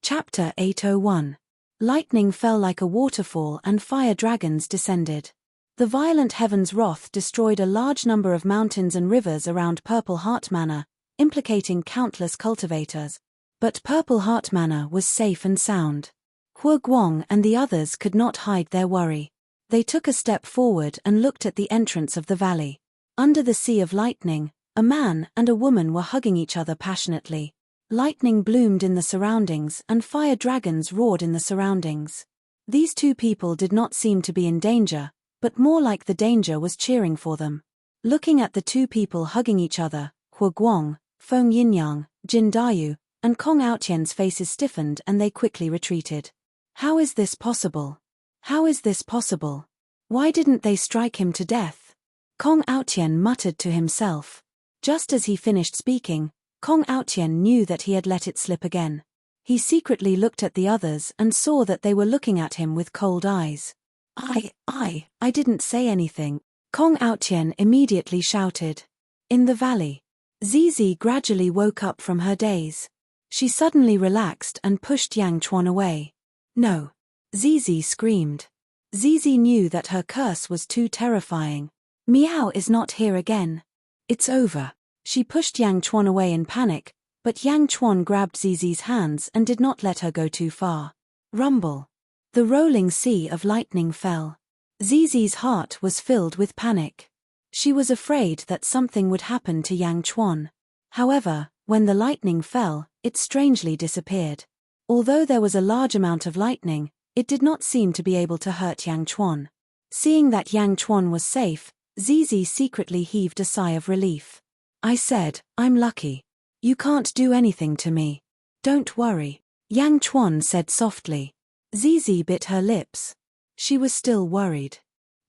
Chapter 801. Lightning fell like a waterfall and fire dragons descended. The violent heaven's wrath destroyed a large number of mountains and rivers around Purple Heart Manor, implicating countless cultivators. But Purple Heart Manor was safe and sound. Hua Guang and the others could not hide their worry. They took a step forward and looked at the entrance of the valley. Under the sea of lightning, a man and a woman were hugging each other passionately. Lightning bloomed in the surroundings and fire dragons roared in the surroundings. These two people did not seem to be in danger, but more like the danger was cheering for them. Looking at the two people hugging each other, Hua Guang, Feng Yinyang, Jin Dayu, and Kong Aotian's faces stiffened and they quickly retreated. How is this possible? How is this possible? Why didn't they strike him to death? Kong Aotian muttered to himself. Just as he finished speaking, Kong Aotian knew that he had let it slip again. He secretly looked at the others and saw that they were looking at him with cold eyes. I didn't say anything, Kong Aotian immediately shouted. In the valley, Zizi gradually woke up from her daze. She suddenly relaxed and pushed Yang Chuan away. No! Zizi screamed. Zizi knew that her curse was too terrifying. Miao is not here again. It's over. She pushed Yang Chuan away in panic, but Yang Chuan grabbed Zizi's hands and did not let her go too far. Rumble. The rolling sea of lightning fell. Zizi's heart was filled with panic. She was afraid that something would happen to Yang Chuan. However, when the lightning fell, it strangely disappeared. Although there was a large amount of lightning, it did not seem to be able to hurt Yang Chuan. Seeing that Yang Chuan was safe, Zizi secretly heaved a sigh of relief. I said, I'm lucky. You can't do anything to me. Don't worry, Yang Chuan said softly. Zizi bit her lips. She was still worried.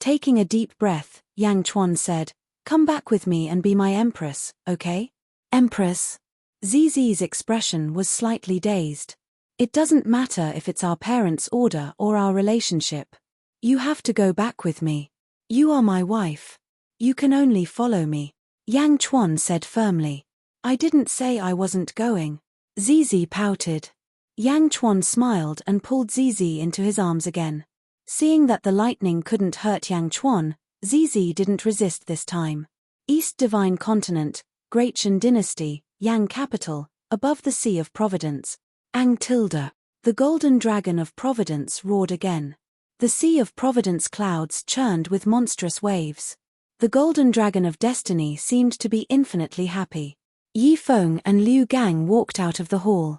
Taking a deep breath, Yang Chuan said, come back with me and be my empress, okay? Empress? Zizi's expression was slightly dazed. It doesn't matter if it's our parents' order or our relationship. You have to go back with me. You are my wife. You can only follow me. Yang Chuan said firmly. I didn't say I wasn't going. Zizi pouted. Yang Chuan smiled and pulled Zizi into his arms again. Seeing that the lightning couldn't hurt Yang Chuan, Zizi didn't resist this time. East Divine Continent, Great Shan Dynasty, Yang Capital, above the Sea of Providence. Ang Tilda. The golden dragon of Providence roared again. The Sea of Providence clouds churned with monstrous waves. The golden dragon of destiny seemed to be infinitely happy. Yi Feng and Liu Gang walked out of the hall.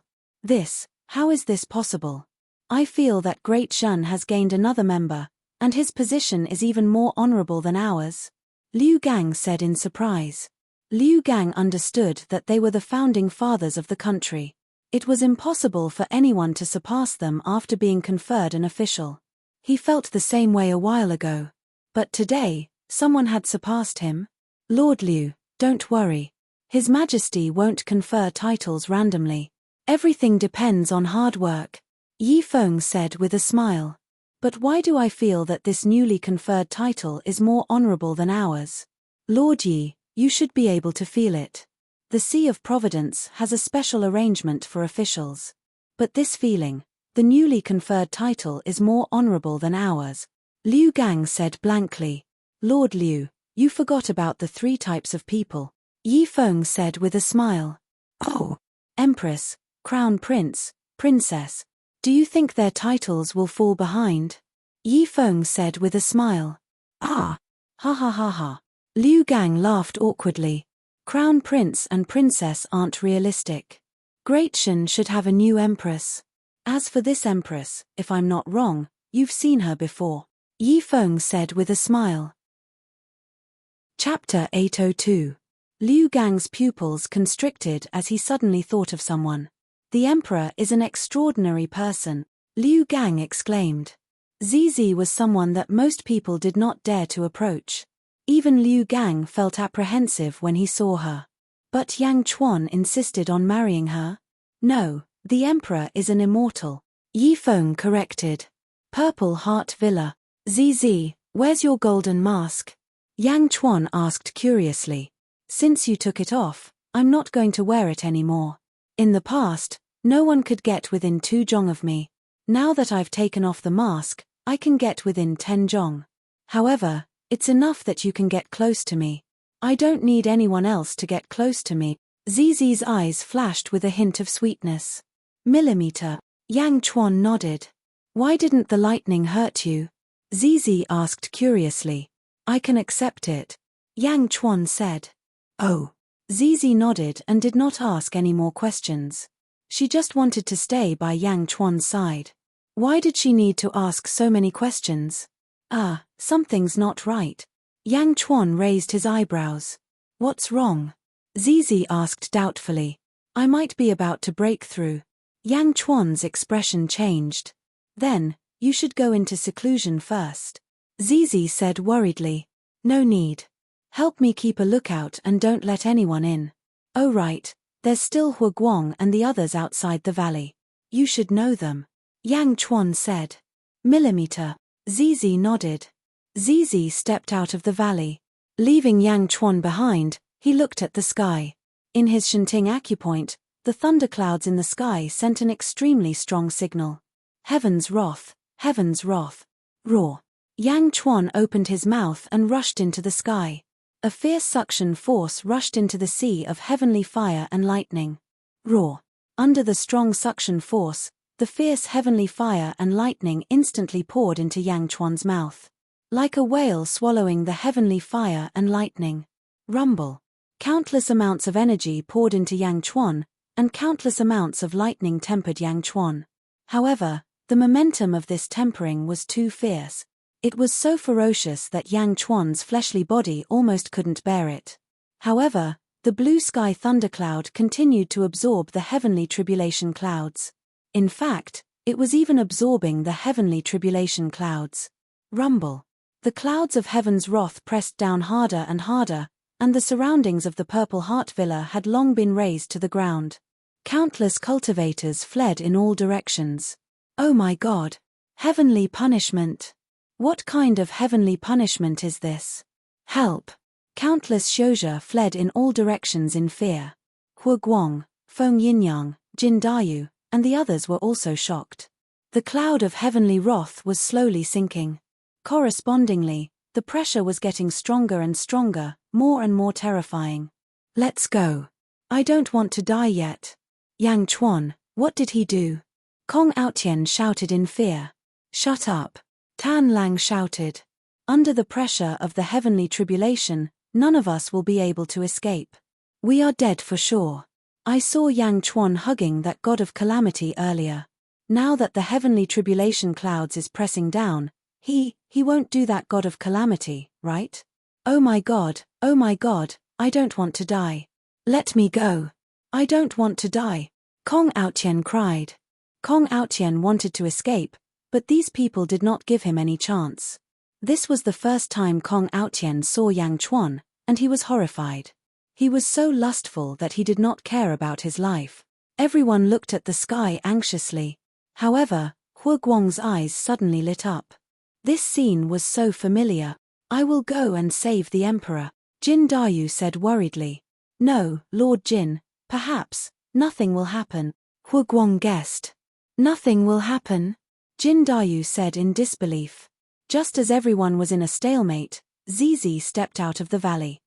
How is this possible? I feel that Great Shan has gained another member, and his position is even more honorable than ours. Liu Gang said in surprise. Liu Gang understood that they were the founding fathers of the country. It was impossible for anyone to surpass them after being conferred an official. He felt the same way a while ago. But today, someone had surpassed him. Lord Liu, don't worry. His Majesty won't confer titles randomly. Everything depends on hard work. Yi Feng said with a smile. But why do I feel that this newly conferred title is more honorable than ours? Lord Yi, you should be able to feel it. The Sea of Providence has a special arrangement for officials. But this feeling, the newly conferred title is more honorable than ours. Liu Gang said blankly. Lord Liu, you forgot about the 3 types of people. Yi Feng said with a smile. Oh, Empress, Crown Prince, Princess. Do you think their titles will fall behind? Yi Feng said with a smile. Ah! Ha ha ha ha. Liu Gang laughed awkwardly. Crown Prince and Princess aren't realistic. Great Shan should have a new empress. As for this empress, if I'm not wrong, you've seen her before. Yi Feng said with a smile. Chapter 802. Liu Gang's pupils constricted as he suddenly thought of someone. The emperor is an extraordinary person, Liu Gang exclaimed. Zizi was someone that most people did not dare to approach. Even Liu Gang felt apprehensive when he saw her. But Yang Chuan insisted on marrying her. No, the emperor is an immortal. Yi Feng corrected. Purple Heart Villa. Zizi, where's your golden mask? Yang Chuan asked curiously. Since you took it off, I'm not going to wear it anymore. In the past, No one could get within 2 jong of me. Now that I've taken off the mask, I can get within 10 jong. However, it's enough that you can get close to me. I don't need anyone else to get close to me. Zizi's eyes flashed with a hint of sweetness. Millimeter. Yang Chuan nodded. Why didn't the lightning hurt you? Zizi asked curiously. I can accept it, Yang Chuan said. Oh. Zizi nodded and did not ask any more questions. She just wanted to stay by Yang Chuan's side. Why did she need to ask so many questions? Something's not right. Yang Chuan raised his eyebrows. What's wrong? Zizi asked doubtfully. I might be about to break through. Yang Chuan's expression changed. Then, you should go into seclusion first. Zizi said worriedly. No need. Help me keep a lookout and don't let anyone in. Oh right, there's still Hua Guang and the others outside the valley. You should know them. Yang Chuan said. Millimeter. Zizi nodded. Zizi stepped out of the valley. Leaving Yang Chuan behind, he looked at the sky. In his Shanting acupoint, the thunderclouds in the sky sent an extremely strong signal. Heaven's wrath, heaven's wrath. Roar. Yang Chuan opened his mouth and rushed into the sky. A fierce suction force rushed into the sea of heavenly fire and lightning. Roar. Under the strong suction force, the fierce heavenly fire and lightning instantly poured into Yang Chuan's mouth. Like a whale swallowing the heavenly fire and lightning. Rumble. Countless amounts of energy poured into Yang Chuan, and countless amounts of lightning tempered Yang Chuan. However, the momentum of this tempering was too fierce. It was so ferocious that Yang Chuan's fleshly body almost couldn't bear it. However, the blue sky thundercloud continued to absorb the heavenly tribulation clouds. In fact, it was even absorbing the heavenly tribulation clouds. Rumble. The clouds of heaven's wrath pressed down harder and harder, and the surroundings of the Purple Heart Villa had long been razed to the ground. Countless cultivators fled in all directions. Oh my God! Heavenly punishment! What kind of heavenly punishment is this? Help! Countless Xiozhi fled in all directions in fear. Hua Guang, Feng Yinyang, Jin Dayu, and the others were also shocked. The cloud of heavenly wrath was slowly sinking. Correspondingly, the pressure was getting stronger and stronger, more and more terrifying. Let's go. I don't want to die yet. Yang Chuan, what did he do? Kong Aotian shouted in fear. Shut up. Tan Lang shouted. Under the pressure of the heavenly tribulation, none of us will be able to escape. We are dead for sure. I saw Yang Chuan hugging that god of calamity earlier. Now that the heavenly tribulation clouds is pressing down, he won't do that god of calamity, right? Oh my God, I don't want to die. Let me go. I don't want to die. Kong Aotian cried. Kong Aotian wanted to escape, but these people did not give him any chance. This was the first time Kong Aotian saw Yang Chuan, and he was horrified. He was so lustful that he did not care about his life. Everyone looked at the sky anxiously. However, Hua Guang's eyes suddenly lit up. This scene was so familiar. I will go and save the emperor, Jin Dayu said worriedly. No, Lord Jin, perhaps, nothing will happen, Hua Guang guessed. Nothing will happen? Jin Dayu said in disbelief. Just as everyone was in a stalemate, Zizi stepped out of the valley.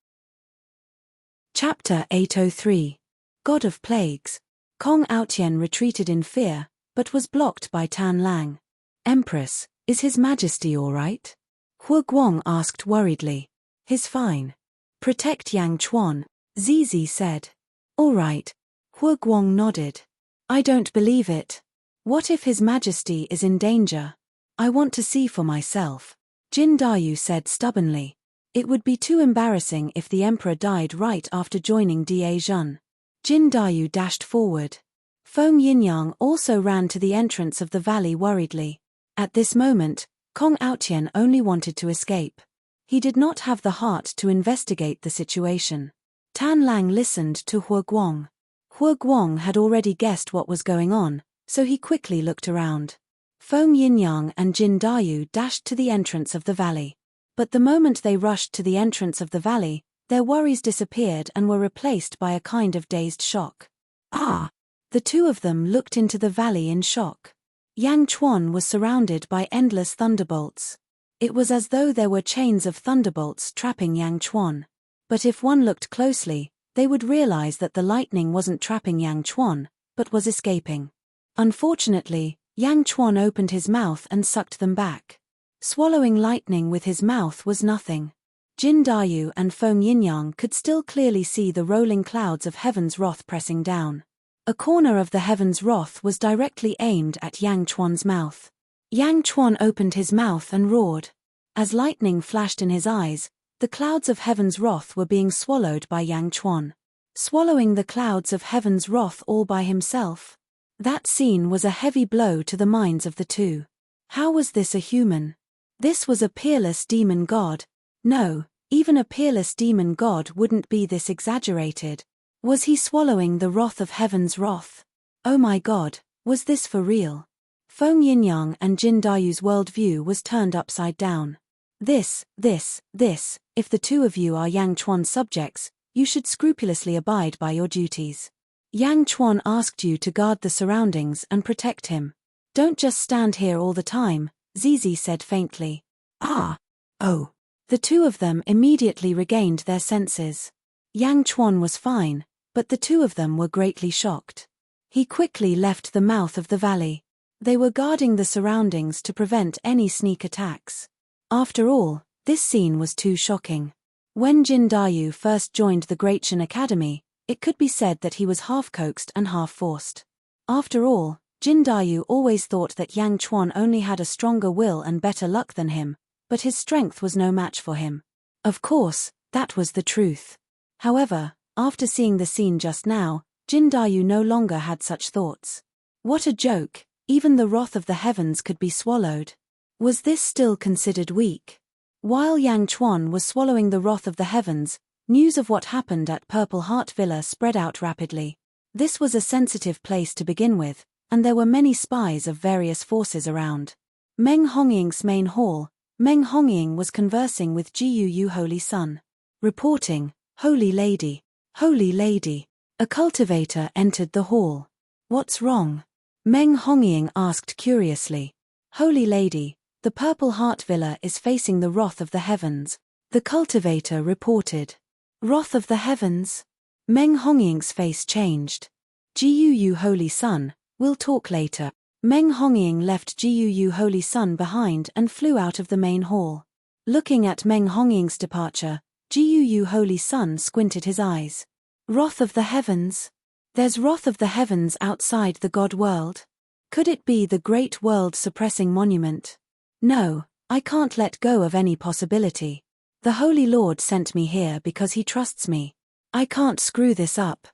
Chapter 803. God of Plagues. Kong Aotian retreated in fear, but was blocked by Tan Lang. Empress, is His Majesty all right? Hua Guang asked worriedly. He's fine. Protect Yang Chuan, Zizi said. All right. Hua Guang nodded. I don't believe it. What if His Majesty is in danger? I want to see for myself, Jin Dayu said stubbornly. It would be too embarrassing if the emperor died right after joining Da Jun. Jin Dayu dashed forward. Feng Yinyang also ran to the entrance of the valley worriedly. At this moment, Kong Aotian only wanted to escape. He did not have the heart to investigate the situation. Tan Lang listened to Hua Guang. Hua Guang had already guessed what was going on, so he quickly looked around. Feng Yinyang and Jin Dayu dashed to the entrance of the valley. But the moment they rushed to the entrance of the valley, their worries disappeared and were replaced by a kind of dazed shock. Ah! The two of them looked into the valley in shock. Yang Chuan was surrounded by endless thunderbolts. It was as though there were chains of thunderbolts trapping Yang Chuan. But if one looked closely, they would realize that the lightning wasn't trapping Yang Chuan, but was escaping. Unfortunately, Yang Chuan opened his mouth and sucked them back. Swallowing lightning with his mouth was nothing. Jin Dayu and Feng Yinyang could still clearly see the rolling clouds of heaven's wrath pressing down. A corner of the heaven's wrath was directly aimed at Yang Chuan's mouth. Yang Chuan opened his mouth and roared. As lightning flashed in his eyes, the clouds of heaven's wrath were being swallowed by Yang Chuan. Swallowing the clouds of heaven's wrath all by himself. That scene was a heavy blow to the minds of the two. How was this a human? This was a peerless demon god. No, even a peerless demon god wouldn't be this exaggerated. Was he swallowing the wrath of heaven's wrath? Oh my god, was this for real? Feng Yinyang and Jin Dayu's worldview was turned upside down. This, if the two of you are Yang Chuan's subjects, you should scrupulously abide by your duties. Yang Chuan asked you to guard the surroundings and protect him. Don't just stand here all the time, Zizi said faintly. Ah. Oh. The two of them immediately regained their senses. Yang Chuan was fine, but the two of them were greatly shocked. He quickly left the mouth of the valley. They were guarding the surroundings to prevent any sneak attacks. After all, this scene was too shocking. When Jin Dayu first joined the Gretchen Academy, it could be said that he was half coaxed and half forced. After all, Jin Dayu always thought that Yang Chuan only had a stronger will and better luck than him, but his strength was no match for him. Of course, that was the truth. However, after seeing the scene just now, Jin Dayu no longer had such thoughts. What a joke, even the wrath of the heavens could be swallowed. Was this still considered weak? While Yang Chuan was swallowing the wrath of the heavens, news of what happened at Purple Heart Villa spread out rapidly. This was a sensitive place to begin with, and there were many spies of various forces around. Meng Hongying's main hall, Meng Hongying was conversing with Jiyu Holy Sun. Reporting, Holy Lady. Holy Lady. A cultivator entered the hall. What's wrong? Meng Hongying asked curiously. Holy Lady, the Purple Heart Villa is facing the wrath of the heavens, the cultivator reported. Wrath of the heavens? Meng Hongying's face changed. Jiyu Holy Sun, we'll talk later. Meng Hongying left Jiyu Holy Sun behind and flew out of the main hall. Looking at Meng Hongying's departure, Jiyu Holy Sun squinted his eyes. Wrath of the heavens? There's wrath of the heavens outside the god world? Could it be the great world-suppressing monument? No, I can't let go of any possibility. The Holy Lord sent me here because he trusts me. I can't screw this up.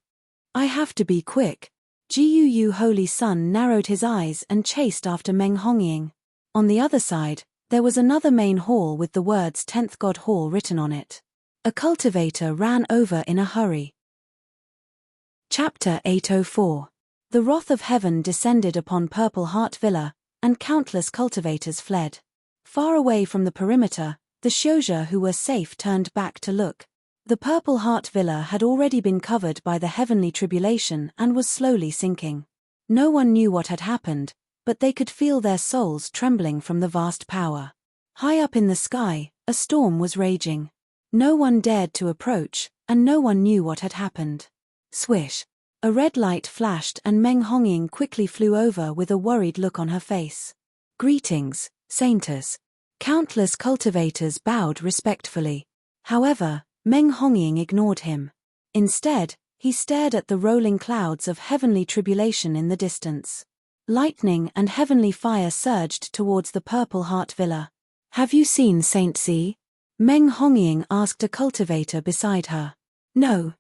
I have to be quick. Jiyu Holy Sun narrowed his eyes and chased after Meng Hongying. On the other side, there was another main hall with the words 10th God Hall written on it. A cultivator ran over in a hurry. Chapter 804. The wrath of heaven descended upon Purple Heart Villa, and countless cultivators fled. Far away from the perimeter, the Xiozhi who were safe turned back to look. The Purple Heart Villa had already been covered by the heavenly tribulation and was slowly sinking. No one knew what had happened, but they could feel their souls trembling from the vast power. High up in the sky, a storm was raging. No one dared to approach, and no one knew what had happened. Swish. A red light flashed and Meng Hongying quickly flew over with a worried look on her face. Greetings, Saintess. Countless cultivators bowed respectfully. However, Meng Hongying ignored him. Instead, he stared at the rolling clouds of heavenly tribulation in the distance. Lightning and heavenly fire surged towards the Purple Heart Villa. Have you seen Saint Z? Meng Hongying asked a cultivator beside her. No.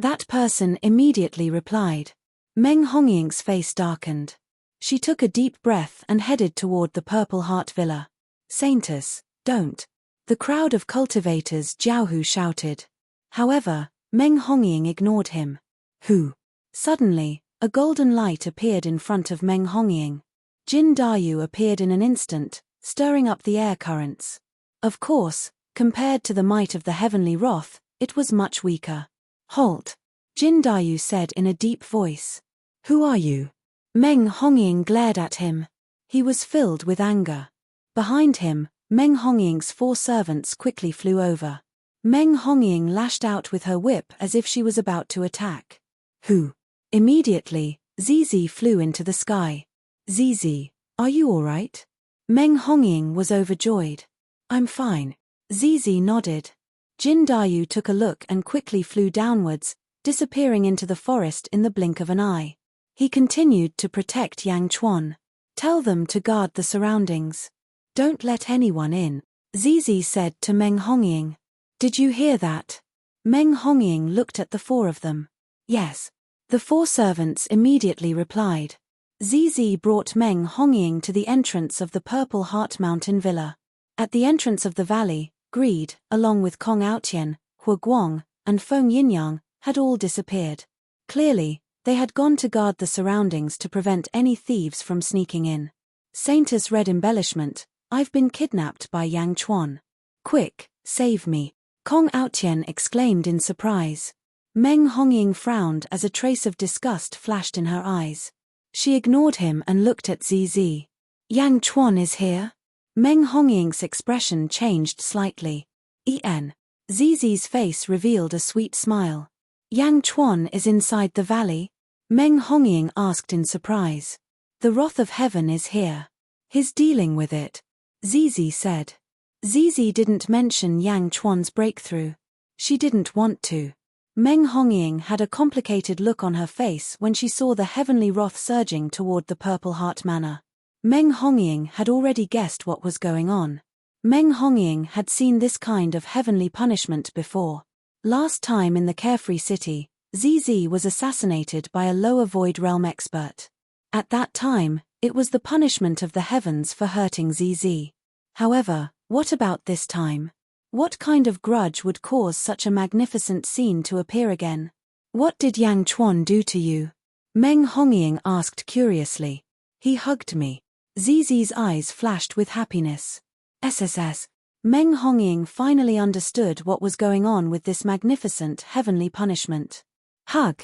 That person immediately replied. Meng Hongying's face darkened. She took a deep breath and headed toward the Purple Heart Villa. Saintess, don't. The crowd of cultivators Jiaohu shouted. However, Meng Hongying ignored him. Who? Suddenly, a golden light appeared in front of Meng Hongying. Jin Dayu appeared in an instant, stirring up the air currents. Of course, compared to the might of the heavenly wrath, it was much weaker. Halt! Jin Dayu said in a deep voice. Who are you? Meng Hongying glared at him. He was filled with anger. Behind him, Meng Hongying's 4 servants quickly flew over. Meng Hongying lashed out with her whip as if she was about to attack. Who? Immediately, Zizi flew into the sky. Zizi, are you all right? Meng Hongying was overjoyed. I'm fine. Zizi nodded. Jin Dayu took a look and quickly flew downwards, disappearing into the forest in the blink of an eye. He continued to protect Yang Chuan. Tell them to guard the surroundings. Don't let anyone in, Zizi said to Meng Hongying. Did you hear that? Meng Hongying looked at the 4 of them. Yes. The 4 servants immediately replied. Zizi brought Meng Hongying to the entrance of the Purple Heart Mountain Villa. At the entrance of the valley, Greed, along with Kong Aotian, Hua Guang, and Feng Yinyang, had all disappeared. Clearly, they had gone to guard the surroundings to prevent any thieves from sneaking in. Saintess read embellishment, I've been kidnapped by Yang Chuan. Quick, save me. Kong Aotian exclaimed in surprise. Meng Hongying frowned as a trace of disgust flashed in her eyes. She ignored him and looked at Zizi. Yang Chuan is here? Meng Hongying's expression changed slightly. Zizi's face revealed a sweet smile. Yang Chuan is inside the valley? Meng Hongying asked in surprise. The wrath of heaven is here. He's dealing with it, Zizi said. Zizi didn't mention Yang Chuan's breakthrough. She didn't want to. Meng Hongying had a complicated look on her face when she saw the heavenly wrath surging toward the Purple Heart Manor. Meng Hongying had already guessed what was going on. Meng Hongying had seen this kind of heavenly punishment before. Last time in the Carefree City, Zizi was assassinated by a lower void realm expert. At that time, it was the punishment of the heavens for hurting Zizi. However, what about this time? What kind of grudge would cause such a magnificent scene to appear again? What did Yang Chuan do to you? Meng Hongying asked curiously. He hugged me. Zizi's eyes flashed with happiness. SSS. Meng Hongying finally understood what was going on with this magnificent heavenly punishment. Hug.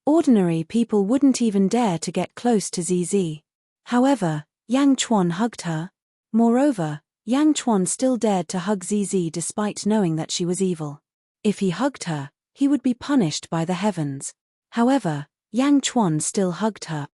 Ordinary people wouldn't even dare to get close to Zizi. However, Yang Chuan hugged her. Moreover, Yang Chuan still dared to hug Zizi despite knowing that she was evil. If he hugged her, he would be punished by the heavens. However, Yang Chuan still hugged her.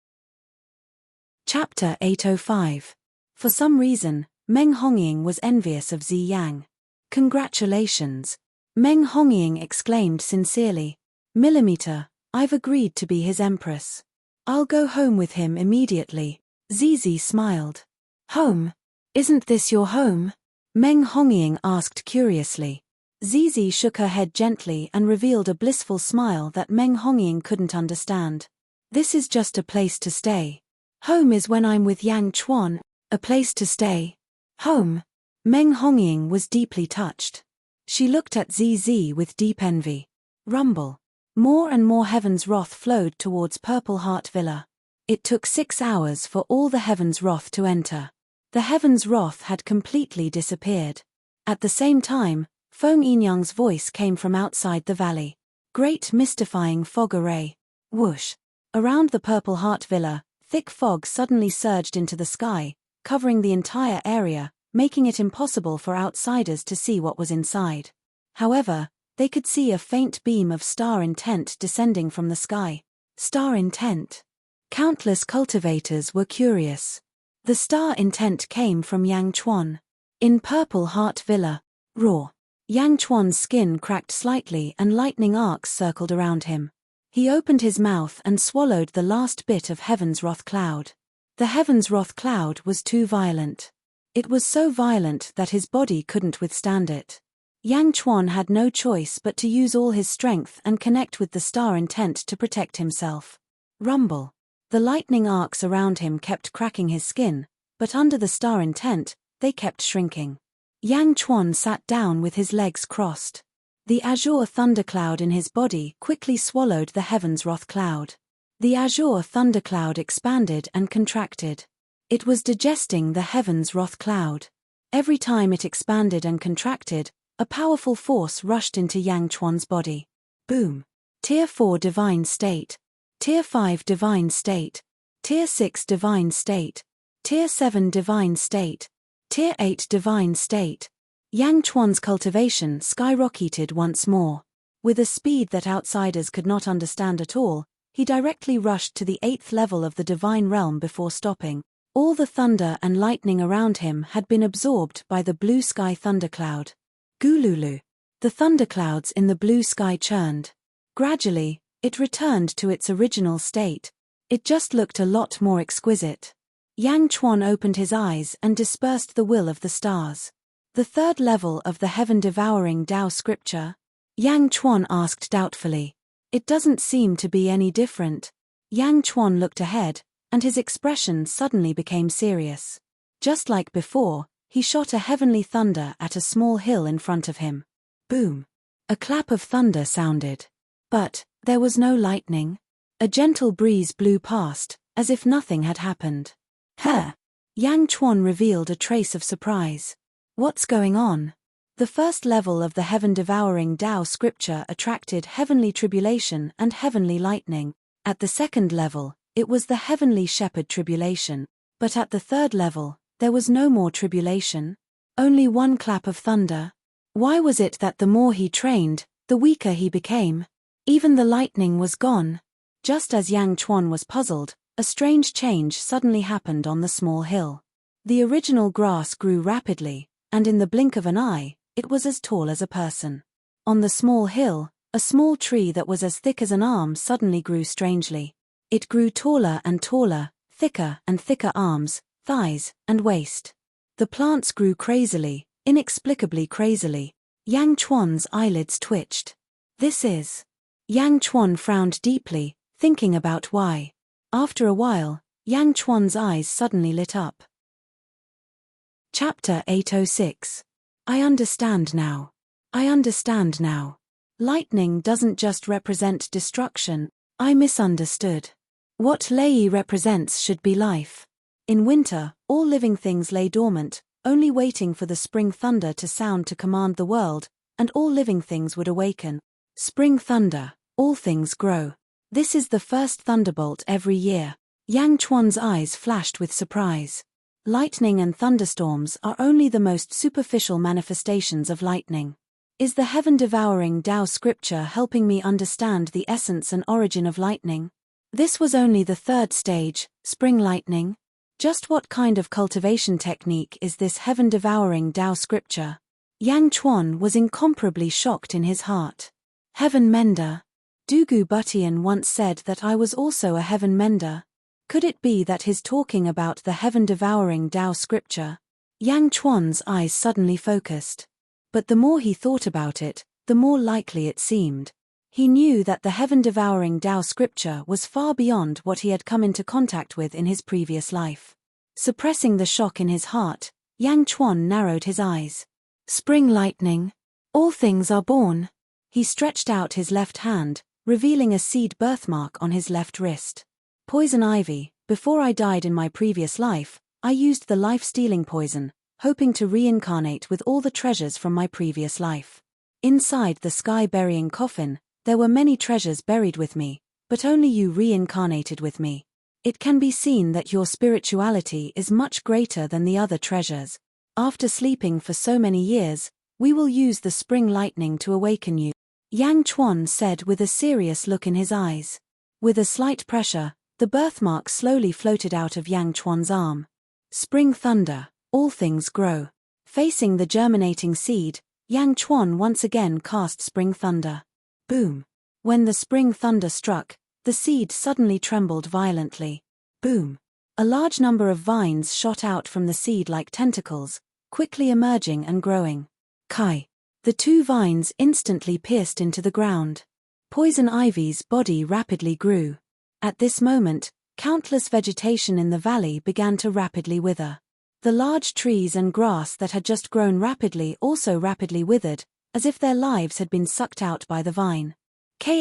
Chapter 805. For some reason, Meng Hongying was envious of Zi Yang. Congratulations. Meng Hongying exclaimed sincerely. Millimeter, I've agreed to be his empress. I'll go home with him immediately. Zizi smiled. Home? Isn't this your home? Meng Hongying asked curiously. Zizi shook her head gently and revealed a blissful smile that Meng Hongying couldn't understand. This is just a place to stay. Home is when I'm with Yang Chuan. A place to stay. Home. Meng Hongying was deeply touched. She looked at Zizi with deep envy. Rumble. More and more heaven's wrath flowed towards Purple Heart Villa. It took 6 hours for all the heaven's wrath to enter. The heaven's wrath had completely disappeared. At the same time, Feng Yinyang's voice came from outside the valley. Great mystifying fog array. Whoosh. Around the Purple Heart Villa, thick fog suddenly surged into the sky, covering the entire area, making it impossible for outsiders to see what was inside. However, they could see a faint beam of star intent descending from the sky. Star intent. Countless cultivators were curious. The star intent came from Yang Chuan. In Purple Heart Villa, raw. Yang Chuan's skin cracked slightly and lightning arcs circled around him. He opened his mouth and swallowed the last bit of Heaven's Wrath Cloud. The Heaven's Wrath Cloud was too violent. It was so violent that his body couldn't withstand it. Yang Chuan had no choice but to use all his strength and connect with the star intent to protect himself. Rumble. The lightning arcs around him kept cracking his skin, but under the star intent, they kept shrinking. Yang Chuan sat down with his legs crossed. The azure thundercloud in his body quickly swallowed the Heaven's Wrath Cloud. The azure thundercloud expanded and contracted. It was digesting the Heaven's Wrath Cloud. Every time it expanded and contracted, a powerful force rushed into Yang Chuan's body. Boom. Tier 4 Divine State. Tier 5 Divine State, Tier 6 Divine State, Tier 7 Divine State, Tier 8 Divine State. Yang Chuan's cultivation skyrocketed once more. With a speed that outsiders could not understand at all, he directly rushed to the 8th level of the divine realm before stopping. All the thunder and lightning around him had been absorbed by the blue sky thundercloud. Gululu. The thunderclouds in the blue sky churned. Gradually, it returned to its original state. It just looked a lot more exquisite. Yang Chuan opened his eyes and dispersed the will of the stars. The 3rd level of the heaven-devouring Tao scripture? Yang Chuan asked doubtfully. It doesn't seem to be any different. Yang Chuan looked ahead, and his expression suddenly became serious. Just like before, he shot a heavenly thunder at a small hill in front of him. Boom! A clap of thunder sounded. But there was no lightning. A gentle breeze blew past, as if nothing had happened. Yang Chuan revealed a trace of surprise. What's going on? The 1st level of the heaven-devouring Tao scripture attracted heavenly tribulation and heavenly lightning. At the 2nd level, it was the heavenly shepherd tribulation. But at the 3rd level, there was no more tribulation. Only one clap of thunder. Why was it that the more he trained, the weaker he became? Even the lightning was gone. Just as Yang Chuan was puzzled, a strange change suddenly happened on the small hill. The original grass grew rapidly, and in the blink of an eye, it was as tall as a person. On the small hill, a small tree that was as thick as an arm suddenly grew strangely. It grew taller and taller, thicker and thicker arms, thighs, and waist. The plants grew crazily, inexplicably crazily. Yang Chuan's eyelids twitched. This is... Yang Chuan frowned deeply, thinking about why. After a while, Yang Chuan's eyes suddenly lit up. Chapter 806. I understand now. I understand now. Lightning doesn't just represent destruction. I misunderstood. What Lei represents should be life. In winter, all living things lay dormant, only waiting for the spring thunder to sound to command the world, and all living things would awaken. Spring thunder, all things grow. This is the first thunderbolt every year. Yang Chuan's eyes flashed with surprise. Lightning and thunderstorms are only the most superficial manifestations of lightning. Is the heaven-devouring Tao scripture helping me understand the essence and origin of lightning? This was only the 3rd stage, spring lightning. Just what kind of cultivation technique is this heaven-devouring Tao scripture? Yang Chuan was incomparably shocked in his heart. Heaven mender. Dugu Butian once said that I was also a heaven mender. Could it be that he's talking about the heaven-devouring Tao scripture? Yang Chuan's eyes suddenly focused. But the more he thought about it, the more likely it seemed. He knew that the heaven-devouring Tao scripture was far beyond what he had come into contact with in his previous life. Suppressing the shock in his heart, Yang Chuan narrowed his eyes. Spring lightning. All things are born. He stretched out his left hand, revealing a seed birthmark on his left wrist. Poison ivy. Before I died in my previous life, I used the life-stealing poison, hoping to reincarnate with all the treasures from my previous life. Inside the sky-burying coffin, there were many treasures buried with me, but only you reincarnated with me. It can be seen that your spirituality is much greater than the other treasures. After sleeping for so many years, we will use the spring lightning to awaken you. Yang Chuan said with a serious look in his eyes. With a slight pressure, the birthmark slowly floated out of Yang Chuan's arm. Spring thunder, all things grow. Facing the germinating seed, Yang Chuan once again cast spring thunder. Boom. When the spring thunder struck, the seed suddenly trembled violently. Boom. A large number of vines shot out from the seed like tentacles, quickly emerging and growing. Kai. The 2 vines instantly pierced into the ground. Poison ivy's body rapidly grew. At this moment, countless vegetation in the valley began to rapidly wither. The large trees and grass that had just grown rapidly also rapidly withered, as if their lives had been sucked out by the vine. Ka.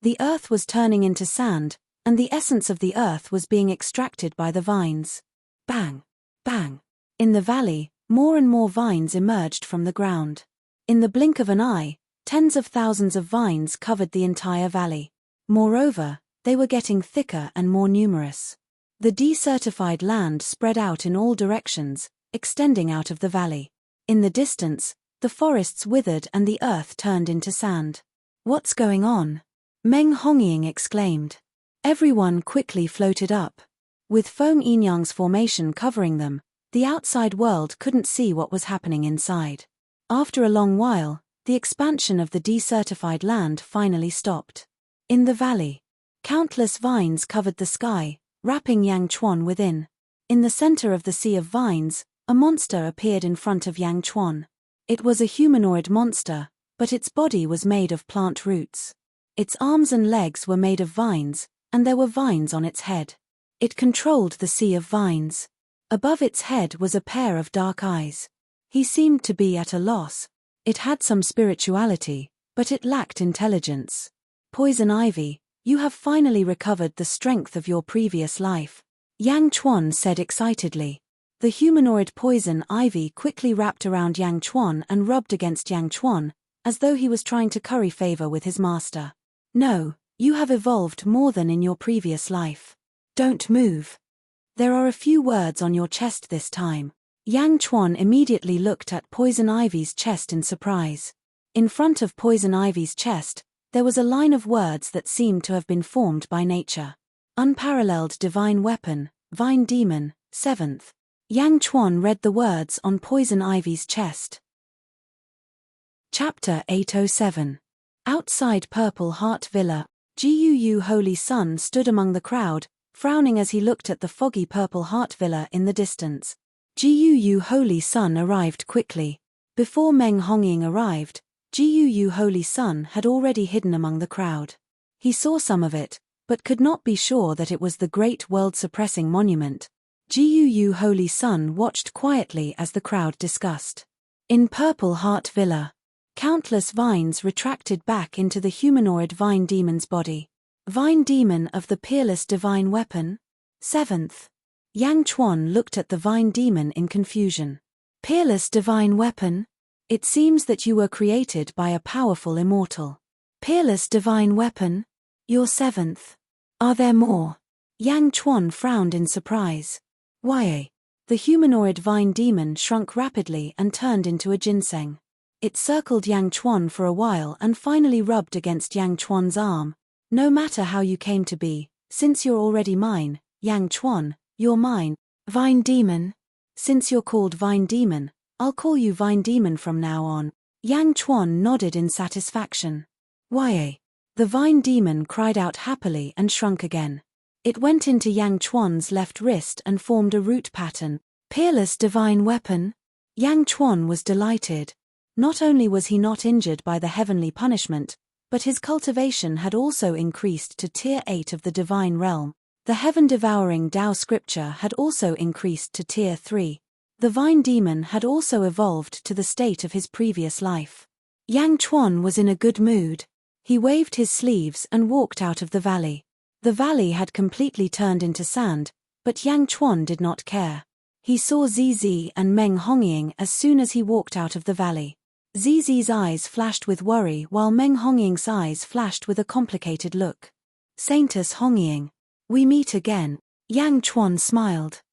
The earth was turning into sand, and the essence of the earth was being extracted by the vines. Bang! Bang! In the valley, more and more vines emerged from the ground. In the blink of an eye, tens of thousands of vines covered the entire valley. Moreover, they were getting thicker and more numerous. The desertified land spread out in all directions, extending out of the valley. In the distance, the forests withered and the earth turned into sand. "What's going on?" Meng Hongying exclaimed. Everyone quickly floated up. With Feng Yinyang's formation covering them, the outside world couldn't see what was happening inside. After a long while, the expansion of the desertified land finally stopped. In the valley, countless vines covered the sky, wrapping Yang Chuan within. In the center of the sea of vines, a monster appeared in front of Yang Chuan. It was a humanoid monster, but its body was made of plant roots. Its arms and legs were made of vines, and there were vines on its head. It controlled the sea of vines. Above its head was a pair of dark eyes. He seemed to be at a loss. It had some spirituality, but it lacked intelligence. "Poison Ivy, you have finally recovered the strength of your previous life," Yang Chuan said excitedly. The humanoid Poison Ivy quickly wrapped around Yang Chuan and rubbed against Yang Chuan, as though he was trying to curry favor with his master. "No, you have evolved more than in your previous life. Don't move. There are a few words on your chest this time." Yang Chuan immediately looked at Poison Ivy's chest in surprise. In front of Poison Ivy's chest, there was a line of words that seemed to have been formed by nature. "Unparalleled divine weapon, Vine Demon, 7th. Yang Chuan read the words on Poison Ivy's chest. Chapter 807. Outside Purple Heart Villa, Guu Holy Sun stood among the crowd, frowning as he looked at the foggy Purple Heart Villa in the distance. Guu Holy Sun arrived quickly. Before Meng Hongying arrived, Guu Holy Sun had already hidden among the crowd. He saw some of it, but could not be sure that it was the great world-suppressing monument. Guu Holy Sun watched quietly as the crowd discussed. In Purple Heart Villa, countless vines retracted back into the humanoid Vine Demon's body. "Vine Demon of the Peerless Divine Weapon, 7th. Yang Chuan looked at the Vine Demon in confusion. "Peerless Divine Weapon? It seems that you were created by a powerful immortal. Peerless Divine Weapon? You're 7th. Are there more?" Yang Chuan frowned in surprise. "Why?" The humanoid Vine Demon shrunk rapidly and turned into a ginseng. It circled Yang Chuan for a while and finally rubbed against Yang Chuan's arm. "No matter how you came to be, since you're already mine, Yang Chuan, you're mine. Vine Demon? Since you're called Vine Demon, I'll call you Vine Demon from now on." Yang Chuan nodded in satisfaction. "Why?" The Vine Demon cried out happily and shrunk again. It went into Yang Chuan's left wrist and formed a root pattern. "Peerless Divine Weapon?" Yang Chuan was delighted. Not only was he not injured by the heavenly punishment, but his cultivation had also increased to Tier 8 of the Divine Realm. The heaven-devouring Tao scripture had also increased to Tier 3. The Vine Demon had also evolved to the state of his previous life. Yang Chuan was in a good mood. He waved his sleeves and walked out of the valley. The valley had completely turned into sand, but Yang Chuan did not care. He saw Zizi and Meng Hongying as soon as he walked out of the valley. Zizi's eyes flashed with worry while Meng Hongying's eyes flashed with a complicated look. "Saintess Hongying, we meet again." Yang Chuan smiled.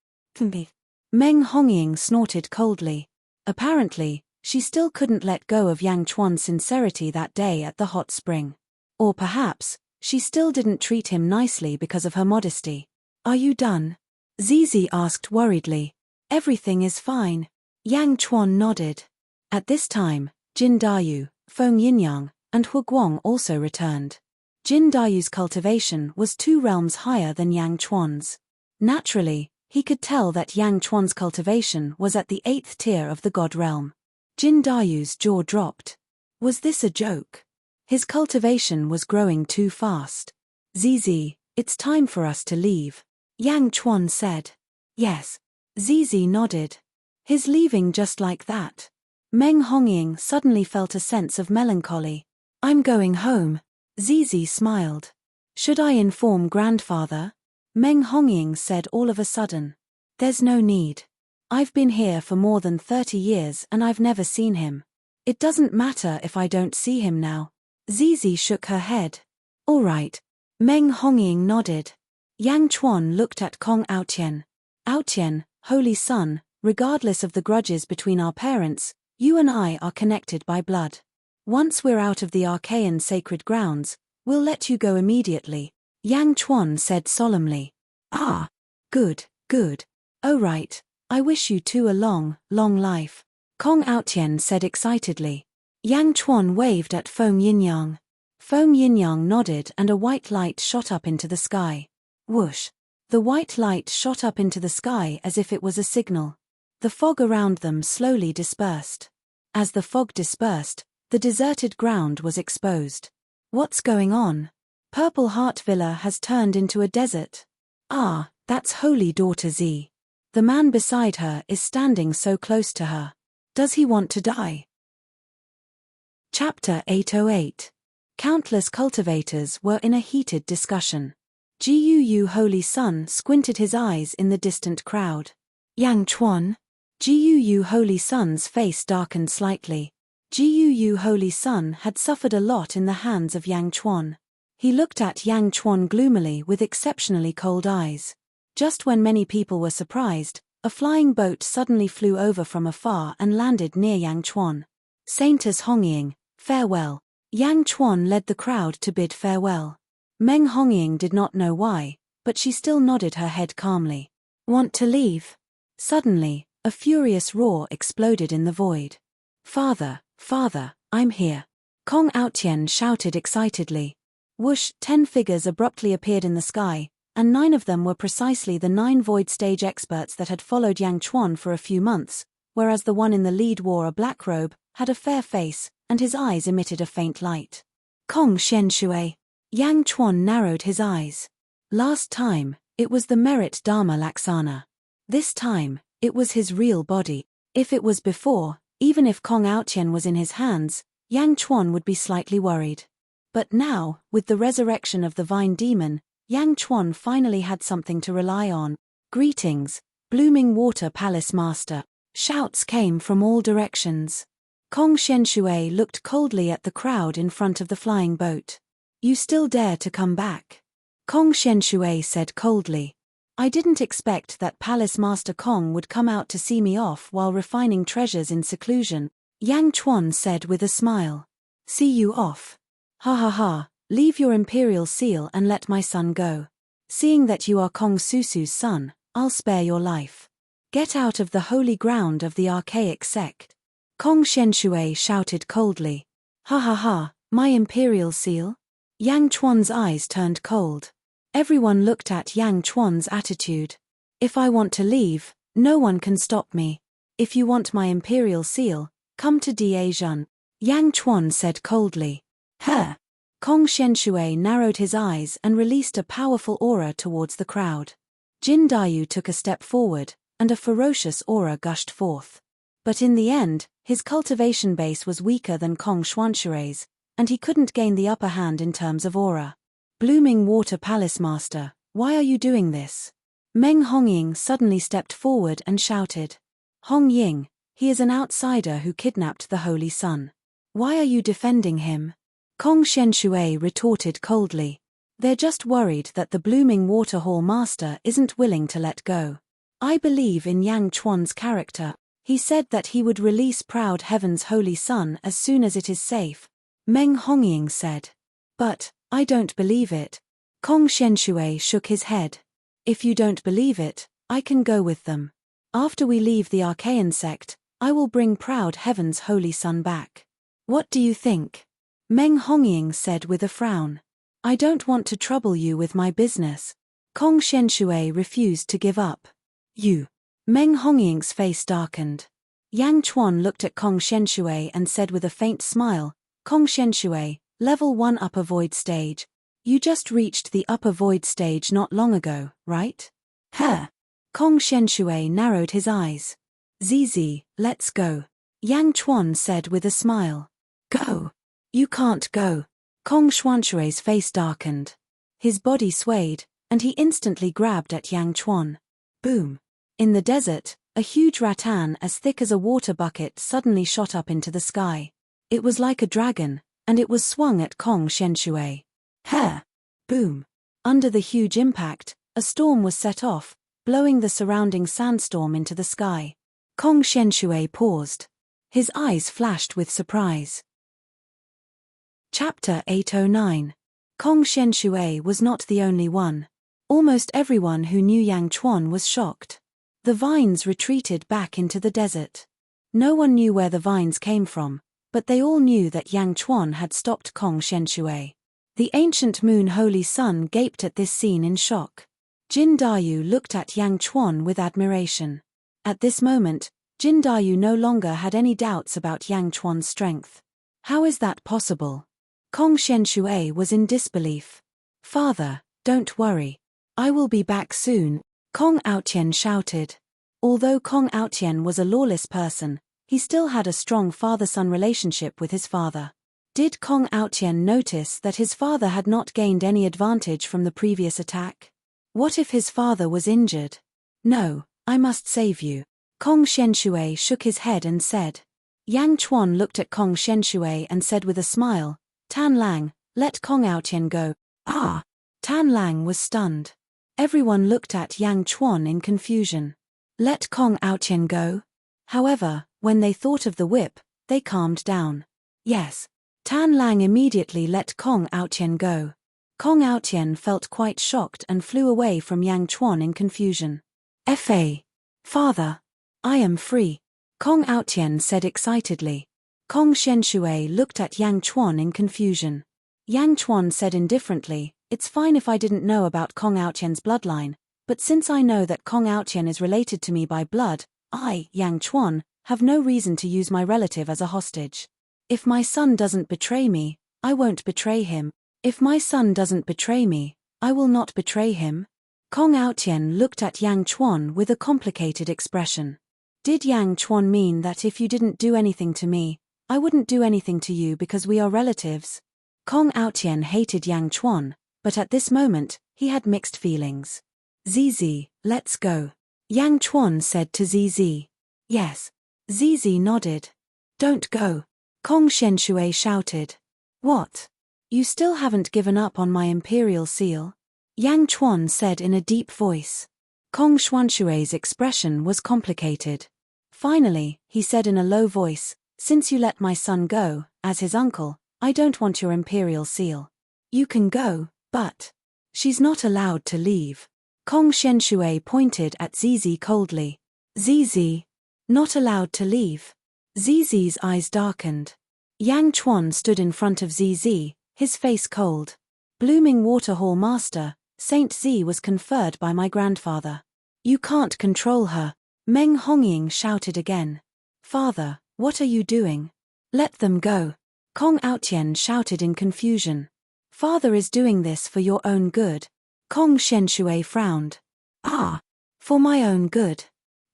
Meng Hongying snorted coldly. Apparently, she still couldn't let go of Yang Chuan's sincerity that day at the hot spring. Or perhaps, she still didn't treat him nicely because of her modesty. "Are you done?" Zizi asked worriedly. "Everything is fine." Yang Chuan nodded. At this time, Jin Dayu, Feng Yinyang, and Hu Guang also returned. Jin Dayu's cultivation was 2 realms higher than Yang Chuan's. Naturally, he could tell that Yang Chuan's cultivation was at the 8th tier of the God realm. Jin Dayu's jaw dropped. Was this a joke? His cultivation was growing too fast. "Zizi, it's time for us to leave," Yang Chuan said. "Yes." Zizi nodded. "His leaving just like that?" Meng Hongying suddenly felt a sense of melancholy. "I'm going home." Zizi smiled. "Should I inform grandfather?" Meng Hongying said all of a sudden. "There's no need. I've been here for more than 30 years and I've never seen him. It doesn't matter if I don't see him now." Zizi shook her head. "All right, Meng Hongying nodded. Yang Chuan looked at Kong Aotian. Aotian, Holy Son, regardless of the grudges between our parents, you and I are connected by blood. Once we're out of the Archaean sacred grounds, we'll let you go immediately, Yang Chuan said solemnly. Ah. Good, good. Oh right, I wish you two a long, long life, Kong Aotian said excitedly. Yang Chuan waved at Feng Yinyang. Feng Yinyang nodded and a white light shot up into the sky. Whoosh! The white light shot up into the sky as if it was a signal. The fog around them slowly dispersed. As the fog dispersed, the deserted ground was exposed. What's going on? Purple Heart Villa has turned into a desert. Ah, that's Holy Daughter Z. The man beside her is standing so close to her. Does he want to die? Chapter 808. Countless cultivators were in a heated discussion. Guu Holy Son squinted his eyes in the distant crowd. Yang Chuan? Guu Holy Son's face darkened slightly. Guu Holy Son had suffered a lot in the hands of Yang Chuan. He looked at Yang Chuan gloomily with exceptionally cold eyes. Just when many people were surprised, a flying boat suddenly flew over from afar and landed near Yang Chuan. Saintess Hongying, farewell. Yang Chuan led the crowd to bid farewell. Meng Hongying did not know why, but she still nodded her head calmly. Want to leave? Suddenly, a furious roar exploded in the void. Father, father, I'm here. Kong Aotian shouted excitedly. Whoosh! 10 figures abruptly appeared in the sky, and 9 of them were precisely the 9 void stage experts that had followed Yang Chuan for a few months, whereas the one in the lead wore a black robe, had a fair face, and his eyes emitted a faint light. Kong Shenshui. Yang Chuan narrowed his eyes. Last time, it was the merit Dharma Laksana. This time, it was his real body. If it was before, even if Kong Aotian was in his hands, Yang Chuan would be slightly worried. But now, with the resurrection of the Vine Demon, Yang Chuan finally had something to rely on. Greetings, Blooming Water Palace Master. Shouts came from all directions. Kong Shenshui looked coldly at the crowd in front of the flying boat. You still dare to come back? Kong Shenshui said coldly. I didn't expect that Palace Master Kong would come out to see me off while refining treasures in seclusion, Yang Chuan said with a smile. See you off. Ha ha ha, leave your imperial seal and let my son go. Seeing that you are Kong Susu's son, I'll spare your life. Get out of the holy ground of the archaic sect. Kong Shenshui shouted coldly. Ha ha ha, my imperial seal? Yang Chuan's eyes turned cold. Everyone looked at Yang Chuan's attitude. If I want to leave, no one can stop me. If you want my imperial seal, come to Daejun, Yang Chuan said coldly. Huh. Kong Shenshui narrowed his eyes and released a powerful aura towards the crowd. Jin Dayu took a step forward, and a ferocious aura gushed forth. But in the end, his cultivation base was weaker than Kong Xuanshui's, and he couldn't gain the upper hand in terms of aura. Blooming Water Palace Master, why are you doing this? Meng Hongying suddenly stepped forward and shouted. Hongying, he is an outsider who kidnapped the Holy Son. Why are you defending him? Kong Shenshui retorted coldly. They're just worried that the Blooming Water Hall Master isn't willing to let go. I believe in Yang Chuan's character. He said that he would release Proud Heaven's Holy Son as soon as it is safe, Meng Hongying said. But, I don't believe it. Kong Shenshui shook his head. If you don't believe it, I can go with them. After we leave the Archaean sect, I will bring Proud Heaven's Holy Son back. What do you think? Meng Hongying said with a frown. I don't want to trouble you with my business. Kong Shenshui refused to give up. You. Meng Hongying's face darkened. Yang Chuan looked at Kong Shenshui and said with a faint smile, Kong Shenshui, Level 1 Upper Void Stage. You just reached the Upper Void Stage not long ago, right? Huh. Kong Shenshui narrowed his eyes. Zizi, let's go. Yang Chuan said with a smile. Go. You can't go. Kong Xuanshui's face darkened. His body swayed, and he instantly grabbed at Yang Chuan. Boom. In the desert, a huge rattan as thick as a water bucket suddenly shot up into the sky. It was like a dragon, and it was swung at Kong Shenshui. Ha! Boom. Under the huge impact, a storm was set off, blowing the surrounding sandstorm into the sky. Kong Shenshui paused. His eyes flashed with surprise. Chapter 809. Kong Shenshui was not the only one. Almost everyone who knew Yang Chuan was shocked. The vines retreated back into the desert. No one knew where the vines came from, but they all knew that Yang Chuan had stopped Kong Shenshui. The ancient moon holy sun gaped at this scene in shock. Jin Dayu looked at Yang Chuan with admiration. At this moment, Jin Dayu no longer had any doubts about Yang Chuan's strength. How is that possible? Kong Shenshui was in disbelief. Father, don't worry. I will be back soon, Kong Aotian shouted. Although Kong Aotian was a lawless person, he still had a strong father-son relationship with his father. Did Kong Aotian notice that his father had not gained any advantage from the previous attack? What if his father was injured? No, I must save you. Kong Shenshui shook his head and said. Yang Chuan looked at Kong Shenshui and said with a smile, Tan Lang, let Kong Aotian go. Ah! Tan Lang was stunned. Everyone looked at Yang Chuan in confusion. Let Kong Aotian go? However, when they thought of the whip, they calmed down. Yes. Tan Lang immediately let Kong Aotian go. Kong Aotian felt quite shocked and flew away from Yang Chuan in confusion. Fa. Father. I am free. Kong Aotian said excitedly. Kong Shenshui looked at Yang Chuan in confusion. Yang Chuan said indifferently, it's fine if I didn't know about Kong Aotian's bloodline, but since I know that Kong Aotian is related to me by blood, I, Yang Chuan, have no reason to use my relative as a hostage. If my son doesn't betray me, I won't betray him. If my son doesn't betray me, I will not betray him. Kong Aotian looked at Yang Chuan with a complicated expression. Did Yang Chuan mean that if you didn't do anything to me, I wouldn't do anything to you because we are relatives? Kong Aotian hated Yang Chuan, but at this moment, he had mixed feelings. Zizi, let's go. Yang Chuan said to Zizi. Yes. Zizi nodded. Don't go. Kong Shenshui shouted. What? You still haven't given up on my imperial seal? Yang Chuan said in a deep voice. Kong Shuanshui's expression was complicated. Finally, he said in a low voice, since you let my son go, as his uncle, I don't want your imperial seal. You can go, but she's not allowed to leave. Kong Shenshui pointed at Zizi coldly. Zizi, not allowed to leave. Zizi's eyes darkened. Yang Chuan stood in front of Zizi, his face cold. Blooming Waterhall Master, Saint Zi was conferred by my grandfather. You can't control her. Meng Hongying shouted again. Father, what are you doing? Let them go. Kong Aotian shouted in confusion. Father is doing this for your own good. Kong Shenshui frowned. Ah, for my own good.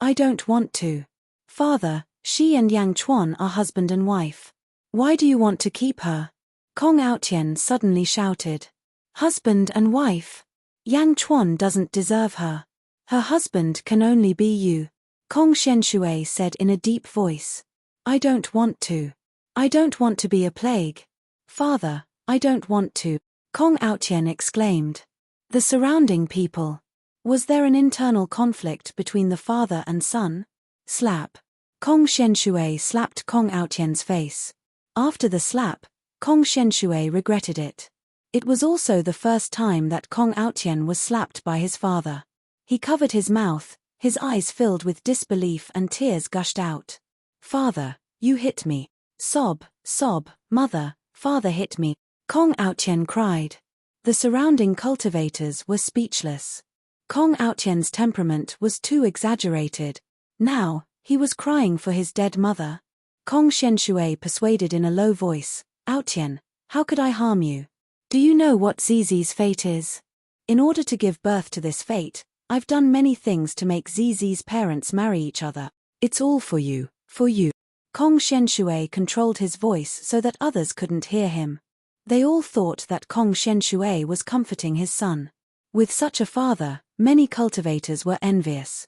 I don't want to. Father, she and Yang Chuan are husband and wife. Why do you want to keep her? Kong Aotian suddenly shouted. Husband and wife? Yang Chuan doesn't deserve her. Her husband can only be you. Kong Shenshui said in a deep voice. I don't want to. I don't want to be a plague. Father, I don't want to. Kong Aotian exclaimed. The surrounding people. Was there an internal conflict between the father and son? Slap. Kong Shenshui slapped Kong Aotian's face. After the slap, Kong Shenshui regretted it. It was also the first time that Kong Aotian was slapped by his father. He covered his mouth, his eyes filled with disbelief and tears gushed out. Father, you hit me. Sob, sob, mother, father hit me. Kong Aotian cried. The surrounding cultivators were speechless. Kong Aotian's temperament was too exaggerated. Now, he was crying for his dead mother. Kong Shenshui persuaded in a low voice, Aotian, how could I harm you? Do you know what Zizi's fate is? In order to give birth to this fate, I've done many things to make Zizi's parents marry each other. It's all for you, for you. Kong Shenshui controlled his voice so that others couldn't hear him. They all thought that Kong Shenshui was comforting his son. With such a father, many cultivators were envious.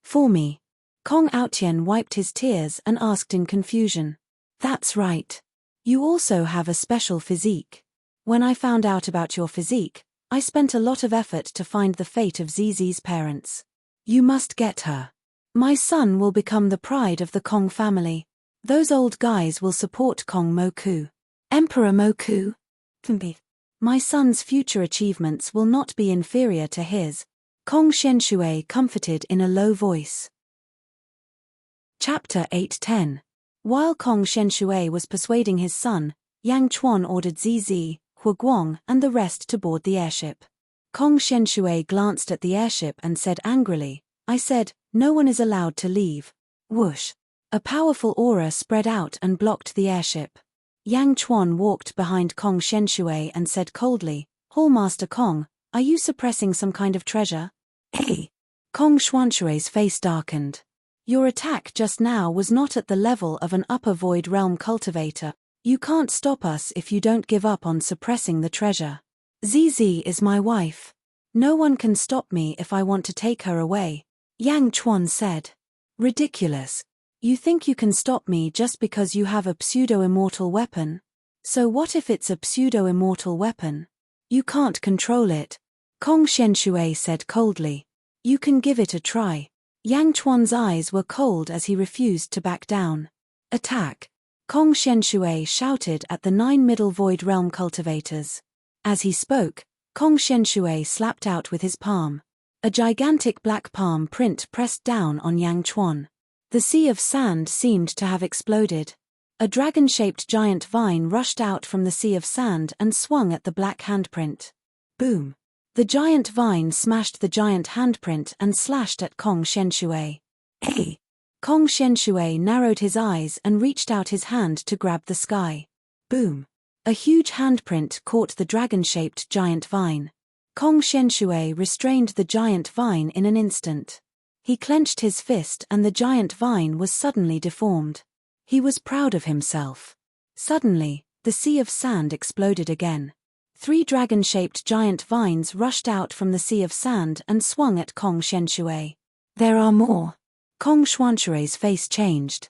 For me. Kong Aotian wiped his tears and asked in confusion. That's right. You also have a special physique. When I found out about your physique, I spent a lot of effort to find the fate of Zizi's parents. You must get her. My son will become the pride of the Kong family. Those old guys will support Kong Moku. Emperor Moku? My son's future achievements will not be inferior to his. Kong Shenshui comforted in a low voice. Chapter 8-10. While Kong Shenshui was persuading his son, Yang Chuan ordered Zizi, Huaguang, and the rest to board the airship. Kong Shenshui glanced at the airship and said angrily, I said, no one is allowed to leave. Whoosh. A powerful aura spread out and blocked the airship. Yang Chuan walked behind Kong Shenshui and said coldly, Hallmaster Kong, are you suppressing some kind of treasure? Hey! Kong Xuanshui's face darkened. Your attack just now was not at the level of an upper void realm cultivator. You can't stop us if you don't give up on suppressing the treasure. Zizi is my wife. No one can stop me if I want to take her away. Yang Chuan said. Ridiculous. You think you can stop me just because you have a pseudo-immortal weapon? So what if it's a pseudo-immortal weapon? You can't control it. Kong Shenshui said coldly. You can give it a try. Yang Chuan's eyes were cold as he refused to back down. Attack! Kong Shenshui shouted at the 9 middle void realm cultivators. As he spoke, Kong Shenshui slapped out with his palm. A gigantic black palm print pressed down on Yang Chuan. The sea of sand seemed to have exploded. A dragon-shaped giant vine rushed out from the sea of sand and swung at the black handprint. Boom! The giant vine smashed the giant handprint and slashed at Kong Shenshui. Hey! Kong Shenshui narrowed his eyes and reached out his hand to grab the sky. Boom! A huge handprint caught the dragon-shaped giant vine. Kong Shenshui restrained the giant vine in an instant. He clenched his fist and the giant vine was suddenly deformed. He was proud of himself. Suddenly, the sea of sand exploded again. 3 dragon-shaped giant vines rushed out from the sea of sand and swung at Kong Shenshui. There are more. Kong Xuanshui's face changed.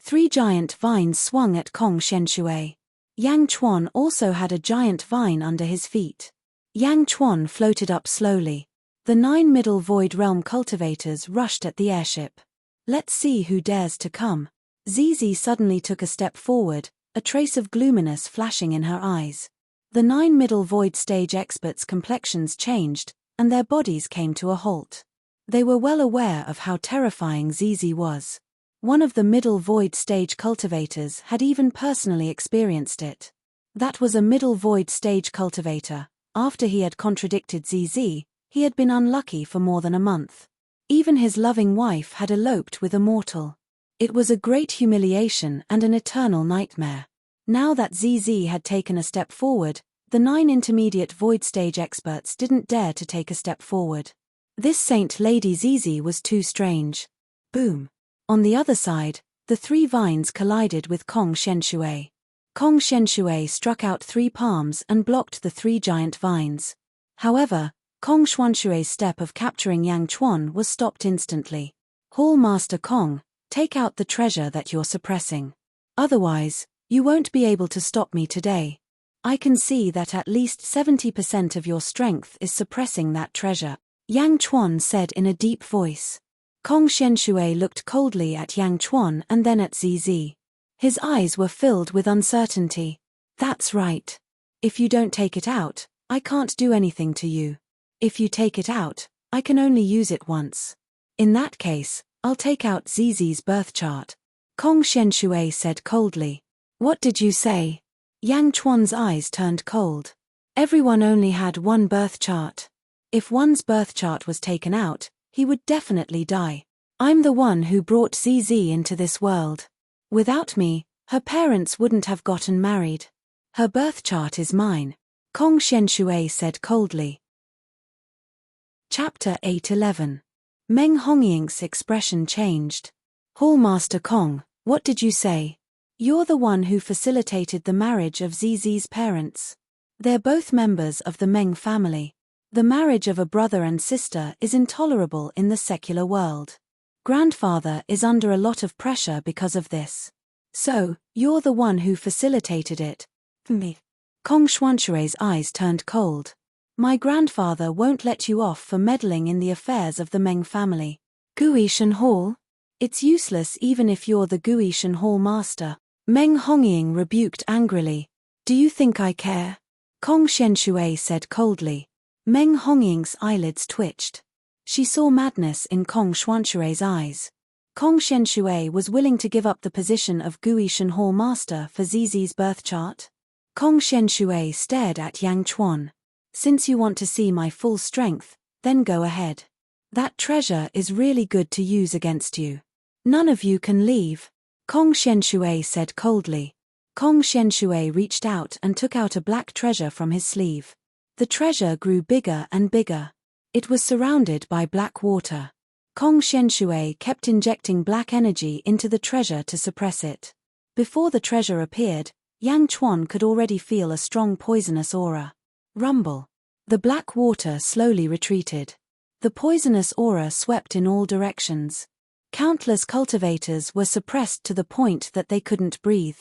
3 giant vines swung at Kong Shenshui. Yang Chuan also had a giant vine under his feet. Yang Chuan floated up slowly. The 9 middle void realm cultivators rushed at the airship. Let's see who dares to come. Zizi suddenly took a step forward, a trace of gloominess flashing in her eyes. The 9 middle void stage experts' complexions changed, and their bodies came to a halt. They were well aware of how terrifying Zizi was. One of the middle void stage cultivators had even personally experienced it. That was a middle void stage cultivator. After he had contradicted Zizi, he had been unlucky for more than a month. Even his loving wife had eloped with Immortal. It was a great humiliation and an eternal nightmare. Now that Zizi had taken a step forward, the 9 intermediate void stage experts didn't dare to take a step forward. This Saint Lady Zizi was too strange. Boom! On the other side, the 3 vines collided with Kong Shenshui. Kong Shenshui struck out 3 palms and blocked the 3 giant vines. However, Kong Xuanshui's step of capturing Yang Chuan was stopped instantly. Hallmaster Kong, take out the treasure that you're suppressing. Otherwise, you won't be able to stop me today. I can see that at least 70% of your strength is suppressing that treasure, Yang Chuan said in a deep voice. Kong Shenshui looked coldly at Yang Chuan and then at Zizi. His eyes were filled with uncertainty. That's right. If you don't take it out, I can't do anything to you. If you take it out, I can only use it once. In that case, I'll take out Zizi's birth chart. Kong Shenshui said coldly. What did you say? Yang Chuan's eyes turned cold. Everyone only had one birth chart. If one's birth chart was taken out, he would definitely die. I'm the one who brought Zizi into this world. Without me, her parents wouldn't have gotten married. Her birth chart is mine, Kong Shenshui said coldly. Chapter 8-11. Meng Hongying's expression changed. Hallmaster Kong, what did you say? You're the one who facilitated the marriage of Zizi's parents. They're both members of the Meng family. The marriage of a brother and sister is intolerable in the secular world. Grandfather is under a lot of pressure because of this. So, you're the one who facilitated it. Me. Kong Xuanshui's eyes turned cold. My grandfather won't let you off for meddling in the affairs of the Meng family. Guishan Hall? It's useless even if you're the Guishan Hall master. Meng Hongying rebuked angrily. Do you think I care? Kong Shenshui said coldly. Meng Hongying's eyelids twitched. She saw madness in Kong Xuanshui's eyes. Kong Shenshui was willing to give up the position of Guishan Hall master for Zizi's birth chart? Kong Shenshui stared at Yang Chuan. Since you want to see my full strength, then go ahead. That treasure is really good to use against you. None of you can leave, Kong Shenshui said coldly. Kong Shenshui reached out and took out a black treasure from his sleeve. The treasure grew bigger and bigger. It was surrounded by black water. Kong Shenshui kept injecting black energy into the treasure to suppress it. Before the treasure appeared, Yang Chuan could already feel a strong poisonous aura. Rumble. The black water slowly retreated. The poisonous aura swept in all directions. Countless cultivators were suppressed to the point that they couldn't breathe.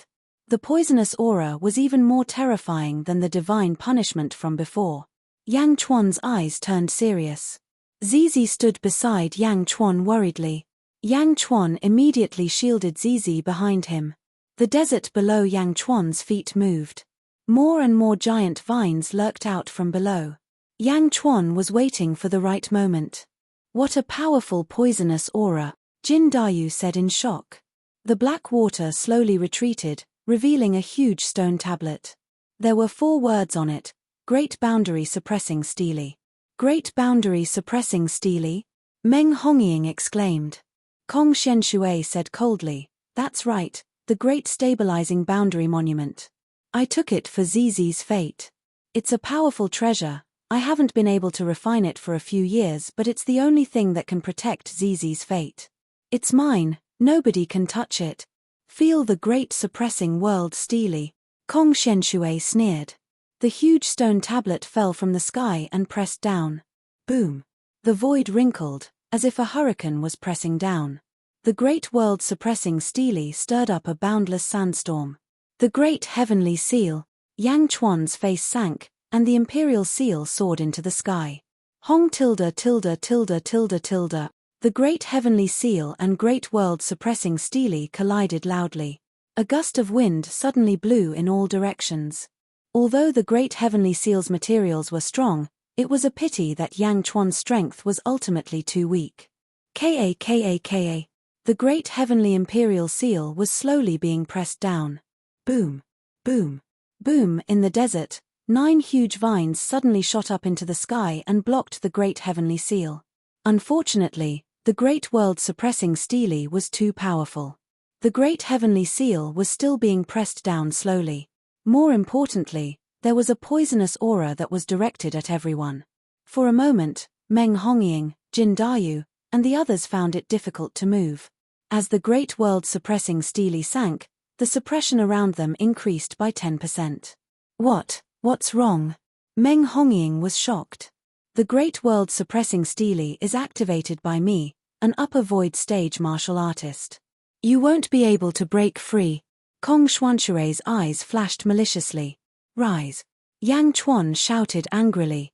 The poisonous aura was even more terrifying than the divine punishment from before. Yang Chuan's eyes turned serious. Zizi stood beside Yang Chuan worriedly. Yang Chuan immediately shielded Zizi behind him. The desert below Yang Chuan's feet moved. More and more giant vines lurked out from below. Yang Chuan was waiting for the right moment. What a powerful poisonous aura, Jin Dayu said in shock. The black water slowly retreated, revealing a huge stone tablet. There were 4 words on it: Great Boundary Suppressing Steely. Great Boundary Suppressing Steely? Meng Hongying exclaimed. Kong Shenshui said coldly, that's right, the Great Stabilizing Boundary Monument. I took it for Zizi's fate. It's a powerful treasure. I haven't been able to refine it for a few years, but it's the only thing that can protect Zizi's fate. It's mine, nobody can touch it. Feel the great suppressing world steely. Kong Shenshui sneered. The huge stone tablet fell from the sky and pressed down. Boom. The void wrinkled, as if a hurricane was pressing down. The great world suppressing steely stirred up a boundless sandstorm. The great heavenly seal. Yang Chuan's face sank, and the imperial seal soared into the sky. Hong tilde tilde tilde tilde tilde. The great heavenly seal and great world suppressing steely collided loudly. A gust of wind suddenly blew in all directions. Although the great heavenly seal's materials were strong, it was a pity that Yang Chuan's strength was ultimately too weak. Ka. The great heavenly imperial seal was slowly being pressed down. Boom. Boom. Boom. In the desert, 9 huge vines suddenly shot up into the sky and blocked the great heavenly seal. Unfortunately, the great world suppressing steely was too powerful. The great heavenly seal was still being pressed down slowly. More importantly, there was a poisonous aura that was directed at everyone. For a moment, Meng Hongying, Jin Dayu, and the others found it difficult to move. As the great world suppressing steely sank, the suppression around them increased by 10%. What's wrong? Meng Hongying was shocked. The great world suppressing steely is activated by me, an upper void stage martial artist. You won't be able to break free. Kong Xuanshui's eyes flashed maliciously. Rise. Yang Chuan shouted angrily.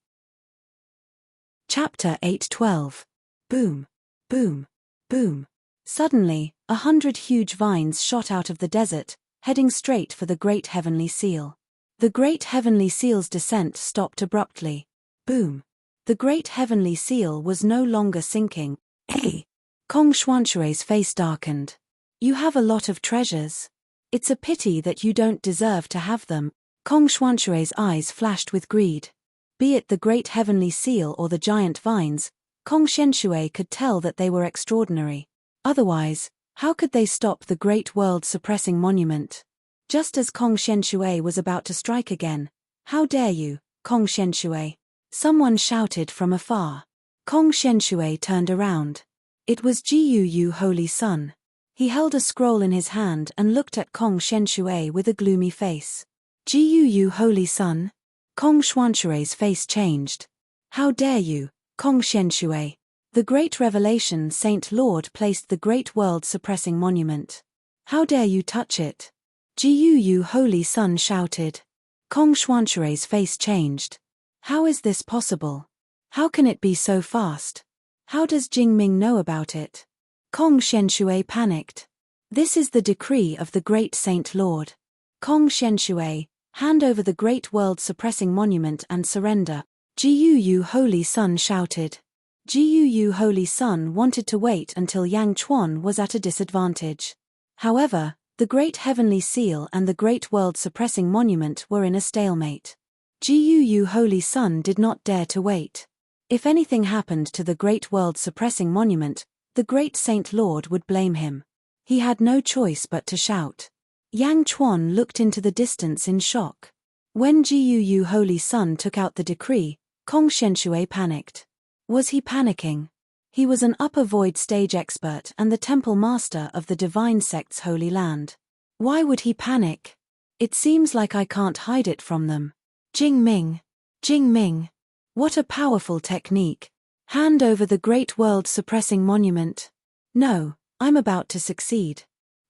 Chapter 8:12. Boom. Boom. Boom. Suddenly, 100 huge vines shot out of the desert, heading straight for the great heavenly seal. The great heavenly seal's descent stopped abruptly. Boom. The great heavenly seal was no longer sinking. Hey! Kong Xuanshui's face darkened. You have a lot of treasures. It's a pity that you don't deserve to have them. Kong Xuanshui's eyes flashed with greed. Be it the great heavenly seal or the giant vines, Kong Shenshui could tell that they were extraordinary. Otherwise, how could they stop the great world-suppressing monument? Just as Kong Shenshui was about to strike again, "How dare you, Kong Shenshui?" someone shouted from afar. Kong Shenshui turned around. It was Jiyu Holy Sun. He held a scroll in his hand and looked at Kong Shenshui with a gloomy face. Jiyu Holy Sun? Kong Xuanshui's face changed. How dare you, Kong Shenshui? The great revelation Saint Lord placed the great world-suppressing monument. How dare you touch it? Jiyu Holy Sun shouted. Kong Xuanshui's face changed. How is this possible? How can it be so fast? How does Jingming know about it? Kong Shenshui panicked. This is the decree of the great Saint Lord. Kong Shenshui, hand over the great world-suppressing monument and surrender. Jiyu Holy Sun shouted. Jiyu Holy Sun wanted to wait until Yang Chuan was at a disadvantage. However, the great heavenly seal and the great world-suppressing monument were in a stalemate. Jiyu Holy Sun did not dare to wait. If anything happened to the great world-suppressing monument, the great Saint Lord would blame him. He had no choice but to shout. Yang Chuan looked into the distance in shock. When Jiyu Holy Sun took out the decree, Kong Shenshui panicked. Was he panicking? He was an upper void stage expert and the temple master of the divine sect's holy land. Why would he panic? It seems like I can't hide it from them. Jingming. Jingming. What a powerful technique. Hand over the great world-suppressing monument. No, I'm about to succeed.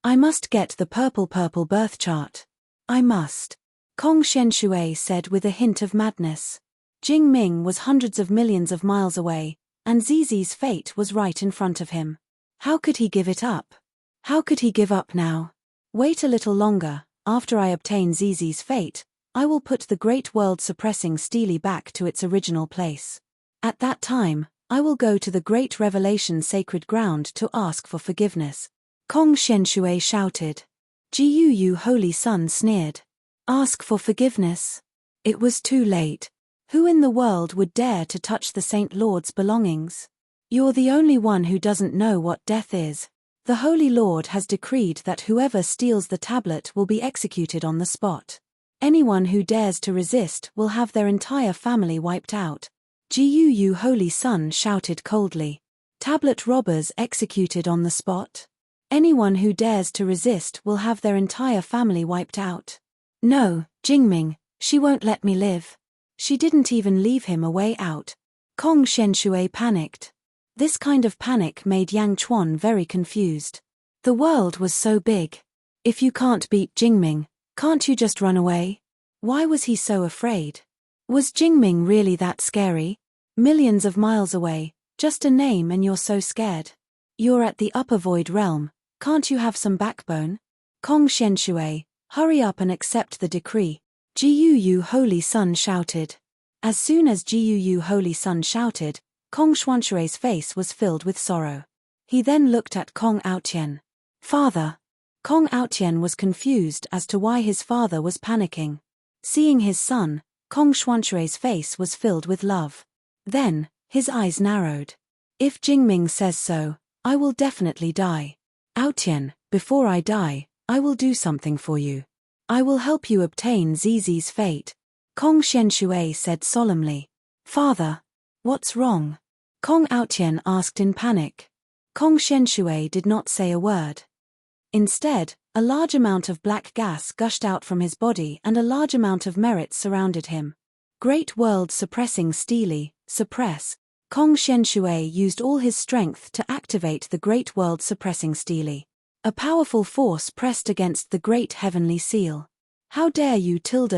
I must get the purple birth chart. I must. Kong Shenshui said with a hint of madness. Jingming was hundreds of millions of miles away, and Zizi's fate was right in front of him. How could he give it up? How could he give up now? Wait a little longer, after I obtain Zizi's fate, I will put the great world-suppressing stele back to its original place. At that time, I will go to the great revelation sacred ground to ask for forgiveness. Kong Shenshui shouted. Jiyu Holy Sun sneered. Ask for forgiveness? It was too late. Who in the world would dare to touch the Saint Lord's belongings? You're the only one who doesn't know what death is. The Holy Lord has decreed that whoever steals the tablet will be executed on the spot. Anyone who dares to resist will have their entire family wiped out. Jiyu Holy Sun shouted coldly. Tablet robbers executed on the spot? Anyone who dares to resist will have their entire family wiped out. No, Jingming, she won't let me live. She didn't even leave him a way out. Kong Shenshui panicked. This kind of panic made Yang Chuan very confused. The world was so big. If you can't beat Jingming, can't you just run away? Why was he so afraid? Was Jingming really that scary? Millions of miles away, just a name and you're so scared. You're at the upper void realm, can't you have some backbone? Kong Shenshui, hurry up and accept the decree. Jiyu Holy Sun shouted. As soon as Jiyu Holy Sun shouted, Kong Xuanshui's face was filled with sorrow. He then looked at Kong Aotian. Father. Kong Aotian was confused as to why his father was panicking. Seeing his son, Kong Xuanshui's face was filled with love. Then, his eyes narrowed. If Jingming says so, I will definitely die. Aotian, before I die, I will do something for you. I will help you obtain Zizi's fate. Kong Shenshui said solemnly. Father. What's wrong? Kong Aotian asked in panic. Kong Shenshui did not say a word. Instead, a large amount of black gas gushed out from his body and a large amount of merit surrounded him. Great world-suppressing stele, suppress. Kong Shenshui used all his strength to activate the great world-suppressing stele. A powerful force pressed against the great heavenly seal. How dare you tilde.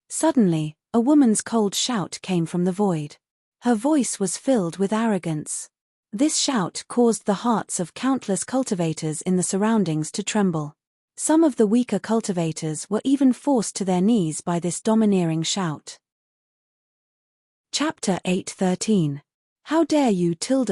Suddenly, a woman's cold shout came from the void. Her voice was filled with arrogance. This shout caused the hearts of countless cultivators in the surroundings to tremble. Some of the weaker cultivators were even forced to their knees by this domineering shout. Chapter 8:13. How dare you tilde.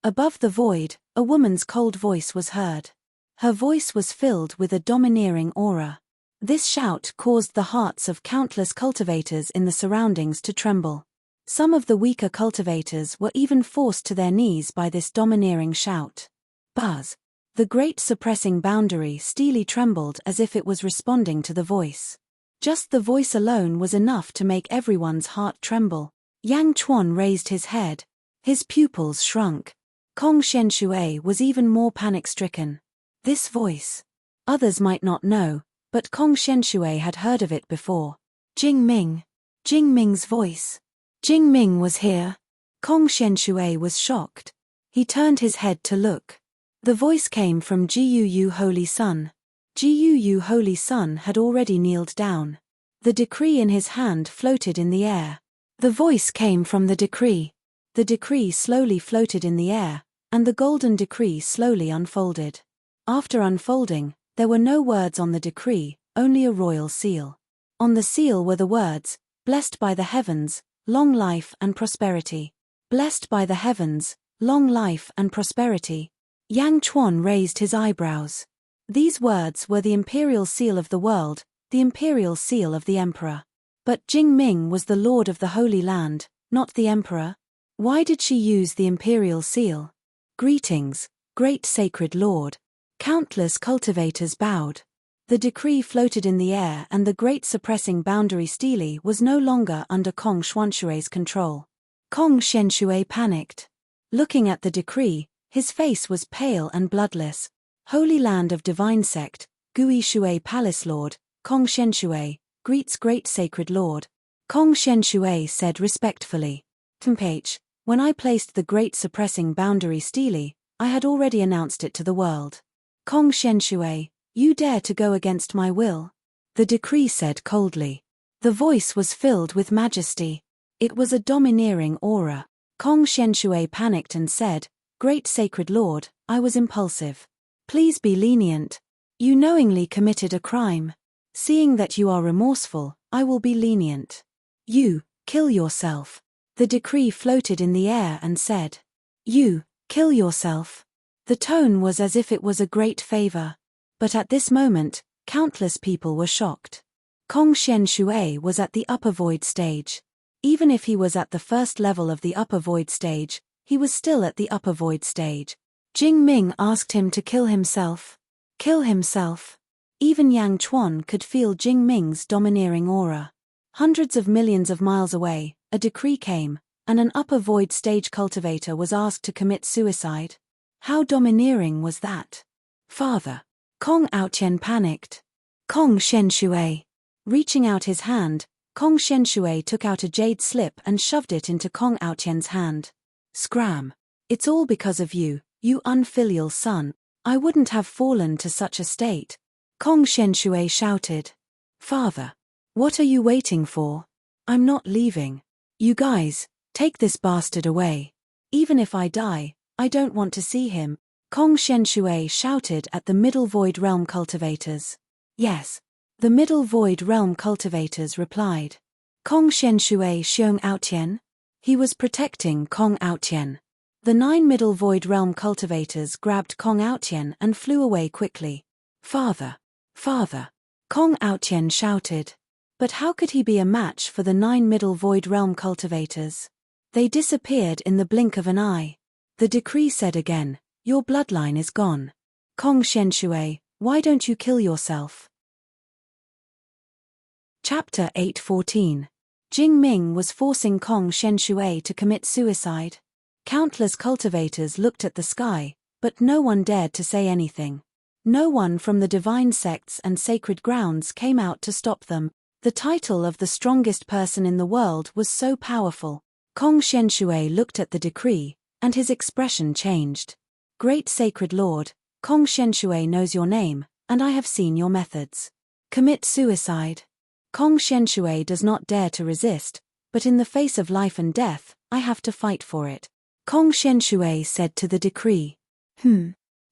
Above the void, a woman's cold voice was heard. Her voice was filled with a domineering aura. This shout caused the hearts of countless cultivators in the surroundings to tremble. Some of the weaker cultivators were even forced to their knees by this domineering shout. Buzz. The great suppressing boundary stele trembled as if it was responding to the voice. Just the voice alone was enough to make everyone's heart tremble. Yang Chuan raised his head. His pupils shrunk. Kong Shenshui was even more panic-stricken. This voice. Others might not know, but Kong Shenshui had heard of it before. Jingming. Jingming's voice. Jingming was here. Kong Shenshui was shocked. He turned his head to look. The voice came from Jiyu Holy Sun. Jiyu Holy Sun had already kneeled down. The decree in his hand floated in the air. The voice came from the decree. The decree slowly floated in the air, and the golden decree slowly unfolded. After unfolding, there were no words on the decree, only a royal seal. On the seal were the words, "Blessed by the heavens, long life and prosperity." Blessed by the heavens, long life and prosperity. Yang Chuan raised his eyebrows. These words were the imperial seal of the world, the imperial seal of the emperor. But Jing Ming was the lord of the Holy Land, not the emperor. Why did she use the imperial seal? Greetings, great sacred lord. Countless cultivators bowed. The decree floated in the air and the great suppressing boundary stele was no longer under Kong Xuanshui's control. Kong Xuanshui panicked. Looking at the decree, his face was pale and bloodless. Holy Land of Divine Sect, Gui Shui Palace Lord, Kong Xuanshui, greets great sacred lord. Kong Xuanshui said respectfully. Tempage, when I placed the great suppressing boundary stele, I had already announced it to the world. Kong Xuanshui, you dare to go against my will? The decree said coldly. The voice was filled with majesty. It was a domineering aura. Kong Xuanshui panicked and said, Great sacred lord, I was impulsive. Please be lenient. You knowingly committed a crime. Seeing that you are remorseful, I will be lenient. You, kill yourself. The decree floated in the air and said, You, kill yourself. The tone was as if it was a great favor. But at this moment, countless people were shocked. Kong Xuanshui was at the upper void stage. Even if he was at the first level of the upper void stage, he was still at the upper void stage. Jing Ming asked him to kill himself. Kill himself. Even Yang Chuan could feel Jing Ming's domineering aura. Hundreds of millions of miles away, a decree came, and an upper void stage cultivator was asked to commit suicide. How domineering was that? Father. Kong Aotian panicked. Kong Xuanshui. Reaching out his hand, Kong Xuanshui took out a jade slip and shoved it into Kong Aotian's hand. Scram. It's all because of you, you unfilial son. I wouldn't have fallen to such a state. Kong Xuanshui shouted. Father. What are you waiting for? I'm not leaving. You guys, take this bastard away. Even if I die, I don't want to see him. Kong Xuanshui shouted at the Middle Void Realm cultivators. Yes. The Middle Void Realm cultivators replied. Kong Xuanshui Xiong Aotian? He was protecting Kong Aotian. The 9 Middle Void Realm cultivators grabbed Kong Aotian and flew away quickly. Father. Father. Kong Aotian shouted. But how could he be a match for the 9 Middle Void Realm cultivators? They disappeared in the blink of an eye. The decree said again, Your bloodline is gone. Kong Xuanshui, why don't you kill yourself? Chapter 8:14. Jing Ming was forcing Kong Xuanshui to commit suicide. Countless cultivators looked at the sky, but no one dared to say anything. No one from the divine sects and sacred grounds came out to stop them. The title of the strongest person in the world was so powerful. Kong Xuanshui looked at the decree, and his expression changed. Great sacred lord, Kong Xuanshui knows your name, and I have seen your methods. Commit suicide. Kong Xuanshui does not dare to resist, but in the face of life and death, I have to fight for it. Kong Xuanshui said to the decree.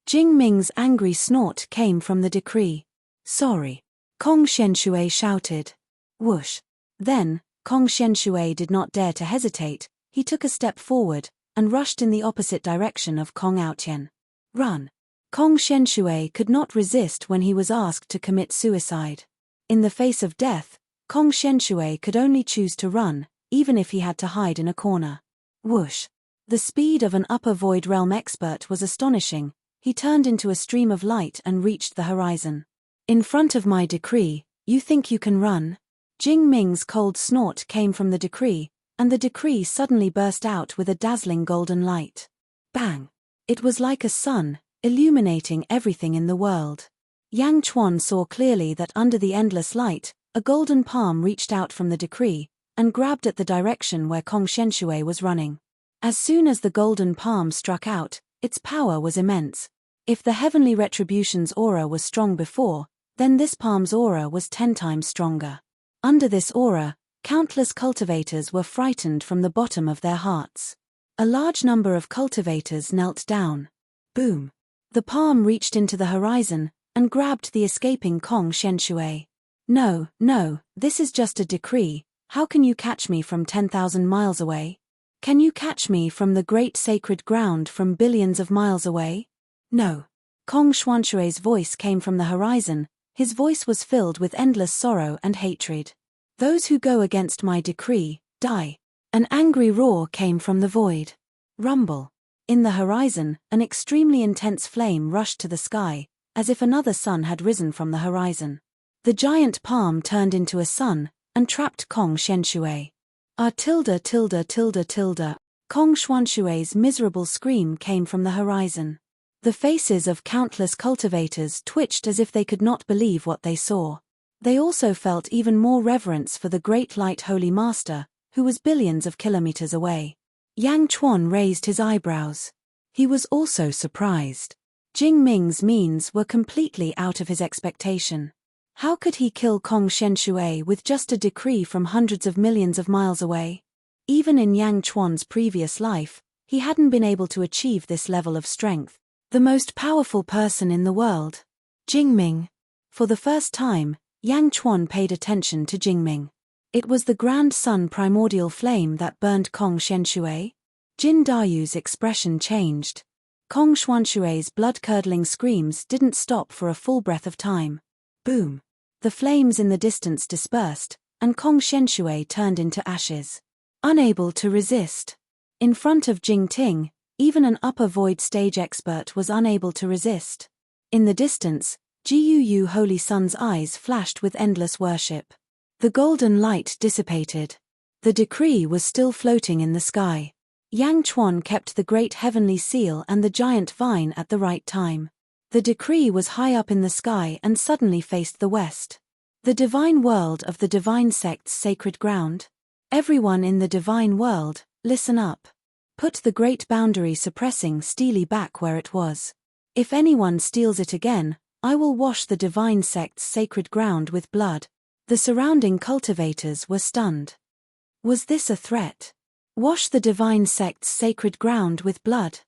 Jing Ming's angry snort came from the decree. Sorry. Kong Xuanshui shouted. Whoosh. Then, Kong Xuanshui did not dare to hesitate, he took a step forward, and rushed in the opposite direction of Kong Aotian. Run. Kong Xuanshui could not resist when he was asked to commit suicide. In the face of death, Kong Xuanshui could only choose to run, even if he had to hide in a corner. Whoosh. The speed of an upper void realm expert was astonishing. He turned into a stream of light and reached the horizon. In front of my decree, you think you can run? Jing Ming's cold snort came from the decree, and the decree suddenly burst out with a dazzling golden light. Bang! It was like a sun, illuminating everything in the world. Yang Chuan saw clearly that under the endless light, a golden palm reached out from the decree, and grabbed at the direction where Kong Xuanshui was running. As soon as the golden palm struck out, its power was immense. If the heavenly retribution's aura was strong before, then this palm's aura was 10 times stronger. Under this aura, countless cultivators were frightened from the bottom of their hearts. A large number of cultivators knelt down. Boom! The palm reached into the horizon and grabbed the escaping Kong Shenshui. No, no, this is just a decree. How can you catch me from 10,000 miles away? Can you catch me from the great sacred ground from billions of miles away? No. Kong Xuanshui's voice came from the horizon. His voice was filled with endless sorrow and hatred. Those who go against my decree, die. An angry roar came from the void. Rumble. In the horizon, an extremely intense flame rushed to the sky, as if another sun had risen from the horizon. The giant palm turned into a sun, and trapped Kong Shenshui. Tilde. Kong Xuanshui's miserable scream came from the horizon. The faces of countless cultivators twitched as if they could not believe what they saw. They also felt even more reverence for the great light holy master, who was billions of kilometers away. Yang Chuan raised his eyebrows. He was also surprised. Jing Ming's means were completely out of his expectation. How could he kill Kong Shenshui with just a decree from hundreds of millions of miles away? Even in Yang Chuan's previous life, he hadn't been able to achieve this level of strength. The most powerful person in the world. Jing Ming. For the first time, Yang Chuan paid attention to Jing Ming. It was the Grand Sun primordial flame that burned Kong Shenshui. Jin Dayu's expression changed. Kong Xuanshui's blood-curdling screams didn't stop for a full breath of time. Boom! The flames in the distance dispersed, and Kong Shenshui turned into ashes. Unable to resist. In front of Jing Ting, even an upper void stage expert was unable to resist. In the distance, Jiu Holy Sun's eyes flashed with endless worship. The golden light dissipated. The decree was still floating in the sky. Yang Chuan kept the great heavenly seal and the giant vine at the right time. The decree was high up in the sky and suddenly faced the west. The divine world of the divine sect's sacred ground. Everyone in the divine world, listen up. Put the great boundary suppressing steely back where it was. If anyone steals it again, I will wash the divine sect's sacred ground with blood. The surrounding cultivators were stunned. Was this a threat? Wash the divine sect's sacred ground with blood?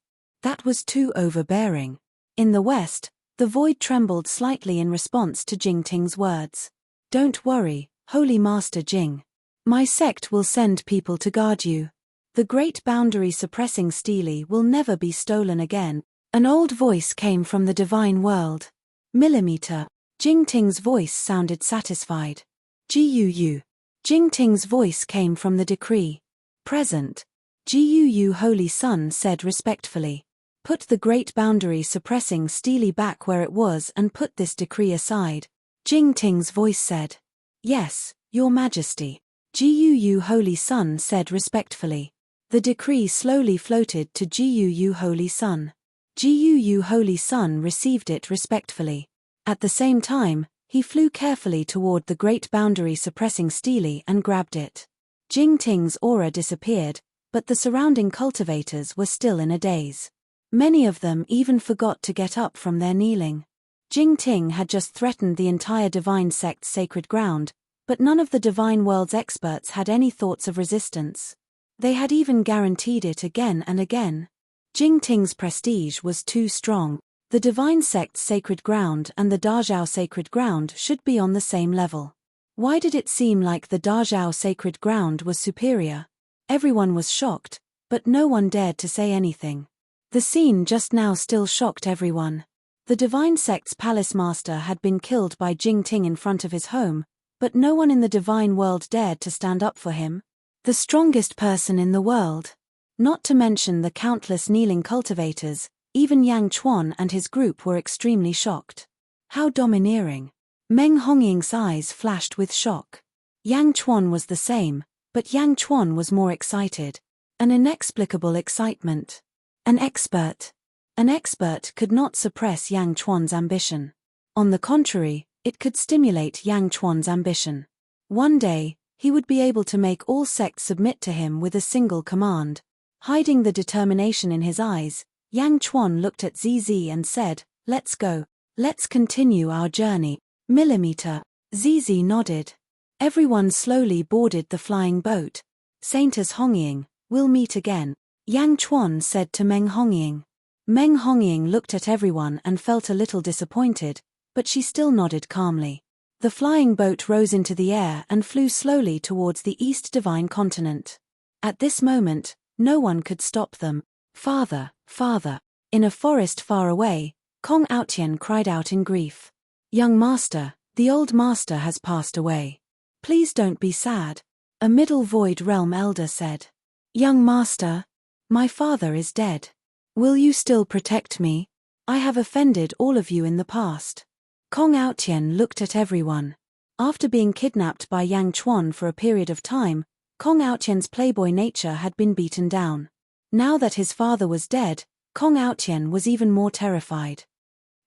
That was too overbearing. In the west, the void trembled slightly in response to Jing Ting's words. Don't worry, Holy Master Jing. My sect will send people to guard you. The great boundary suppressing stele will never be stolen again. An old voice came from the divine world. Millimeter. Jing Ting's voice sounded satisfied. Jiu. Jing Ting's voice came from the decree. Present. Jiu Holy Sun said respectfully. Put the great boundary suppressing stele back where it was and put this decree aside. Jing Ting's voice said. Yes, Your Majesty. Jiu Holy Sun said respectfully. The decree slowly floated to Jiu Holy Sun. Jiu Holy Sun received it respectfully. At the same time, he flew carefully toward the great boundary suppressing stele and grabbed it. Jing Ting's aura disappeared, but the surrounding cultivators were still in a daze. Many of them even forgot to get up from their kneeling. Jing Ting had just threatened the entire divine sect's sacred ground, but none of the divine world's experts had any thoughts of resistance. They had even guaranteed it again and again. Jing Ting's prestige was too strong. The divine sect's sacred ground and the Dazhao sacred ground should be on the same level. Why did it seem like the Dazhao sacred ground was superior? Everyone was shocked, but no one dared to say anything. The scene just now still shocked everyone. The divine sect's palace master had been killed by Jing Ting in front of his home, but no one in the divine world dared to stand up for him. The strongest person in the world. Not to mention the countless kneeling cultivators, even Yang Chuan and his group were extremely shocked. How domineering. Meng Hongying's eyes flashed with shock. Yang Chuan was the same, but Yang Chuan was more excited. An inexplicable excitement. An expert. An expert could not suppress Yang Chuan's ambition. On the contrary, it could stimulate Yang Chuan's ambition. One day, he would be able to make all sects submit to him with a single command. Hiding the determination in his eyes, Yang Chuan looked at ZZ and said, "Let's go. Let's continue our journey." Millimeter. ZZ nodded. Everyone slowly boarded the flying boat. Saintess Hongying, we'll meet again, Yang Chuan said to Meng Hongying. Meng Hongying looked at everyone and felt a little disappointed, but she still nodded calmly. The flying boat rose into the air and flew slowly towards the East Divine Continent. At this moment, no one could stop them. Father, father. In a forest far away, Kong Aotian cried out in grief. Young master, the old master has passed away. Please don't be sad. A middle void realm elder said. Young master, my father is dead. Will you still protect me? I have offended all of you in the past. Kong Aotian looked at everyone. After being kidnapped by Yang Chuan for a period of time, Kong Aotian's playboy nature had been beaten down. Now that his father was dead, Kong Aotian was even more terrified.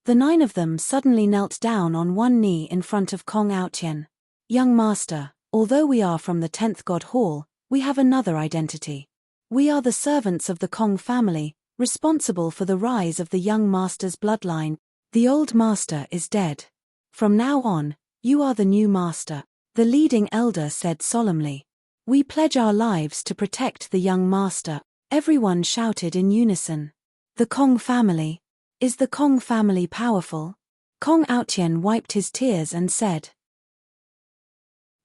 The 9 of them suddenly knelt down on one knee in front of Kong Aotian. Young master, although we are from the 10th God Hall, we have another identity. We are the servants of the Kong family, responsible for the rise of the young master's bloodline. The old master is dead. From now on, you are the new master, the leading elder said solemnly. We pledge our lives to protect the young master, everyone shouted in unison. The Kong family. Is the Kong family powerful? Kong Aotian wiped his tears and said.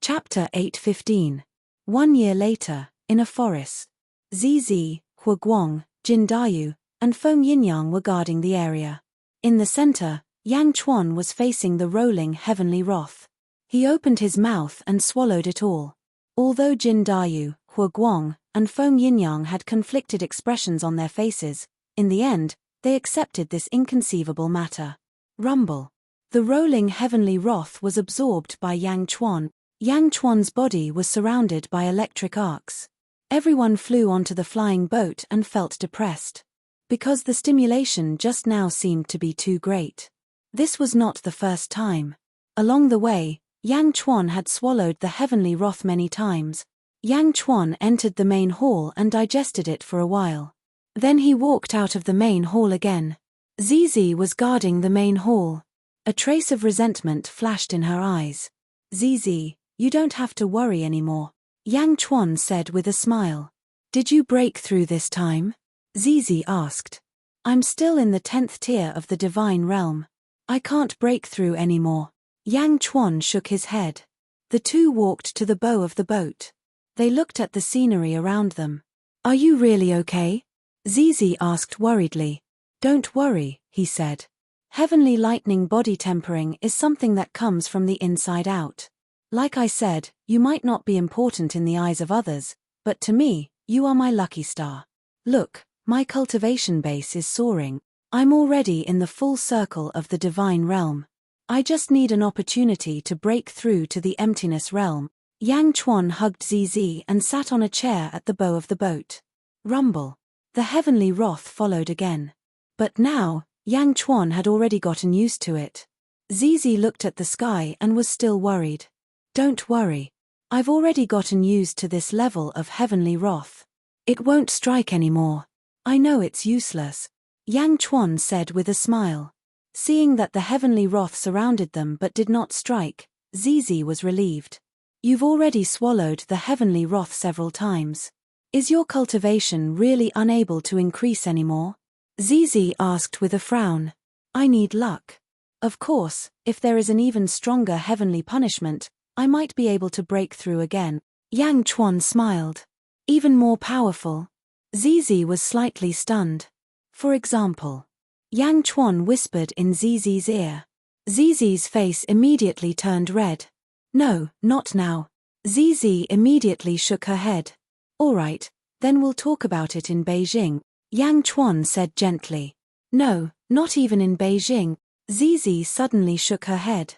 Chapter 8:15. 1 year later, in a forest. Zizi, Huaguang, Jin Dayu, and Feng Yinyang were guarding the area. In the center, Yang Chuan was facing the rolling heavenly wrath. He opened his mouth and swallowed it all. Although Jin Dayu, Huaguang, and Feng Yinyang had conflicted expressions on their faces, in the end, they accepted this inconceivable matter. Rumble. The rolling heavenly wrath was absorbed by Yang Chuan. Yang Chuan's body was surrounded by electric arcs. Everyone flew onto the flying boat and felt depressed. Because the stimulation just now seemed to be too great. This was not the first time. Along the way, Yang Chuan had swallowed the heavenly wrath many times. Yang Chuan entered the main hall and digested it for a while. Then he walked out of the main hall again. Zizi was guarding the main hall. A trace of resentment flashed in her eyes. Zizi, you don't have to worry anymore, Yang Chuan said with a smile. Did you break through this time? Zizi asked. I'm still in the 10th tier of the divine realm. I can't break through anymore. Yang Chuan shook his head. The two walked to the bow of the boat. They looked at the scenery around them. Are you really okay? Zizi asked worriedly. Don't worry, he said. Heavenly lightning body tempering is something that comes from the inside out. Like I said, you might not be important in the eyes of others, but to me, you are my lucky star. Look, my cultivation base is soaring. I'm already in the full circle of the divine realm. I just need an opportunity to break through to the emptiness realm. Yang Chuan hugged Zizi and sat on a chair at the bow of the boat. Rumble. The heavenly wrath followed again. But now, Yang Chuan had already gotten used to it. Zizi looked at the sky and was still worried. Don't worry. I've already gotten used to this level of heavenly wrath. It won't strike anymore. I know it's useless, Yang Chuan said with a smile. Seeing that the heavenly wrath surrounded them but did not strike, Zizi was relieved. You've already swallowed the heavenly wrath several times. Is your cultivation really unable to increase anymore? Zizi asked with a frown. I need luck. Of course, if there is an even stronger heavenly punishment, I might be able to break through again. Yang Chuan smiled. Even more powerful? Zizi was slightly stunned. For example. Yang Chuan whispered in Zizi's ear. Zizi's face immediately turned red. No, not now. Zizi immediately shook her head. All right, then we'll talk about it in Beijing, Yang Chuan said gently. No, not even in Beijing. Zizi suddenly shook her head.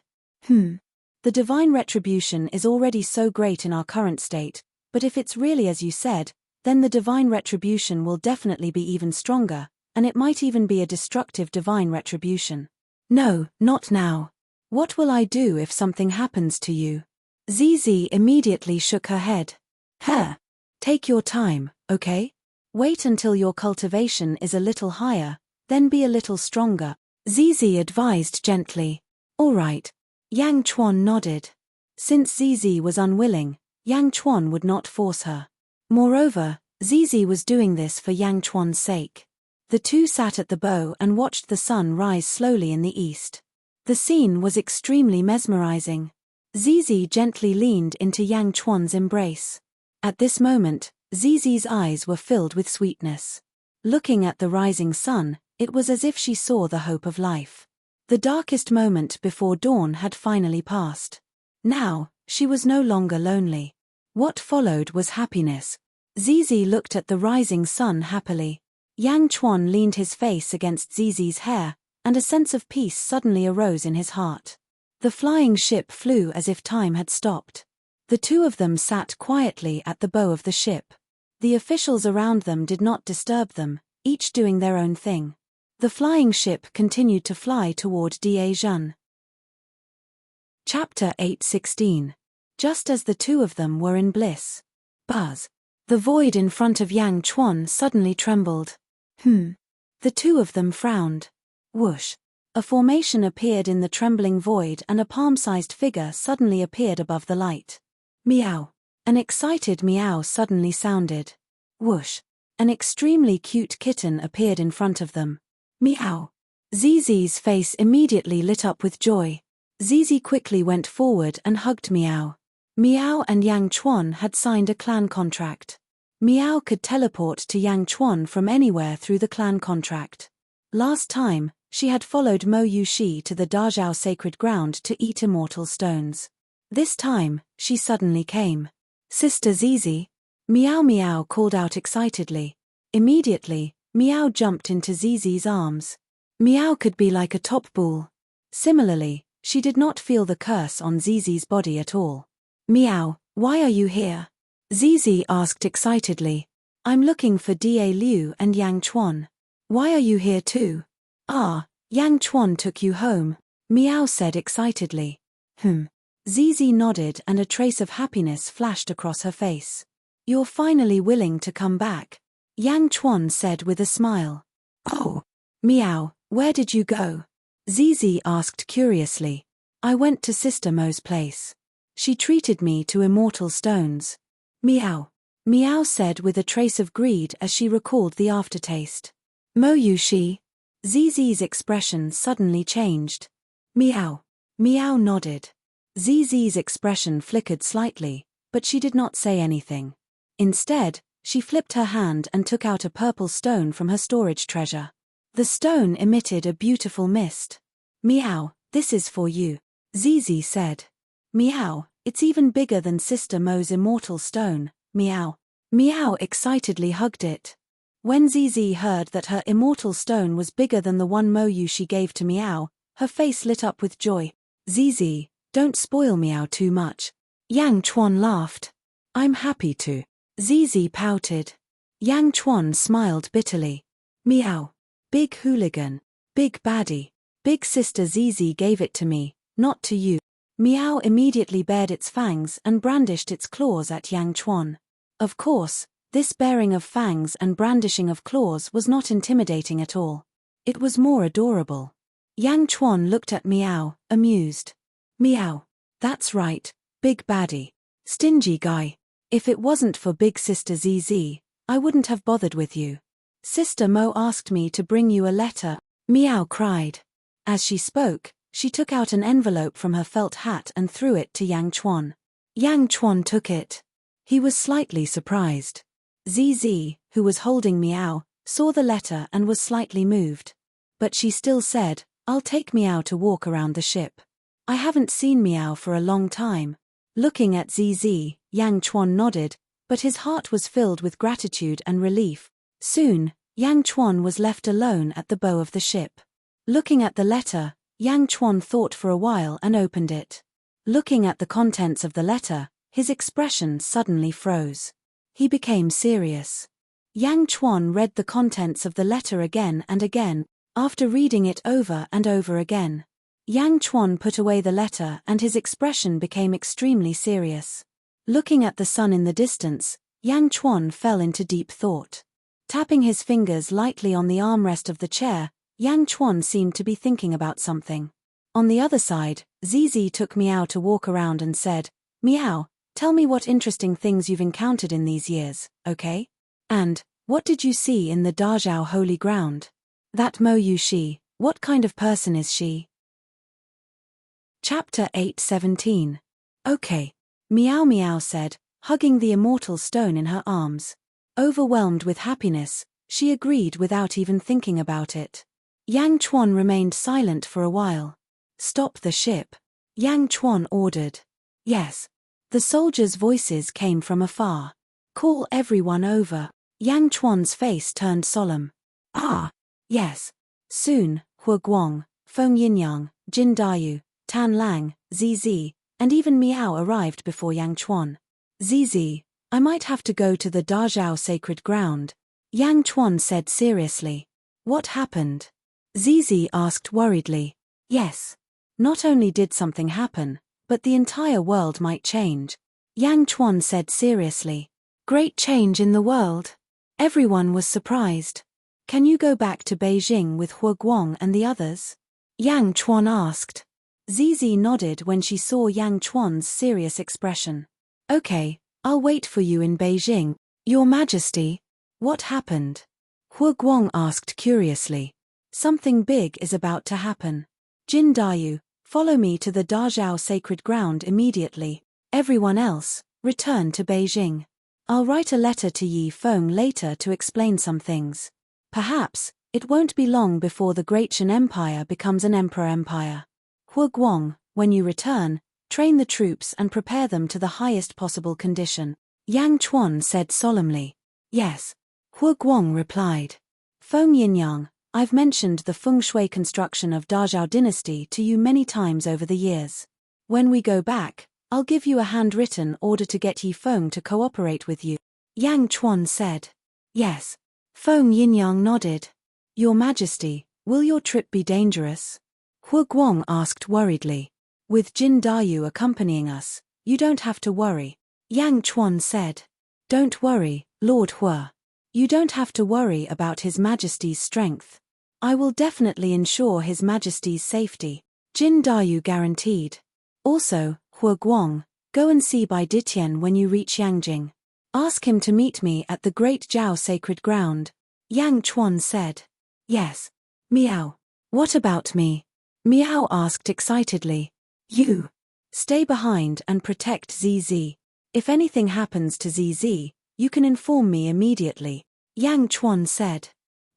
The divine retribution is already so great in our current state, but if it's really as you said, then the divine retribution will definitely be even stronger, and it might even be a destructive divine retribution. No, not now. What will I do if something happens to you? Zizi immediately shook her head. Take your time, okay? Wait until your cultivation is a little higher, then be a little stronger, Zizi advised gently. All right. Yang Chuan nodded. Since Zizi was unwilling, Yang Chuan would not force her. Moreover, Zizi was doing this for Yang Chuan's sake. The two sat at the bow and watched the sun rise slowly in the east. The scene was extremely mesmerizing. Zizi gently leaned into Yang Chuan's embrace. At this moment, Zizi's eyes were filled with sweetness. Looking at the rising sun, it was as if she saw the hope of life. The darkest moment before dawn had finally passed. Now, she was no longer lonely. What followed was happiness. Zizi looked at the rising sun happily. Yang Chuan leaned his face against Zizi's hair, and a sense of peace suddenly arose in his heart. The flying ship flew as if time had stopped. The two of them sat quietly at the bow of the ship. The officials around them did not disturb them, each doing their own thing. The flying ship continued to fly toward Diezhan. Chapter 8:16. Just as the two of them were in bliss. Buzz. The void in front of Yang Chuan suddenly trembled. The two of them frowned. Whoosh. A formation appeared in the trembling void and a palm-sized figure suddenly appeared above the light. Meow. An excited meow suddenly sounded. Whoosh. An extremely cute kitten appeared in front of them. Meow. Zizi's face immediately lit up with joy. Zizi quickly went forward and hugged Meow. Meow and Yang Chuan had signed a clan contract. Meow could teleport to Yang Chuan from anywhere through the clan contract. Last time, she had followed Mo Yushi to the Dazhao sacred ground to eat immortal stones. This time, she suddenly came. Sister Zizi. Meow Meow called out excitedly. Immediately, Meow jumped into Zizi's arms. Meow could be like a top bull. Similarly, she did not feel the curse on Zizi's body at all. Meow, why are you here? Zizi asked excitedly. I'm looking for Da Liu and Yang Chuan. Why are you here too? Ah, Yang Chuan took you home, Meow said excitedly. Zizi nodded and a trace of happiness flashed across her face. You're finally willing to come back, Yang Chuan said with a smile. Oh. Meow, where did you go? Zizi asked curiously. I went to Sister Mo's place. She treated me to immortal stones. Meow. Meow said with a trace of greed as she recalled the aftertaste. Mo Yushi? Zizi's expression suddenly changed. Meow. Meow nodded. Zizi's expression flickered slightly, but she did not say anything. Instead, she flipped her hand and took out a purple stone from her storage treasure. The stone emitted a beautiful mist. Meow, this is for you, Zizi said. Meow, it's even bigger than Sister Mo's immortal stone, Meow. Meow excitedly hugged it. When Zizi heard that her immortal stone was bigger than the one Mo Yushi gave to Meow, her face lit up with joy. Zizi, don't spoil Meow too much. Yang Chuan laughed. I'm happy to. Zizi pouted. Yang Chuan smiled bitterly. Meow. Big hooligan. Big baddie. Big sister Zizi gave it to me, not to you. Meow immediately bared its fangs and brandished its claws at Yang Chuan. Of course, this baring of fangs and brandishing of claws was not intimidating at all. It was more adorable. Yang Chuan looked at Meow, amused. Meow. That's right, big baddie. Stingy guy. If it wasn't for big sister Zizi, I wouldn't have bothered with you. Sister Mo asked me to bring you a letter, Meow cried. As she spoke, she took out an envelope from her felt hat and threw it to Yang Chuan. Yang Chuan took it. He was slightly surprised. Zizi, who was holding Meow, saw the letter and was slightly moved. But she still said, I'll take Meow to walk around the ship. I haven't seen Meow for a long time. Looking at Zizi, Yang Chuan nodded, but his heart was filled with gratitude and relief. Soon, Yang Chuan was left alone at the bow of the ship. Looking at the letter, Yang Chuan thought for a while and opened it. Looking at the contents of the letter, his expression suddenly froze. He became serious. Yang Chuan read the contents of the letter again and again, after reading it over and over again. Yang Chuan put away the letter and his expression became extremely serious. Looking at the sun in the distance, Yang Chuan fell into deep thought. Tapping his fingers lightly on the armrest of the chair, Yang Chuan seemed to be thinking about something. On the other side, Zizi took Meow to walk around and said, "Meow, tell me what interesting things you've encountered in these years, okay? And, what did you see in the Dazhao holy ground? That Mo Yushi, what kind of person is she?" Chapter 8:17. Okay. Meow Meow said, hugging the immortal stone in her arms. Overwhelmed with happiness, she agreed without even thinking about it. Yang Chuan remained silent for a while. "Stop the ship," Yang Chuan ordered. "Yes." The soldiers' voices came from afar. "Call everyone over." Yang Chuan's face turned solemn. "Ah, yes." Soon, Hua Guang, Feng Yinyang, Jin Dayu, Tan Lang, Zizi, and even Miao arrived before Yang Chuan. "Zizi, I might have to go to the Dazhao sacred ground," Yang Chuan said seriously. "What happened?" Zizi asked worriedly. "Yes. Not only did something happen, but the entire world might change," Yang Chuan said seriously. "Great change in the world?" Everyone was surprised. "Can you go back to Beijing with Hua Guang and the others?" Yang Chuan asked. Zizi nodded when she saw Yang Chuan's serious expression. "Okay, I'll wait for you in Beijing, Your Majesty." "What happened?" Hua Guang asked curiously. "Something big is about to happen. Jin Dayu, follow me to the Dazhao sacred ground immediately. Everyone else, return to Beijing. I'll write a letter to Yi Feng later to explain some things. Perhaps, it won't be long before the Great Shan Empire becomes an emperor empire. Hua Guang, when you return, train the troops and prepare them to the highest possible condition," Yang Chuan said solemnly. "Yes." Hua Guang replied. "Feng Yinyang, I've mentioned the feng shui construction of Dazhao dynasty to you many times over the years. When we go back, I'll give you a handwritten order to get Yi Feng to cooperate with you," Yang Chuan said. "Yes." Feng Yinyang nodded. "Your Majesty, will your trip be dangerous?" Hua Guang asked worriedly. "With Jin Dayu accompanying us, you don't have to worry," Yang Chuan said. "Don't worry, Lord Hua. You don't have to worry about His Majesty's strength. I will definitely ensure His Majesty's safety," Jin Dayu guaranteed. "Also, Hua Guang, go and see Bai Ditian when you reach Yangjing. Ask him to meet me at the Great Jiao Sacred Ground," Yang Chuan said. "Yes." "Meow. What about me?" Meow asked excitedly. "You. Stay behind and protect ZZ. If anything happens to ZZ, you can inform me immediately," Yang Chuan said.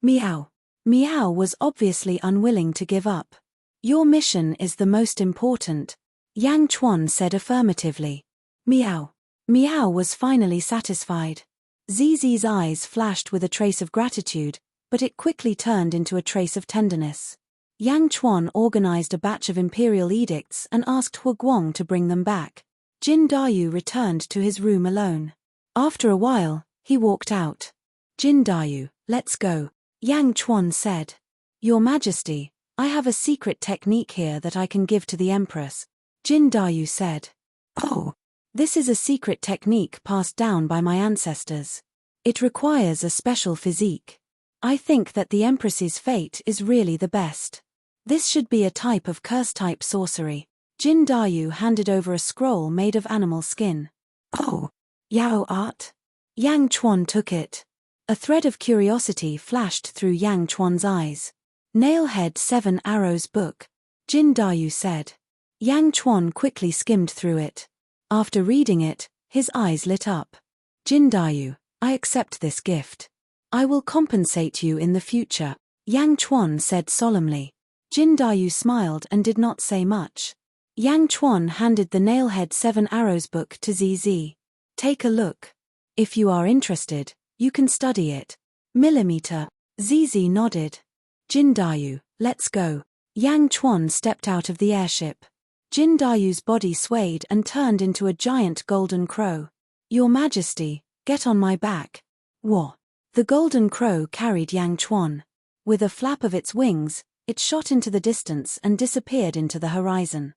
Meow. Meow was obviously unwilling to give up. "Your mission is the most important," Yang Chuan said affirmatively. Meow. Meow was finally satisfied. ZZ's eyes flashed with a trace of gratitude, but it quickly turned into a trace of tenderness. Yang Chuan organized a batch of imperial edicts and asked Hua Guang to bring them back. Jin Dayu returned to his room alone. After a while, he walked out. "Jin Dayu, let's go," Yang Chuan said. "Your Majesty, I have a secret technique here that I can give to the Empress," Jin Dayu said. "Oh, this is a secret technique passed down by my ancestors. It requires a special physique. I think that the Empress's fate is really the best. This should be a type of curse-type sorcery." Jin Dayu handed over a scroll made of animal skin. "Oh, Yao art?" Yang Chuan took it. A thread of curiosity flashed through Yang Chuan's eyes. "Nailhead 7 Arrows book," Jin Dayu said. Yang Chuan quickly skimmed through it. After reading it, his eyes lit up. "Jin Dayu, I accept this gift. I will compensate you in the future," Yang Chuan said solemnly. Jin Dayu smiled and did not say much. Yang Chuan handed the Nailhead 7 Arrows book to ZZ. "Take a look. If you are interested, you can study it." Millimeter. ZZ nodded. "Jin Dayu, let's go." Yang Chuan stepped out of the airship. Jin Dayu's body swayed and turned into a giant golden crow. "Your Majesty, get on my back." "What?" The golden crow carried Yang Chuan. With a flap of its wings, it shot into the distance and disappeared into the horizon.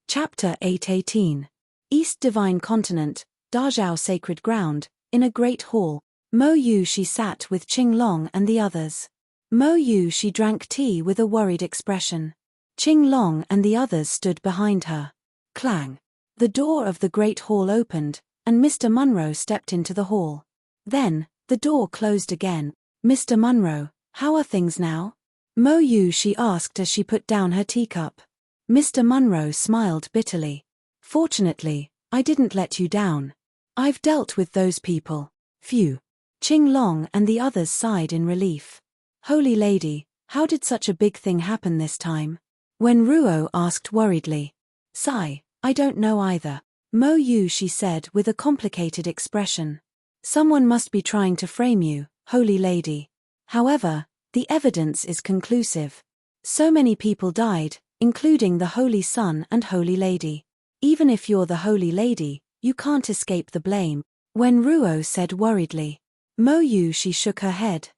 Chapter 8:18. East Divine Continent, Dazhao Sacred Ground, in a great hall. Mo Yushi sat with Qing Long and the others. Mo Yushi drank tea with a worried expression. Qing Long and the others stood behind her. Clang! The door of the great hall opened, and Mr. Munro stepped into the hall. Then, the door closed again. "Mr. Munro, how are things now?" Mo Yu she asked as she put down her teacup. Mr. Munro smiled bitterly. "Fortunately, I didn't let you down. I've dealt with those people." Phew. Qing Long and the others sighed in relief. "Holy Lady, how did such a big thing happen this time?" Wen Ruo asked worriedly. "Sigh, I don't know either." Mo Yu she said with a complicated expression. "Someone must be trying to frame you, Holy Lady. However, the evidence is conclusive. So many people died, including the Holy Son and Holy Lady. Even if you're the Holy Lady, you can't escape the blame," Wen Ruo said worriedly. Mo Yu she shook her head.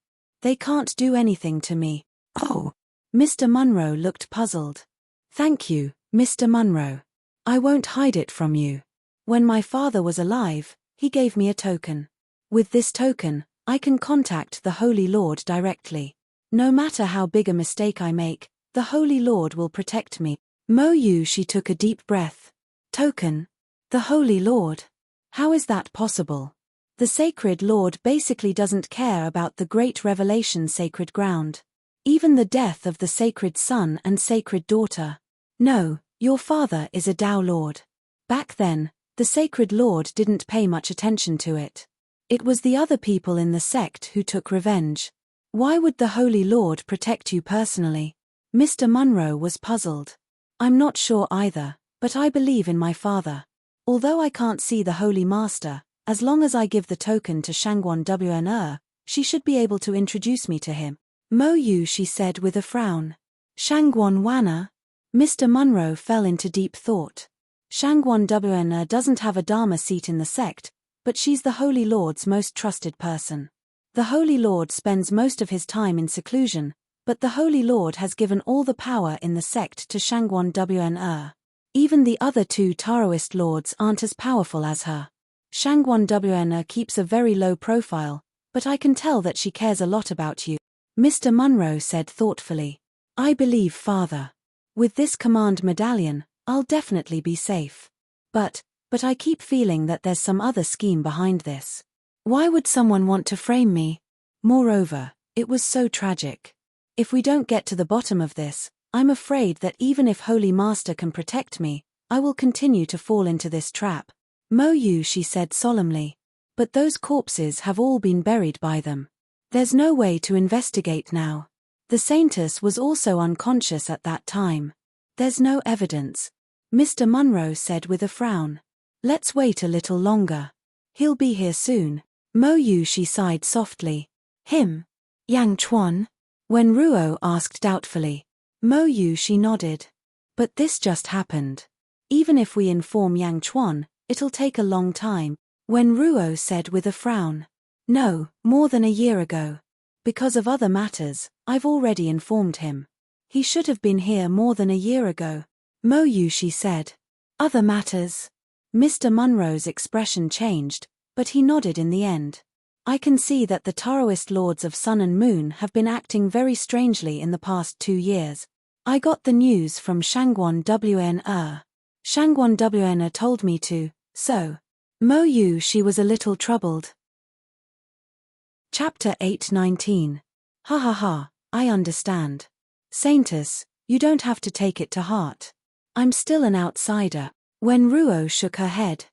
"They can't do anything to me." "Oh." Mr. Munro looked puzzled. "Thank you, Mr. Munro. I won't hide it from you. When my father was alive, he gave me a token. With this token, I can contact the Holy Lord directly. No matter how big a mistake I make, the Holy Lord will protect me." Mo Yu she took a deep breath. "Token? The Holy Lord? How is that possible? The Sacred Lord basically doesn't care about the great revelation sacred ground. Even the death of the Sacred Son and Sacred Daughter. No, your father is a Tao Lord. Back then, the Sacred Lord didn't pay much attention to it. It was the other people in the sect who took revenge. Why would the Holy Lord protect you personally?" Mr. Munro was puzzled. "I'm not sure either, but I believe in my father. Although I can't see the Holy Master, as long as I give the token to Shangguan Wn, she should be able to introduce me to him." Mo Yu she said with a frown. "Shangguan Wana?" Mr. Munro fell into deep thought. Shangguan Wn doesn't have a Dharma seat in the sect, but she's the Holy Lord's most trusted person. The Holy Lord spends most of his time in seclusion, but the Holy Lord has given all the power in the sect to Shangguan Wn. Even the other two Taoist lords aren't as powerful as her. Shangguan Wn keeps a very low profile, but I can tell that she cares a lot about you," Mr. Munro said thoughtfully. "I believe Father. With this command medallion, I'll definitely be safe. But I keep feeling that there's some other scheme behind this. Why would someone want to frame me? Moreover, it was so tragic. If we don't get to the bottom of this, I'm afraid that even if Holy Master can protect me, I will continue to fall into this trap." Mo Yu she said solemnly. "But those corpses have all been buried by them. There's no way to investigate now. The Saintess was also unconscious at that time. There's no evidence," Mr. Munro said with a frown. "Let's wait a little longer. He'll be here soon." Mo Yu she sighed softly. "Him? Yang Chuan?" Wen Ruo asked doubtfully. Mo Yu she nodded. "But this just happened. Even if we inform Yang Chuan, it'll take a long time," Wen Ruo said with a frown. "No, more than a year ago. Because of other matters, I've already informed him. He should have been here more than a year ago," Mo Yu she said. "Other matters?" Mr. Munro's expression changed, but he nodded in the end. "I can see that the Taoist lords of Sun and Moon have been acting very strangely in the past 2 years. I got the news from Shangguan Wn. Shangguan Wn told me to, so." Mo Yu she was a little troubled. Chapter 8:19. Ha ha ha, I understand. Saintess, you don't have to take it to heart. I'm still an outsider. Wen Ruo shook her head.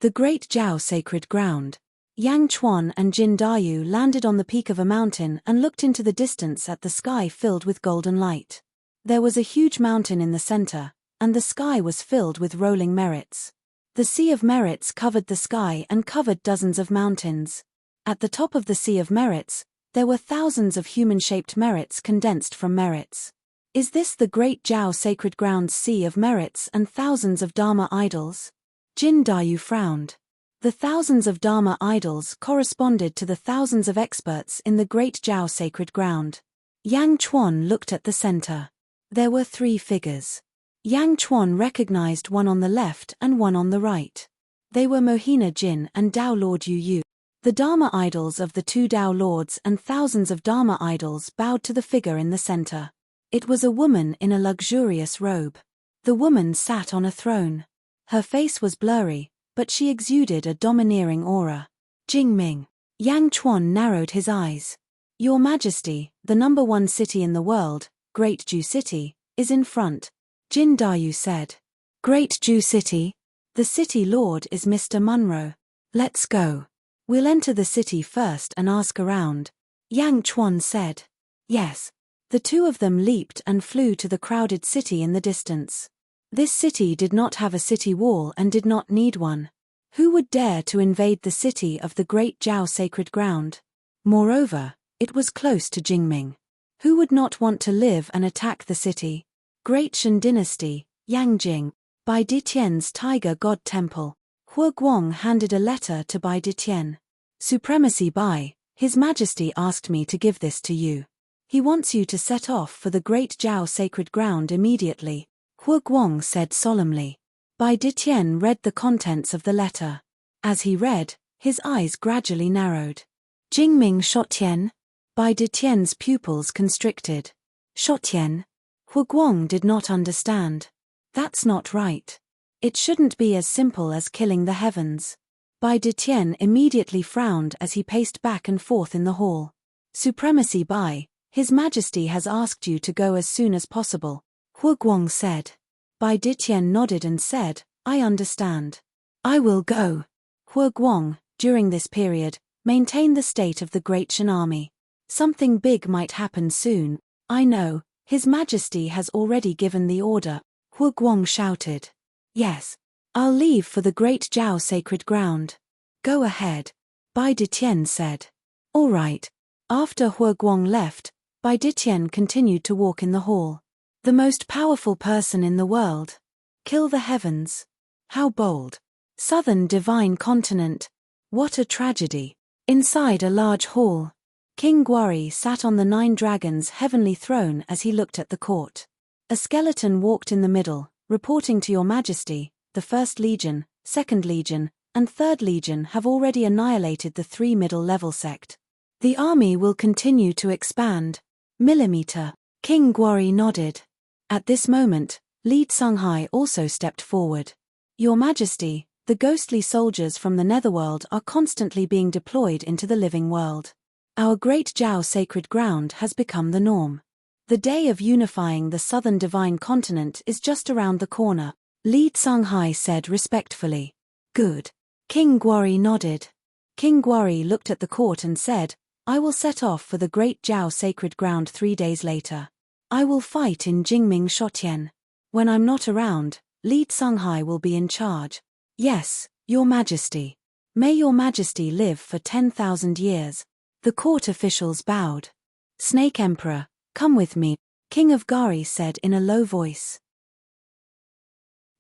The great Jiao sacred ground. Yang Chuan and Jin Dayu landed on the peak of a mountain and looked into the distance at the sky filled with golden light. There was a huge mountain in the center, and the sky was filled with rolling merits. The Sea of Merits covered the sky and covered dozens of mountains. At the top of the Sea of Merits, there were thousands of human-shaped merits condensed from merits. Is this the great Jiao sacred ground's Sea of Merits and thousands of Dharma idols? Jin Dayu frowned. The thousands of Dharma idols corresponded to the thousands of experts in the great Jiao sacred ground. Yang Chuan looked at the center. There were 3 figures. Yang Chuan recognized one on the left and one on the right. They were Mohina Jin and Tao Lord Yu Yu. The Dharma idols of the 2 Tao Lords and thousands of Dharma idols bowed to the figure in the center. It was a woman in a luxurious robe. The woman sat on a throne. Her face was blurry, but she exuded a domineering aura. Jingming. Yang Chuan narrowed his eyes. Your Majesty, the #1 city in the world, Great Jew City, is in front. Jin Dayu said. Great Jew City? The city lord is Mr. Munro. Let's go. We'll enter the city first and ask around. Yang Chuan said. Yes. The two of them leaped and flew to the crowded city in the distance. This city did not have a city wall and did not need one. Who would dare to invade the city of the Great Jiao sacred ground? Moreover, it was close to Jingming. Who would not want to live and attack the city? Great Shan Dynasty, Yangjing, Bai Ditian's Tiger God Temple. Hua Guang handed a letter to Bai Ditian. Supremacy Bai, His Majesty asked me to give this to you. He wants you to set off for the Great Jiao sacred ground immediately, Hua Guang said solemnly. Bai Ditian read the contents of the letter. As he read, his eyes gradually narrowed. Jingming Shotien? Bai Ditian's pupils constricted. Shotien? Hua Guang did not understand. That's not right. It shouldn't be as simple as killing the heavens. Bai Ditian immediately frowned as he paced back and forth in the hall. Supremacy Bai, His Majesty has asked you to go as soon as possible, Hua Guang said. Bai Ditian nodded and said, I understand. I will go. Hua Guang, during this period, maintain the state of the Great Shan army. Something big might happen soon. I know, His Majesty has already given the order, Hua Guang shouted. Yes. I'll leave for the Great Jiao sacred ground. Go ahead. Bai Ditian said. All right. After Hua Guang left, Bai Ditian continued to walk in the hall. The most powerful person in the world. Kill the heavens. How bold. Southern divine continent. What a tragedy. Inside a large hall, King Gwari sat on the 9 dragons' heavenly throne as he looked at the court. A skeleton walked in the middle, reporting to Your Majesty, the 1st Legion, 2nd Legion, and 3rd Legion have already annihilated the 3 middle-level sect. The army will continue to expand. Millimeter. King Gwari nodded. At this moment, Li Tsunghai also stepped forward. Your Majesty, the ghostly soldiers from the netherworld are constantly being deployed into the living world. Our Great Jiao sacred ground has become the norm. The day of unifying the southern divine continent is just around the corner, Li Tsunghai said respectfully. Good. King Gwari nodded. King Gwari looked at the court and said, I will set off for the Great Jiao sacred ground 3 days later. I will fight in Jingming Shotien. When I'm not around, Li Tsunghai will be in charge. Yes, Your Majesty. May Your Majesty live for 10,000 years. The court officials bowed. Snake Emperor, come with me, King of Gari said in a low voice.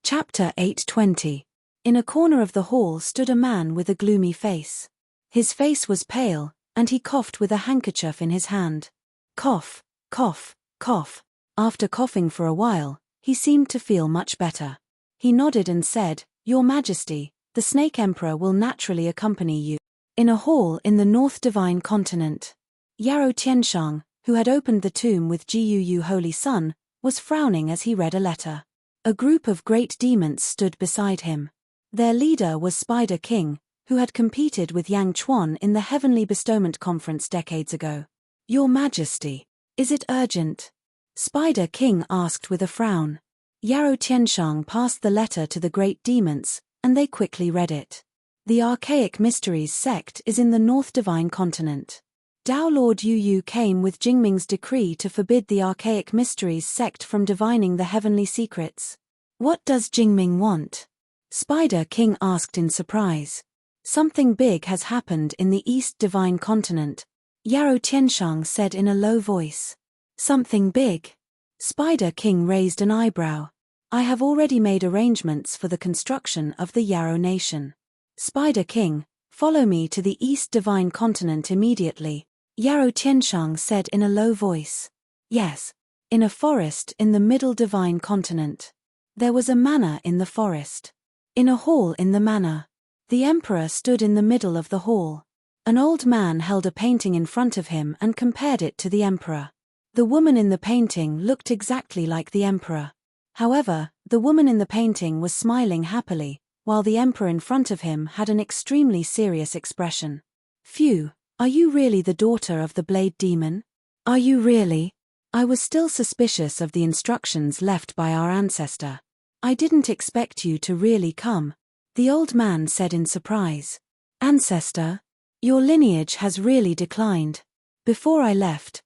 Chapter 820. In a corner of the hall stood a man with a gloomy face. His face was pale, and he coughed with a handkerchief in his hand. Cough, cough, cough. After coughing for a while, he seemed to feel much better. He nodded and said, Your Majesty, the Snake Emperor will naturally accompany you. In a hall in the North Divine Continent, Yarrow Tianshang, who had opened the tomb with Jiu Holy Sun, was frowning as he read a letter. A group of great demons stood beside him. Their leader was Spider King, who had competed with Yang Chuan in the Heavenly Bestowment Conference decades ago. Your Majesty, is it urgent? Spider King asked with a frown. Yarrow Tianshang passed the letter to the great demons, and they quickly read it. The Archaic Mysteries sect is in the North Divine Continent. Tao Lord Yu came with Jingming's decree to forbid the Archaic Mysteries sect from divining the heavenly secrets. What does Jingming want? Spider King asked in surprise. Something big has happened in the East Divine Continent, Yarrow Tianshang said in a low voice. Something big? Spider King raised an eyebrow. I have already made arrangements for the construction of the Yarrow Nation. Spider King, follow me to the East Divine Continent immediately, Yarrow Tianshang said in a low voice. Yes. In a forest in the Middle Divine Continent. There was a manor in the forest. In a hall in the manor. The emperor stood in the middle of the hall. An old man held a painting in front of him and compared it to the emperor. The woman in the painting looked exactly like the emperor. However, the woman in the painting was smiling happily, while the emperor in front of him had an extremely serious expression. Phew, are you really the daughter of the Blade Demon? Are you really? I was still suspicious of the instructions left by our ancestor. I didn't expect you to really come, the old man said in surprise. Ancestor? Your lineage has really declined. Before I left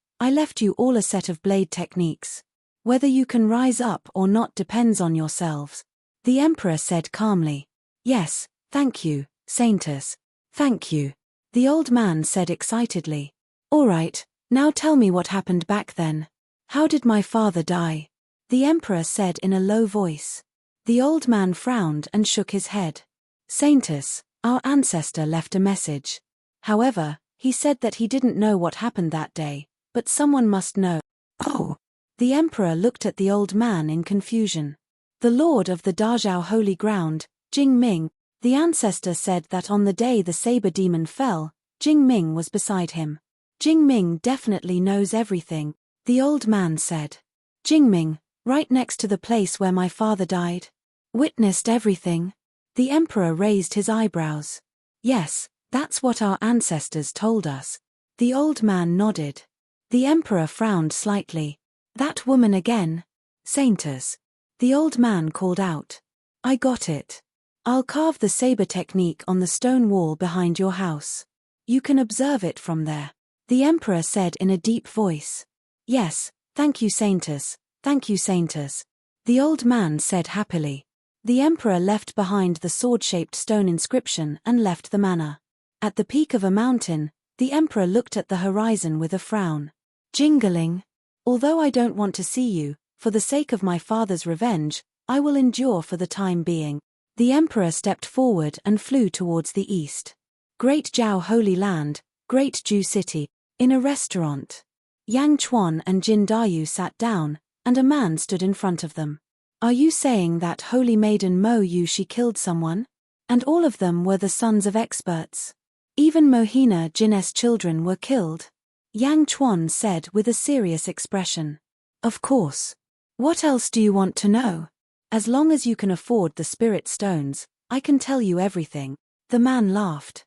you all a set of blade techniques. Whether you can rise up or not depends on yourselves. The emperor said calmly. Yes, thank you, Saintess. Thank you. The old man said excitedly. All right, now tell me what happened back then. How did my father die? The emperor said in a low voice. The old man frowned and shook his head. Saintess, our ancestor left a message. However, he said that he didn't know what happened that day, but someone must know. Oh! The emperor looked at the old man in confusion. The lord of the Dazhao holy ground, Jing Ming, the ancestor said that on the day the saber demon fell, Jing Ming was beside him. Jing Ming definitely knows everything, the old man said. Jing Ming, right next to the place where my father died? Witnessed everything? The emperor raised his eyebrows. Yes, that's what our ancestors told us. The old man nodded. The emperor frowned slightly. That woman again? Saintess. The old man called out. I got it. I'll carve the saber technique on the stone wall behind your house. You can observe it from there. The emperor said in a deep voice. Yes, thank you, Saintess. Thank you, Saintess. The old man said happily. The emperor left behind the sword-shaped stone inscription and left the manor. At the peak of a mountain, the emperor looked at the horizon with a frown. Jingling. Although I don't want to see you, for the sake of my father's revenge, I will endure for the time being. The emperor stepped forward and flew towards the east. Great Zhao Holy Land, Great Ju City. In a restaurant. Yang Chuan and Jin Dayu sat down, and a man stood in front of them. Are you saying that holy maiden Mo Yu she killed someone? And all of them were the sons of experts? Even Mohina Jin's children were killed? Yang Chuan said with a serious expression. Of course. What else do you want to know? As long as you can afford the spirit stones, I can tell you everything. The man laughed.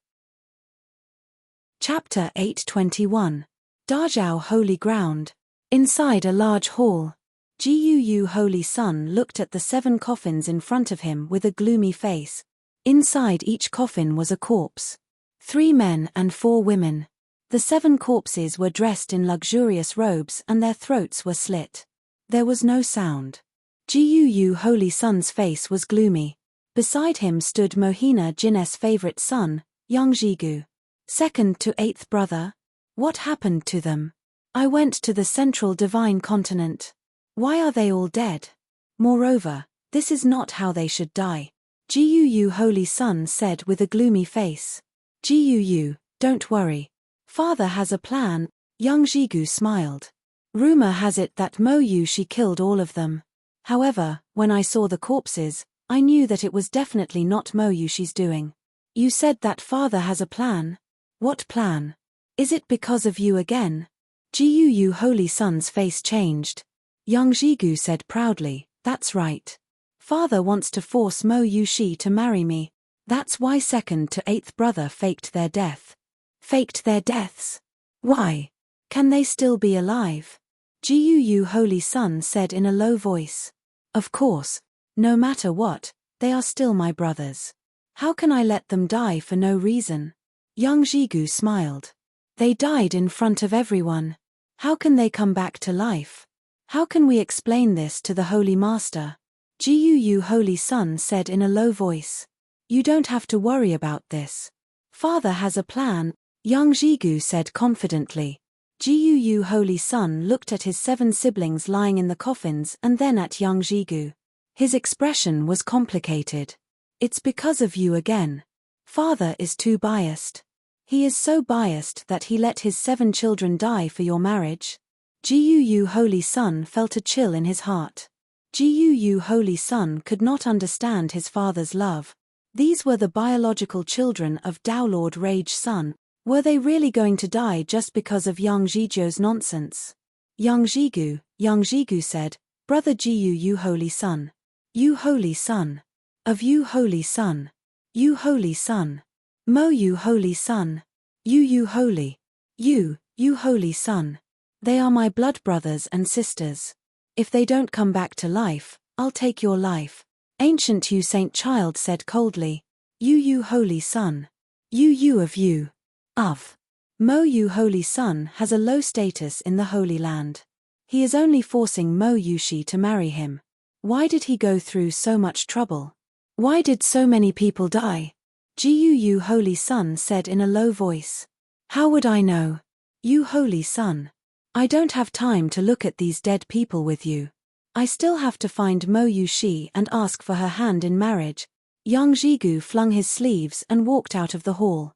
Chapter 821. Dazhao Holy Ground. Inside a large hall. Guu Holy Sun looked at the 7 coffins in front of him with a gloomy face. Inside each coffin was a corpse. 3 men and 4 women. The 7 corpses were dressed in luxurious robes and their throats were slit. There was no sound. Guu Holy Sun's face was gloomy. Beside him stood Mohina Jin's favorite son, Yangjigu. Second to 8th brother? What happened to them? I went to the central divine continent. Why are they all dead? Moreover, this is not how they should die. Guu Holy Sun said with a gloomy face. Guu, don't worry. Father has a plan. Yangjigu smiled. Rumor has it that Mo Yu she killed all of them. However, when I saw the corpses, I knew that it was definitely not Mo Yu she's doing. You said that father has a plan? What plan? Is it because of you again? Guu Holy Sun's face changed. Yangjigu said proudly, that's right. Father wants to force Mo Yushi to marry me. That's why 2nd to 8th brother faked their death. Faked their deaths? Why? Can they still be alive? Guu Holy Sun said in a low voice. Of course. No matter what, they are still my brothers. How can I let them die for no reason? Yangjigu smiled. They died in front of everyone. How can they come back to life? How can we explain this to the Holy Master? Guu Holy Sun said in a low voice. You don't have to worry about this. Father has a plan, Yangjigu said confidently. Guu Holy Sun looked at his 7 siblings lying in the coffins and then at Yangjigu. His expression was complicated. It's because of you again. Father is too biased. He is so biased that he let his 7 children die for your marriage. Guu Holy Sun felt a chill in his heart. Guu Holy Sun could not understand his father's love. These were the biological children of Tao Lord Rage Sun. Were they really going to die just because of Yang Zhizhou's nonsense? Young Jigu said, Brother Jiu, you holy son. You holy son. Of you holy son. You holy son. Mo you holy son. You holy. You holy son. They are my blood brothers and sisters. If they don't come back to life, I'll take your life. Ancient you saint child said coldly. You holy son. You of you. Of. Mo you holy son has a low status in the Holy Land. He is only forcing Mo Yushi to marry him. Why did he go through so much trouble? Why did so many people die? Gu holy son said in a low voice. How would I know? You holy son. I don't have time to look at these dead people with you. I still have to find Mo Yushi and ask for her hand in marriage. Young Jigu flung his sleeves and walked out of the hall.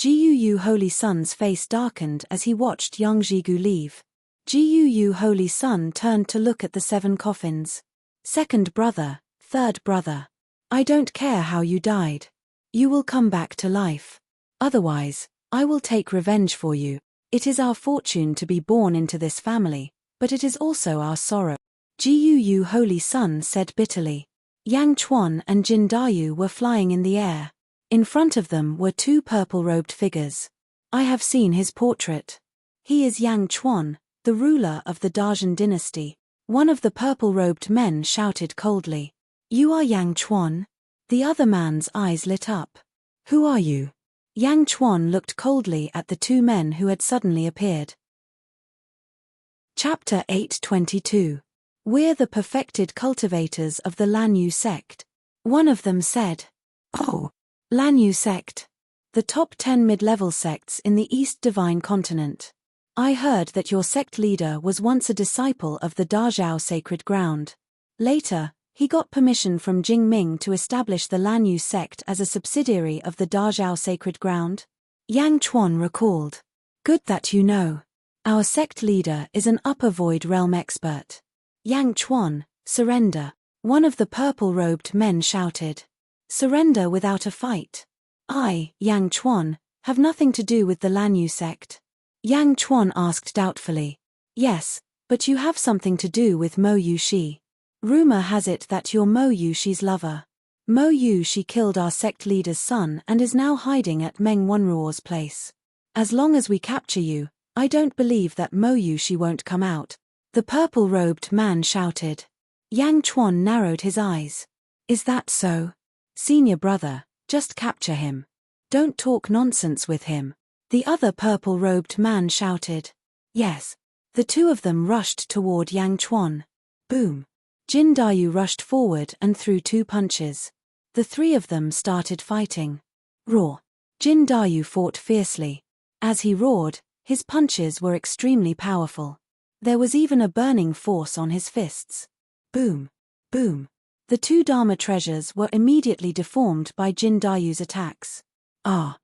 Gu holy son's face darkened as he watched young Jigu leave. Gu holy son turned to look at the 7 coffins. Second brother, third brother. I don't care how you died. You will come back to life. Otherwise, I will take revenge for you. It is our fortune to be born into this family, but it is also our sorrow. Gu holy son said bitterly. Yang Chuan and Jin Dayu were flying in the air. In front of them were 2 purple-robed figures. I have seen his portrait. He is Yang Chuan, the ruler of the Dajian dynasty. One of the purple-robed men shouted coldly. You are Yang Chuan? The other man's eyes lit up. Who are you? Yang Chuan looked coldly at the 2 men who had suddenly appeared. Chapter 822. We're the perfected cultivators of the Lanyu sect. One of them said. Oh, Lanyu sect. The top 10 mid-level sects in the East Divine Continent. I heard that your sect leader was once a disciple of the Dazhao sacred ground. Later, he got permission from Jingming to establish the Lanyu sect as a subsidiary of the Dazhao sacred ground. Yang Chuan recalled. Good that you know. Our sect leader is an upper void realm expert. Yang Chuan, surrender. One of the purple-robed men shouted. Surrender without a fight. I, Yang Chuan, have nothing to do with the Lanyu sect. Yang Chuan asked doubtfully. Yes, but you have something to do with Mo Yushi. Rumor has it that you're Mo Yushi's lover. Mo Yushi killed our sect leader's son and is now hiding at Meng Wanruo's place. As long as we capture you, I don't believe that Mo Yushi won't come out. The purple-robed man shouted. Yang Chuan narrowed his eyes. Is that so? Senior brother, just capture him. Don't talk nonsense with him. The other purple-robed man shouted. Yes. The 2 of them rushed toward Yang Chuan. Boom. Jin Dayu rushed forward and threw 2 punches. The 3 of them started fighting. Roar. Jin Dayu fought fiercely. As he roared, his punches were extremely powerful. There was even a burning force on his fists. Boom. Boom. The 2 Dharma treasures were immediately deformed by Jin Dayu's attacks. Ah.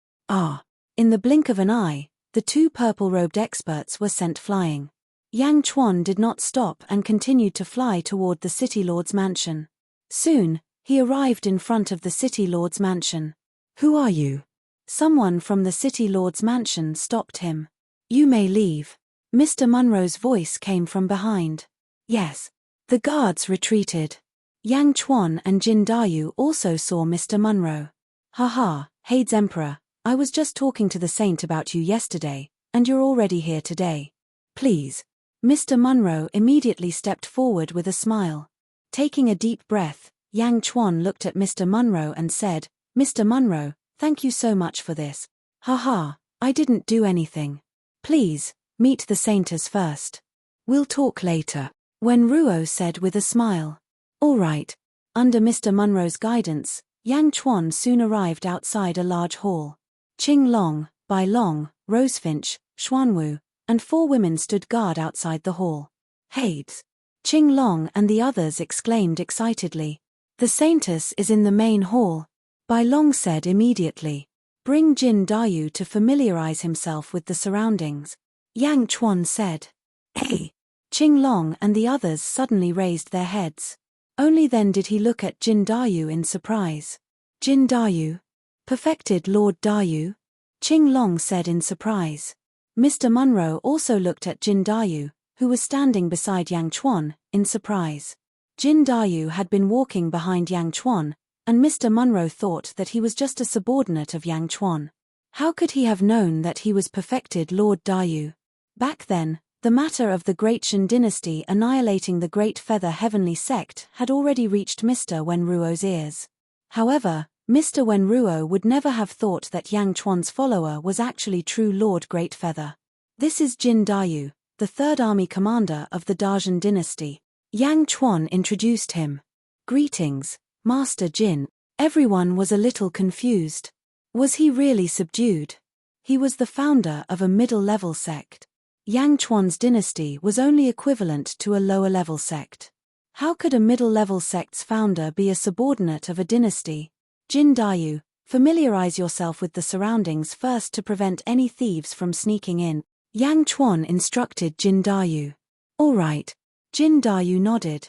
In the blink of an eye, the 2 purple-robed experts were sent flying. Yang Chuan did not stop and continued to fly toward the City Lord's mansion. Soon, he arrived in front of the City Lord's mansion. Who are you? Someone from the City Lord's mansion stopped him. You may leave. Mr. Munro's voice came from behind. Yes. The guards retreated. Yang Chuan and Jin Dayu also saw Mr. Munro. Haha, Hades Emperor, I was just talking to the saint about you yesterday, and you're already here today. Please. Mr. Munro immediately stepped forward with a smile. Taking a deep breath, Yang Chuan looked at Mr. Munro and said, Mr. Munro, thank you so much for this. Haha, I didn't do anything. Please, meet the sainters first. We'll talk later. Wen Ruo said with a smile. All right. Under Mr. Munro's guidance, Yang Chuan soon arrived outside a large hall. Qing Long, Bai Long, Rosefinch, Xuanwu, and 4 women stood guard outside the hall. Hades. Qing Long and the others exclaimed excitedly. The saintess is in the main hall. Bai Long said immediately. Bring Jin Dayu to familiarize himself with the surroundings. Yang Chuan said. Hey. Qing Long and the others suddenly raised their heads. Only then did he look at Jin Dayu in surprise. Jin Dayu? Perfected Lord Dayu? Qing Long said in surprise. Mr. Munro also looked at Jin Dayu, who was standing beside Yang Chuan, in surprise. Jin Dayu had been walking behind Yang Chuan, and Mr. Munro thought that he was just a subordinate of Yang Chuan. How could he have known that he was perfected Lord Dayu? Back then, the matter of the Great Shan dynasty annihilating the Great Feather Heavenly Sect had already reached Mr. Wenruo's ears. However, Mr. Wenruo would never have thought that Yang Chuan's follower was actually true Lord Great Feather. This is Jin Dayu, the third army commander of the Dajian dynasty. Yang Chuan introduced him. Greetings, Master Jin. Everyone was a little confused. Was he really subdued? He was the founder of a middle-level sect. Yang Chuan's dynasty was only equivalent to a lower-level sect. How could a middle-level sect's founder be a subordinate of a dynasty? Jin Dayu, familiarize yourself with the surroundings first to prevent any thieves from sneaking in. Yang Chuan instructed Jin Dayu. All right. Jin Dayu nodded.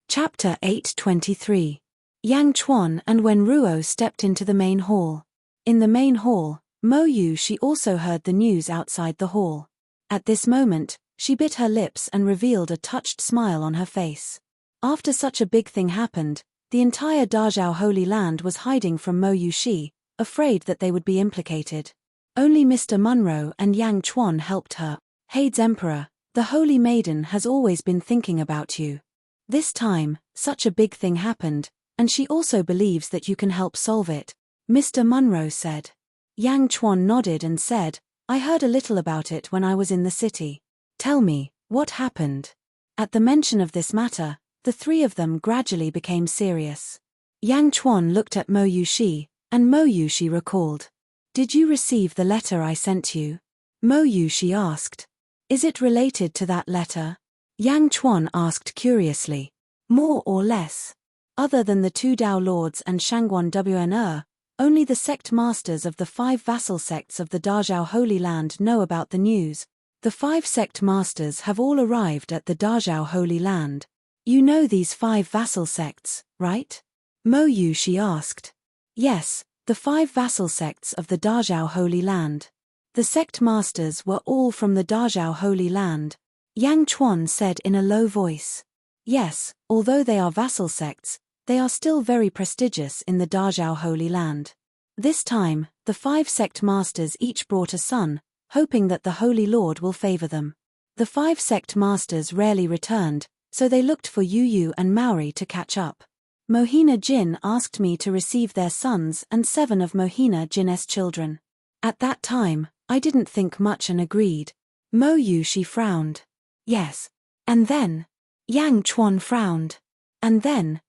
Chapter 823. Yang Chuan and Wenruo stepped into the main hall. In the main hall, Mo Yu she also heard the news outside the hall. At this moment, she bit her lips and revealed a touched smile on her face. After such a big thing happened, the entire Dazhao Holy Land was hiding from Mo Yu Shi, afraid that they would be implicated. Only Mr. Munro and Yang Chuan helped her. Hades Emperor, the Holy Maiden has always been thinking about you. This time, such a big thing happened, and she also believes that you can help solve it, Mr. Munro said. Yang Chuan nodded and said, I heard a little about it when I was in the city. Tell me, what happened? At the mention of this matter, the three of them gradually became serious. Yang Chuan looked at Mo Yu Shi, and Mo Yu Shi recalled. Did you receive the letter I sent you? Mo Yu Shi asked. Is it related to that letter? Yang Chuan asked curiously. More or less. Other than the two Dao Lords and Shangguan Wnr, only the sect masters of the 5 vassal sects of the Dazhao Holy Land know about the news. The 5 sect masters have all arrived at the Dazhao Holy Land. You know these 5 vassal sects, right? Mo Yu Shi asked. Yes, the 5 vassal sects of the Dazhao Holy Land. The sect masters were all from the Dazhao Holy Land. Yang Chuan said in a low voice. Yes, although they are vassal sects, they are still very prestigious in the Dazhao Holy Land. This time, the 5 sect masters each brought a son, hoping that the Holy Lord will favor them. The 5 sect masters rarely returned, so they looked for Yu Yu and Maori to catch up. Mohina Jin asked me to receive their sons and 7 of Mohina Jin's children. At that time, I didn't think much and agreed. Mo Yu Shi frowned. Yes. And then? Yang Chuan frowned. And then,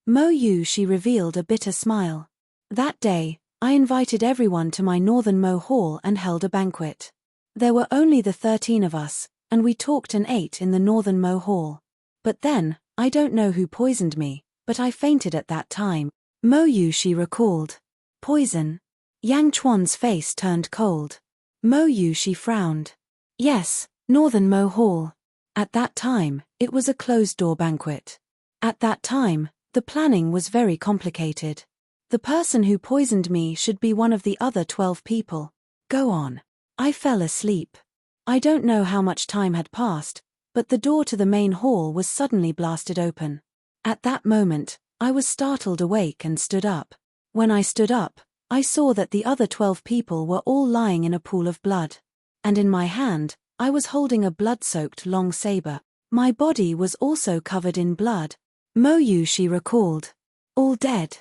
Mo Yu Shi revealed a bitter smile. That day, I invited everyone to my Northern Mo Hall and held a banquet. There were only the 13 of us, and we talked and ate in the Northern Mo Hall. But then, I don't know who poisoned me, but I fainted at that time. Mo Yu Shi recalled. Poison? Yang Chuan's face turned cold. Mo Yu Shi frowned. Yes, Northern Mo Hall. At that time, it was a closed-door banquet. At that time, the planning was very complicated. The person who poisoned me should be one of the other 12 people. Go on. I fell asleep. I don't know how much time had passed, but the door to the main hall was suddenly blasted open. At that moment, I was startled awake and stood up. When I stood up, I saw that the other 12 people were all lying in a pool of blood. And in my hand, I was holding a blood-soaked long saber. My body was also covered in blood. Mo Yu Shi recalled. All dead.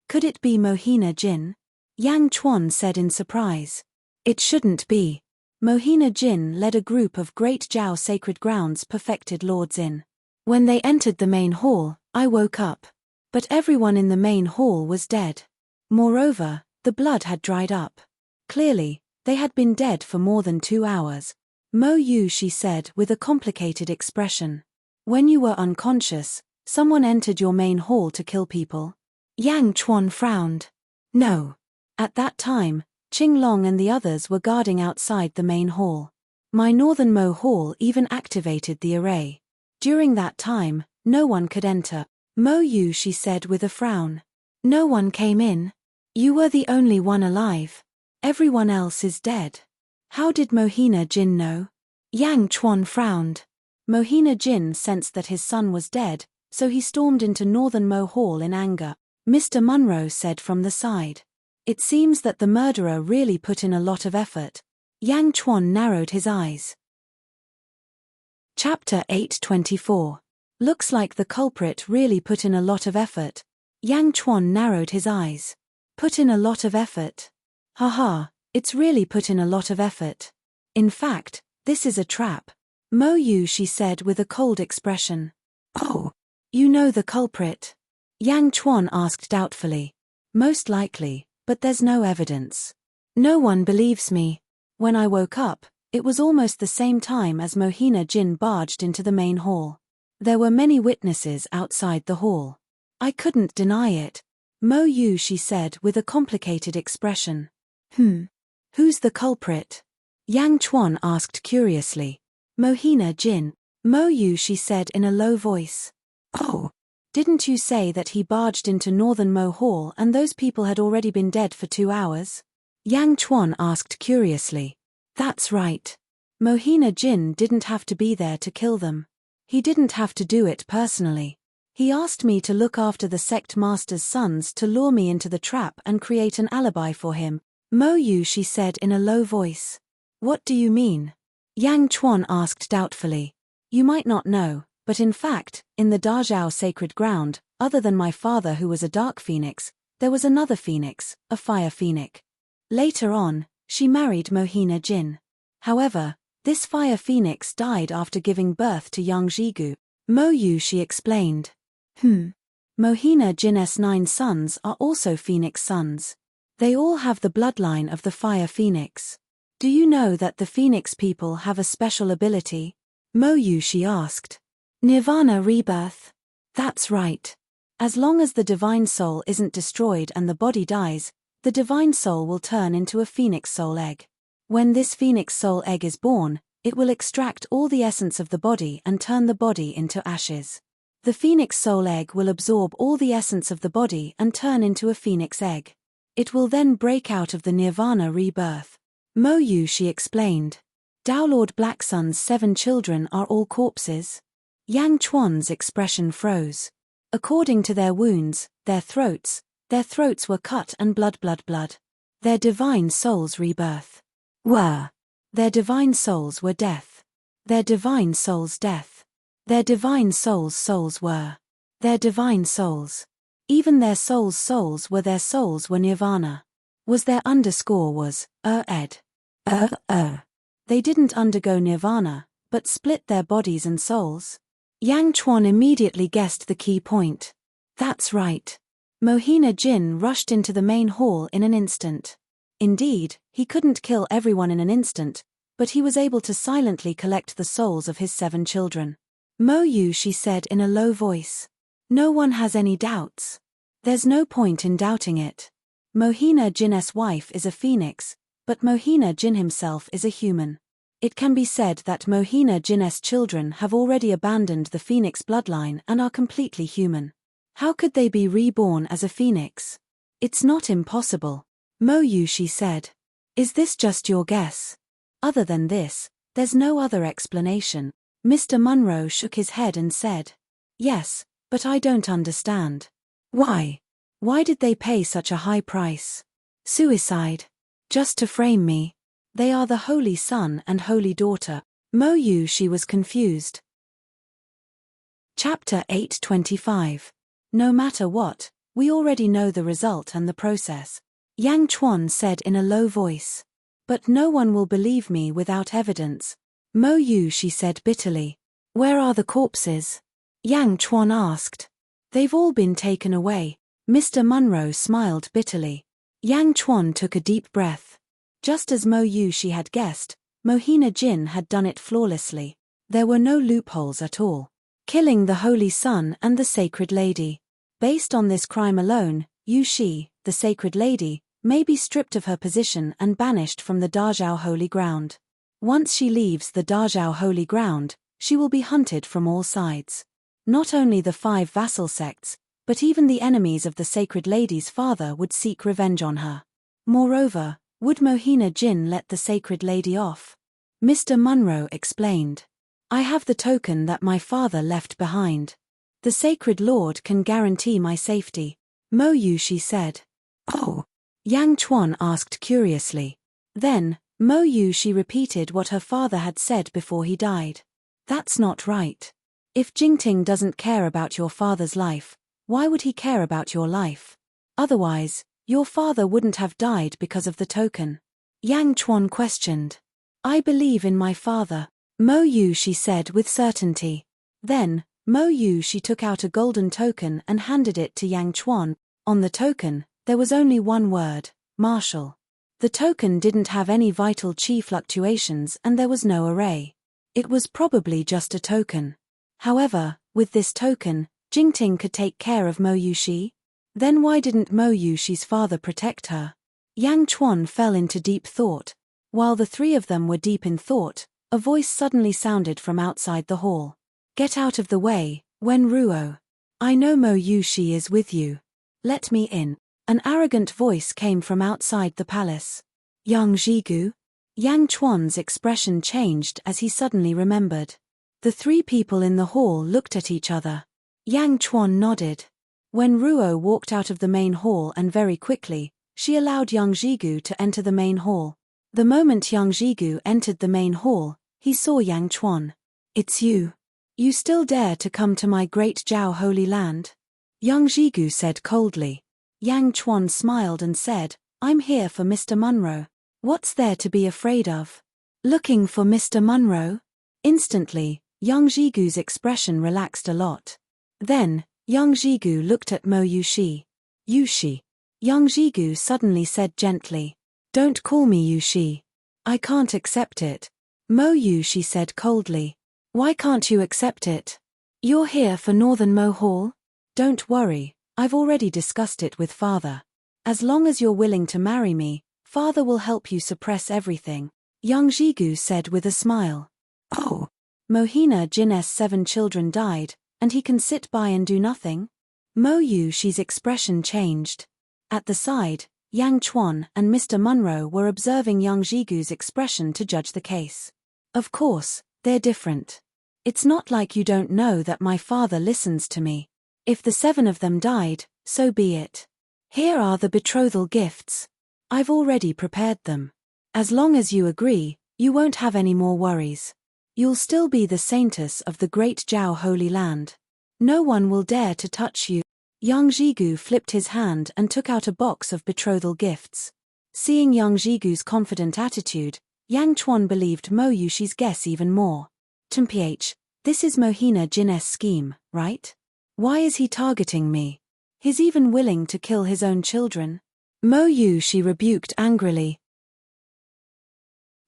Could it be Mohina Jin? Yang Chuan said in surprise. It shouldn't be. Mohina Jin led a group of great Zhao sacred grounds perfected lords in. When they entered the main hall, I woke up. But everyone in the main hall was dead. Moreover, the blood had dried up. Clearly, they had been dead for more than 2 hours. Mo Yu Shi said with a complicated expression. When you were unconscious, someone entered your main hall to kill people? Yang Chuan frowned. No. At that time, Qing Long and the others were guarding outside the main hall. My Northern Mo Hall even activated the array. During that time, no one could enter. Mo Yu Shi said with a frown. No one came in. You were the only one alive. Everyone else is dead. How did Mohina Jin know? Yang Chuan frowned. Mohina Jin sensed that his son was dead, so he stormed into Northern Mo Hall in anger. Mr. Munro said from the side. It seems that the murderer really put in a lot of effort. Yang Chuan narrowed his eyes. Chapter 824. Looks like the culprit really put in a lot of effort. Yang Chuan narrowed his eyes. Put in a lot of effort. Haha, it's really put in a lot of effort. In fact, this is a trap. Mo Yu, she said with a cold expression. Oh, you know the culprit? Yang Chuan asked doubtfully. Most likely, but there's no evidence. No one believes me. When I woke up, it was almost the same time as Mohina Jin barged into the main hall. There were many witnesses outside the hall. I couldn't deny it. Mo Yu, she said with a complicated expression. Who's the culprit? Yang Chuan asked curiously. Mohina Jin. Mo Yu, she said in a low voice. Oh, didn't you say that he barged into Northern Mo Hall and those people had already been dead for 2 hours? Yang Chuan asked curiously. That's right. Mohina Jin didn't have to be there to kill them. He didn't have to do it personally. He asked me to look after the sect master's sons to lure me into the trap and create an alibi for him. Mo Yu, she said in a low voice. What do you mean? Yang Chuan asked doubtfully. You might not know, but in fact, in the Dazhao sacred ground, other than my father who was a dark phoenix, there was another phoenix, a fire phoenix. Later on, she married Mohina Jin. However, this fire phoenix died after giving birth to young Jigu. Mo Yu, she explained. Mohina Jin's 9 sons are also phoenix sons. They all have the bloodline of the fire phoenix. Do you know that the phoenix people have a special ability? Mo Yu, she asked. Nirvana rebirth. That's right. As long as the divine soul isn't destroyed and the body dies, the divine soul will turn into a phoenix soul egg. When this phoenix soul egg is born, it will extract all the essence of the body and turn the body into ashes. The phoenix soul egg will absorb all the essence of the body and turn into a phoenix egg. It will then break out of the nirvana rebirth. Mo Yu, she explained. Daolord Black Sun's 7 children are all corpses? Yang Chuan's expression froze. According to their wounds, their throats were cut and blood. Their divine souls' rebirth. Their divine souls were death. Their divine souls' death. Their divine souls were. Their divine souls. Even their souls were nirvana. Was their underscore was, ed. They didn't undergo nirvana, but split their bodies and souls. Yang Chuan immediately guessed the key point. That's right. Mohina Jin rushed into the main hall in an instant. Indeed, he couldn't kill everyone in an instant, but he was able to silently collect the souls of his 7 children. Mo Yu, she said in a low voice. No one has any doubts. There's no point in doubting it. Mohina Jin's wife is a phoenix, but Mohina Jin himself is a human. It can be said that Mohina Jin's children have already abandoned the phoenix bloodline and are completely human. How could they be reborn as a phoenix? It's not impossible. Mo Yu, she said. Is this just your guess? Other than this, there's no other explanation. Mr. Munro shook his head and said. Yes, but I don't understand. Why? Why did they pay such a high price? Suicide. Just to frame me. They are the holy son and holy daughter. Mo Yu, she was confused. Chapter 825. No matter what, we already know the result and the process. Yang Chuan said in a low voice. But no one will believe me without evidence. Mo Yu, she said bitterly. Where are the corpses? Yang Chuan asked. They've all been taken away. Mr. Munro smiled bitterly. Yang Chuan took a deep breath. Just as Mo Yu, she had guessed, Mohina Jin had done it flawlessly. There were no loopholes at all. Killing the Holy Sun and the Sacred Lady. Based on this crime alone, Yu Shi, the Sacred Lady, may be stripped of her position and banished from the Dazhao Holy Ground. Once she leaves the Dazhao Holy Ground, she will be hunted from all sides. Not only the 5 vassal sects, but even the enemies of the Sacred Lady's father would seek revenge on her. Moreover, would Mohina Jin let the Sacred Lady off? Mr. Munro explained. I have the token that my father left behind. The sacred lord can guarantee my safety. Mo Yushi said. Oh. Yang Chuan asked curiously. Then, Mo Yushi repeated what her father had said before he died. That's not right. If Jingting doesn't care about your father's life, why would he care about your life? Otherwise, your father wouldn't have died because of the token. Yang Chuan questioned. I believe in my father, Mo Yushi said with certainty. Then, Mo Yushi took out a golden token and handed it to Yang Chuan. On the token, there was only one word, Marshal. The token didn't have any vital chi fluctuations and there was no array. It was probably just a token. However, with this token, Jingting could take care of Mo Yushi. Then why didn't Mo Yushi's father protect her? Yang Chuan fell into deep thought. While the three of them were deep in thought, a voice suddenly sounded from outside the hall. Get out of the way, Wen Ruo. I know Mo Yushi is with you. Let me in. An arrogant voice came from outside the palace. Yang Jigu? Yang Chuan's expression changed as he suddenly remembered. The three people in the hall looked at each other. Yang Chuan nodded. When Ruo walked out of the main hall and very quickly, she allowed Yang Jigu to enter the main hall. The moment Yang Jigu entered the main hall, he saw Yang Chuan. It's you. You still dare to come to my great Zhao Holy Land? Yang Jigu said coldly. Yang Chuan smiled and said, I'm here for Mr. Munro. What's there to be afraid of? Looking for Mr. Munro? Instantly, Yang Jigu's expression relaxed a lot. Then, Yang Jigu looked at Mo Yushi. Yushi. Yang Jigu suddenly said gently. Don't call me Yushi. I can't accept it. Mo Yushi said coldly. Why can't you accept it? You're here for Northern Mo Hall? Don't worry, I've already discussed it with father. As long as you're willing to marry me, father will help you suppress everything, Yang Jigu said with a smile. Oh. Mohina Jin's 7 children died, and he can sit by and do nothing? Mo Yushi's expression changed. At the side, Yang Chuan and Mr. Munro were observing Yang Jigu's expression to judge the case. Of course, they're different. It's not like you don't know that my father listens to me. If the 7 of them died, so be it. Here are the betrothal gifts. I've already prepared them. As long as you agree, you won't have any more worries. You'll still be the saintess of the great Zhao Holy Land. No one will dare to touch you. Yang Jigu flipped his hand and took out a box of betrothal gifts. Seeing Yang Jigu's confident attitude, Yang Chuan believed Mo Yushi's guess even more. Temph, this is Mohina Jin's scheme, right? Why is he targeting me? He's even willing to kill his own children. Mo Yushi rebuked angrily.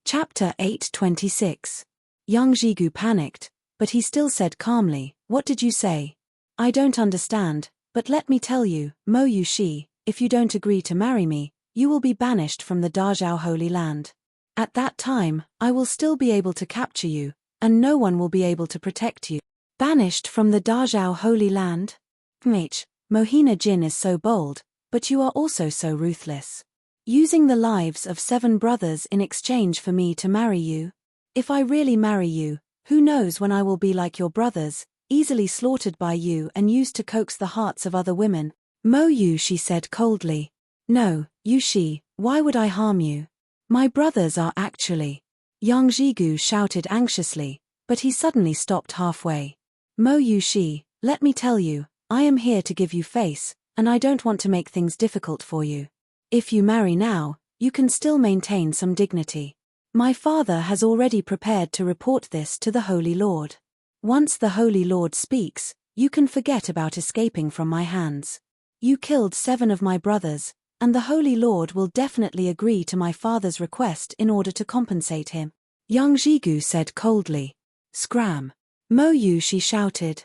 Chapter 826. Yang Jigu panicked, but he still said calmly, What did you say? I don't understand, but let me tell you, Mo Yushi, if you don't agree to marry me, you will be banished from the Dazhao Holy Land. At that time, I will still be able to capture you, and no one will be able to protect you. Banished from the Dazhao Holy Land? Mohina Jin is so bold, but you are also so ruthless. Using the lives of 7 brothers in exchange for me to marry you? If I really marry you, who knows when I will be like your brothers, easily slaughtered by you and used to coax the hearts of other women. Mo Yushi said coldly. No, Yushi, why would I harm you? My brothers are actually. Yang Jigu shouted anxiously, but he suddenly stopped halfway. Mo Yushi, let me tell you, I am here to give you face, and I don't want to make things difficult for you. If you marry now, you can still maintain some dignity. My father has already prepared to report this to the Holy Lord. Once the Holy Lord speaks, you can forget about escaping from my hands. You killed 7 of my brothers, and the Holy Lord will definitely agree to my father's request in order to compensate him. Yang Jigu said coldly. Scram. Mo Yushi shouted.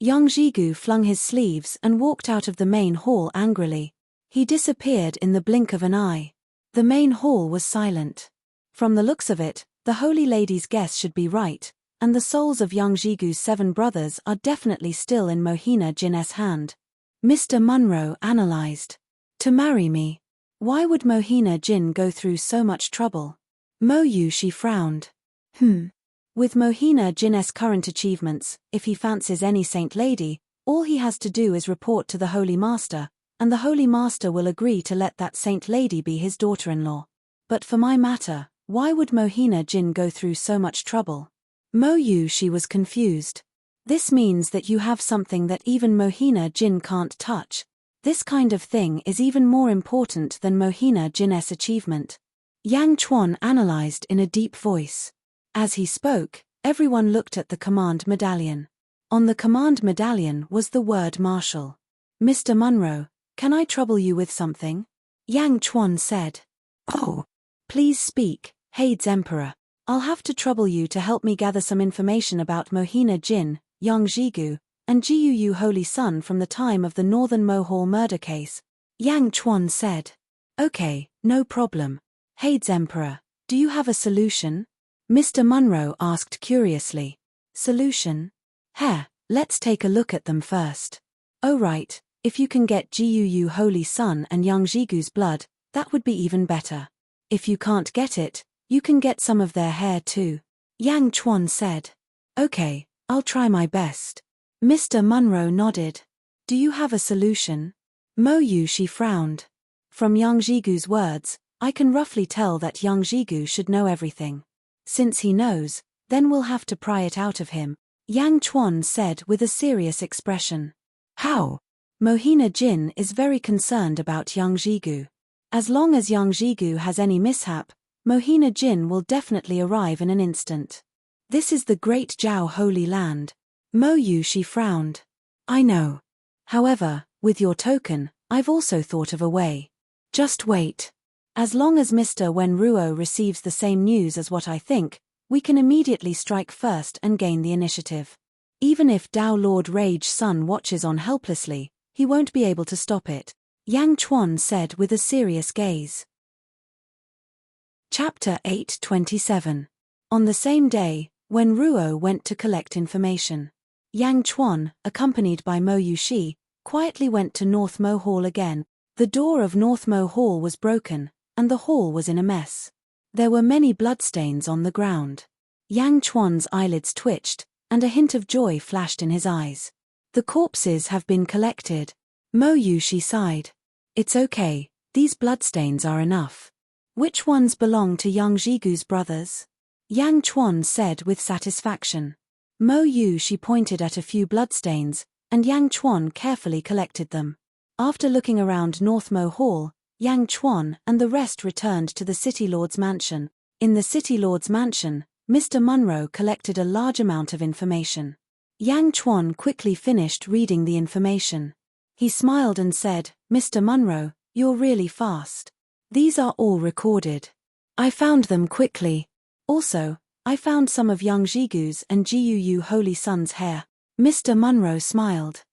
Yang Jigu flung his sleeves and walked out of the main hall angrily. He disappeared in the blink of an eye. The main hall was silent. From the looks of it, the Holy Lady's guess should be right, and the souls of Yang Jigu's 7 brothers are definitely still in Mohina Jin's hand. Mr. Munro analyzed. To marry me. Why would Mohina Jin go through so much trouble? Mo Yushi frowned. With Mohina Jin's current achievements, if he fancies any saint lady, all he has to do is report to the Holy Master, and the Holy Master will agree to let that saint lady be his daughter-in-law. But for my matter, why would Mohina Jin go through so much trouble? Mo Yushi was confused. This means that you have something that even Mohina Jin can't touch. This kind of thing is even more important than Mohina Jin's achievement. Yang Chuan analyzed in a deep voice. As he spoke, everyone looked at the command medallion. On the command medallion was the word Marshal. Mr. Munro, can I trouble you with something? Yang Chuan said. Oh. Please speak, Hades Emperor. I'll have to trouble you to help me gather some information about Mohina Jin, Yang Jigu, and Jiu Holy Sun from the time of the Northern Mohall murder case. Yang Chuan said. Okay, no problem. Hades Emperor, do you have a solution? Mr. Munro asked curiously. Solution? Let's take a look at them first. Oh right, if you can get Jiu Holy Sun and Yang Jigu's blood, that would be even better. If you can't get it, you can get some of their hair too. Yang Chuan said. Okay, I'll try my best. Mr. Munro nodded. Do you have a solution? Mo Yushi frowned. From Yang Jigu's words, I can roughly tell that Yang Jigu should know everything. Since he knows, then we'll have to pry it out of him, Yang Chuan said with a serious expression. How? Mohina Jin is very concerned about Yang Jigu. As long as Yang Jigu has any mishap, Mohina Jin will definitely arrive in an instant. This is the Great Jiao Holy Land. Mo Yushi frowned. I know. However, with your token, I've also thought of a way. Just wait. As long as Mr. Wen Ruo receives the same news as what I think, we can immediately strike first and gain the initiative. Even if Dao Lord Rage Sun watches on helplessly, he won't be able to stop it, Yang Chuan said with a serious gaze. Chapter 827. On the same day, Wen Ruo went to collect information. Yang Chuan, accompanied by Mo Yushi, quietly went to North Mo Hall again. The door of North Mo Hall was broken, and the hall was in a mess. There were many bloodstains on the ground. Yang Chuan's eyelids twitched, and a hint of joy flashed in his eyes. The corpses have been collected. Mo Yushi sighed. It's okay, these bloodstains are enough. Which ones belong to Yang Jigu's brothers? Yang Chuan said with satisfaction. Mo Yushi pointed at a few bloodstains, and Yang Chuan carefully collected them. After looking around North Mo Hall, Yang Chuan and the rest returned to the City Lord's mansion. In the City Lord's mansion, Mr. Munro collected a large amount of information. Yang Chuan quickly finished reading the information. He smiled and said, Mr. Munro, you're really fast. These are all recorded. I found them quickly. Also, I found some of Yang Jigu's and Jiu Holy Sun's hair. Mr. Munro smiled.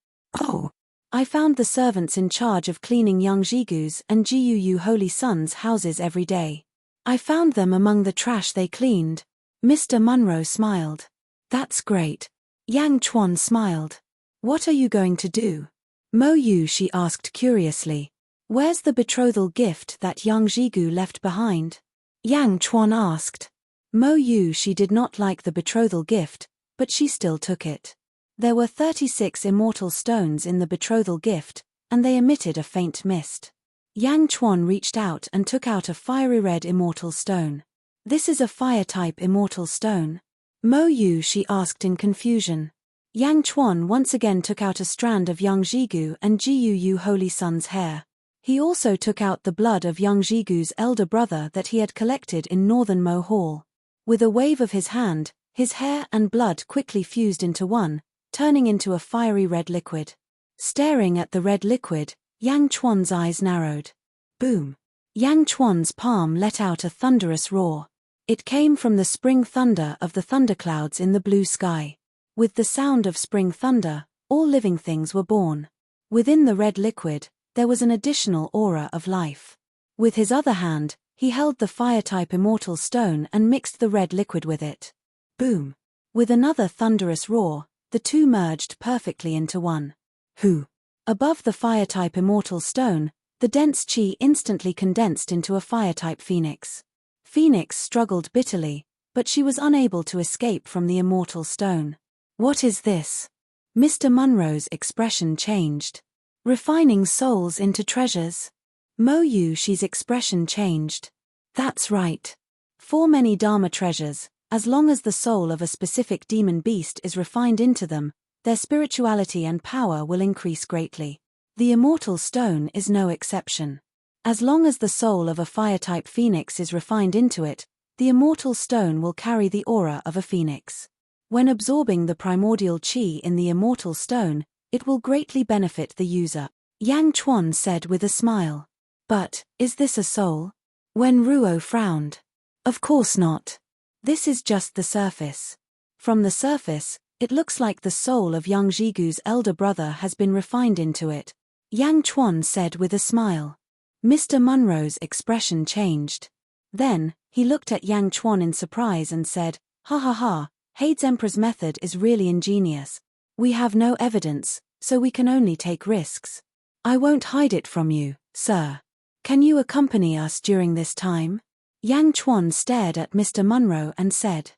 Oh. I found the servants in charge of cleaning Yang Jigu's and Jiu Holy Sun's houses every day. I found them among the trash they cleaned. Mr. Munro smiled. That's great. Yang Chuan smiled. What are you going to do? Mo Yushi asked curiously. Where's the betrothal gift that Yang Jigu left behind? Yang Chuan asked. Mo Yushi did not like the betrothal gift, but she still took it. There were 36 immortal stones in the betrothal gift, and they emitted a faint mist. Yang Chuan reached out and took out a fiery red immortal stone. This is a fire-type immortal stone? Mo Yushi asked in confusion. Yang Chuan once again took out a strand of Yang Jigu and Jiu Holy Sun's hair. He also took out the blood of Yang Jigu's elder brother that he had collected in Northern Mo Hall. With a wave of his hand, his hair and blood quickly fused into one, turning into a fiery red liquid. Staring at the red liquid, Yang Chuan's eyes narrowed. Boom! Yang Chuan's palm let out a thunderous roar. It came from the spring thunder of the thunderclouds in the blue sky. With the sound of spring thunder, all living things were born. Within the red liquid, there was an additional aura of life. With his other hand, he held the fire-type immortal stone and mixed the red liquid with it. Boom! With another thunderous roar, the two merged perfectly into one. Hoo! Above the fire-type immortal stone, the dense chi instantly condensed into a fire-type phoenix. Phoenix struggled bitterly, but she was unable to escape from the immortal stone. What is this? Mr. Munro's expression changed. Refining souls into treasures? Mo Yushi's expression changed. That's right. For many Dharma treasures, as long as the soul of a specific demon beast is refined into them, their spirituality and power will increase greatly. The immortal stone is no exception. As long as the soul of a fire-type phoenix is refined into it, the immortal stone will carry the aura of a phoenix. When absorbing the primordial chi in the immortal stone, it will greatly benefit the user, Yang Chuan said with a smile. But, is this a soul? Wen Ruo frowned. Of course not. This is just the surface. From the surface, it looks like the soul of Yang Jigu's elder brother has been refined into it, Yang Chuan said with a smile. Mr. Munro's expression changed. Then, he looked at Yang Chuan in surprise and said, "Ha ha ha, Hades Emperor's method is really ingenious. We have no evidence, so we can only take risks. I won't hide it from you, sir. Can you accompany us during this time?" Yang Chuan stared at Mr. Munro and said.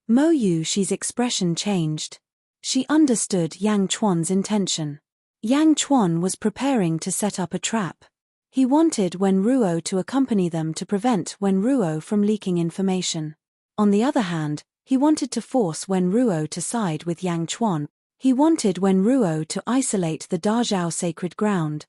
Mo Yushi's expression changed. She understood Yang Chuan's intention. Yang Chuan was preparing to set up a trap. He wanted Wen Ruo to accompany them to prevent Wen Ruo from leaking information. On the other hand, he wanted to force Wen Ruo to side with Yang Chuan. He wanted Wen Ruo to isolate the Dazhao sacred ground.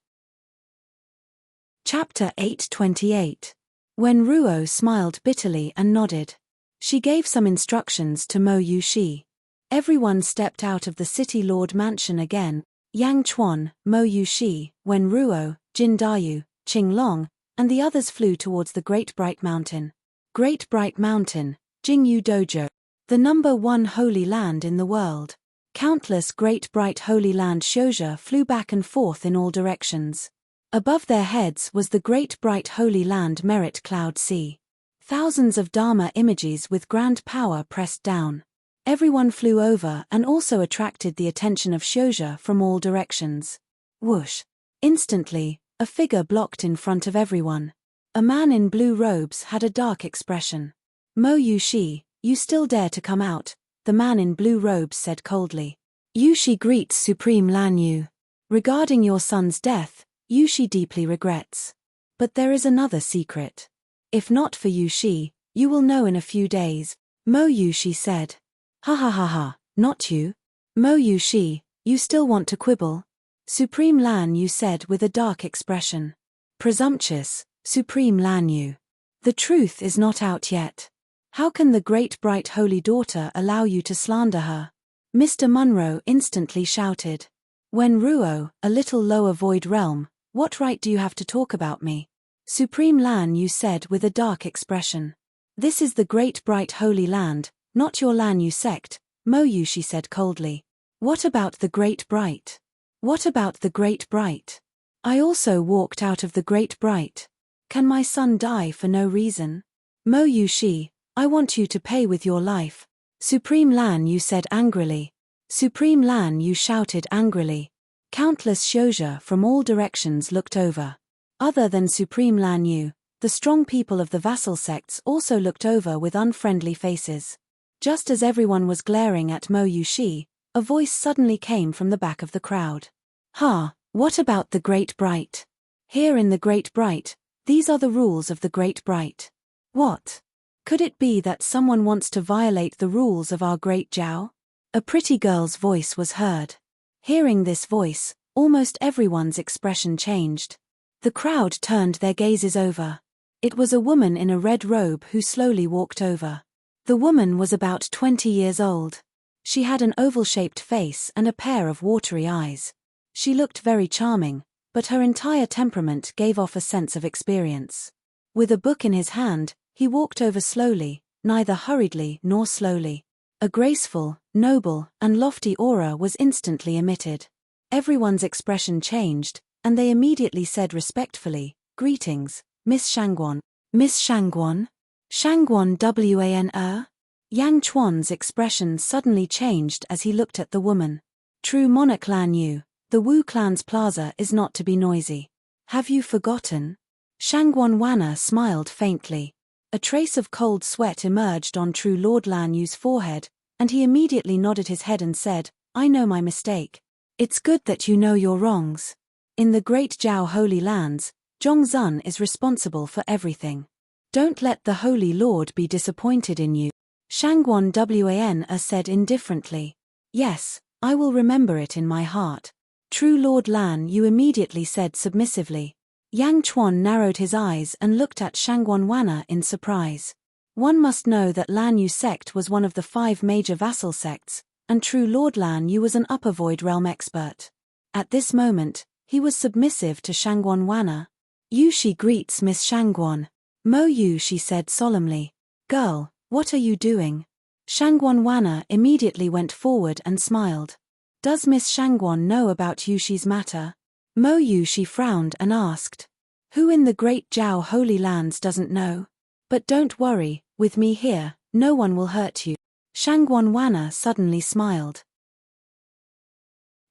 Chapter 828. Wen Ruo smiled bitterly and nodded. She gave some instructions to Mo Yushi. Everyone stepped out of the city lord mansion again. Yang Chuan, Mo Yushi, Wen Ruo, Jin Dayu, Qing Long, and the others flew towards the Great Bright Mountain. Great Bright Mountain, Jingyu Dojo. The number one holy land in the world. Countless Great Bright Holy Land Shouja flew back and forth in all directions. Above their heads was the Great Bright Holy Land Merit Cloud Sea. Thousands of Dharma images with grand power pressed down. Everyone flew over and also attracted the attention of Shouja from all directions. Whoosh! Instantly, a figure blocked in front of everyone. A man in blue robes had a dark expression. Mo Yushi, you still dare to come out, the man in blue robes said coldly. Yushi greets Supreme Lan Yu. Regarding your son's death, Yushi deeply regrets. But there is another secret. If not for Yushi, you will know in a few days, Mo Yushi said. Ha ha ha ha, not you. Mo Yushi, you still want to quibble? Supreme Lan Yu said with a dark expression. Presumptuous, Supreme Lan Yu. The truth is not out yet. How can the great bright holy daughter allow you to slander her? Mr. Munro instantly shouted. Wen Ruo, a little lower void realm, what right do you have to talk about me? Supreme Lan Yu said with a dark expression. This is the great bright holy land, not your Lan Yu sect, Mo Yushi said coldly. What about the great bright? What about the great bright? I also walked out of the great bright. Can my son die for no reason? Mo Yushi, I want you to pay with your life. Supreme Lan Yu said angrily. Supreme Lan Yu shouted angrily. Countless Shouja from all directions looked over. Other than Supreme Lan Yu, the strong people of the vassal sects also looked over with unfriendly faces. Just as everyone was glaring at Mo Yushi, a voice suddenly came from the back of the crowd. Ha, what about the Great Bright? Here in the Great Bright, these are the rules of the Great Bright. What? Could it be that someone wants to violate the rules of our Great Jiao? A pretty girl's voice was heard. Hearing this voice, almost everyone's expression changed. The crowd turned their gazes over. It was a woman in a red robe who slowly walked over. The woman was about 20 years old. She had an oval-shaped face and a pair of watery eyes. She looked very charming, but her entire temperament gave off a sense of experience. With a book in his hand, he walked over slowly, neither hurriedly nor slowly. A graceful, noble, and lofty aura was instantly emitted. Everyone's expression changed, and they immediately said respectfully, "Greetings, Miss Shangguan." Miss Shangguan? Shangguan Wan? Yang Chuan's expression suddenly changed as he looked at the woman. True monarch Lan Yu, the Wu clan's plaza is not to be noisy. Have you forgotten? Shangguan Wana smiled faintly. A trace of cold sweat emerged on True Lord Lan Yu's forehead, and he immediately nodded his head and said, I know my mistake. It's good that you know your wrongs. In the Great Jiao Holy Lands, Zhongzhen is responsible for everything. Don't let the Holy Lord be disappointed in you. Shangguan Wan said indifferently. Yes, I will remember it in my heart. True Lord Lan Yu immediately said submissively. Yang Chuan narrowed his eyes and looked at Shangguan Wana in surprise. One must know that Lan Yu sect was one of the 5 major vassal sects, and True Lord Lan Yu was an upper void realm expert. At this moment, he was submissive to Shangguan Wana. Yu Shi greets Miss Shangguan. Mo Yu, she said solemnly. Girl, what are you doing? Shangguan Wana immediately went forward and smiled. Does Miss Shangguan know about Yu Shi's matter? Mo Yu, she frowned and asked. Who in the Great Jiao Holy Lands doesn't know? But don't worry, with me here, no one will hurt you. Shangguan Wana suddenly smiled.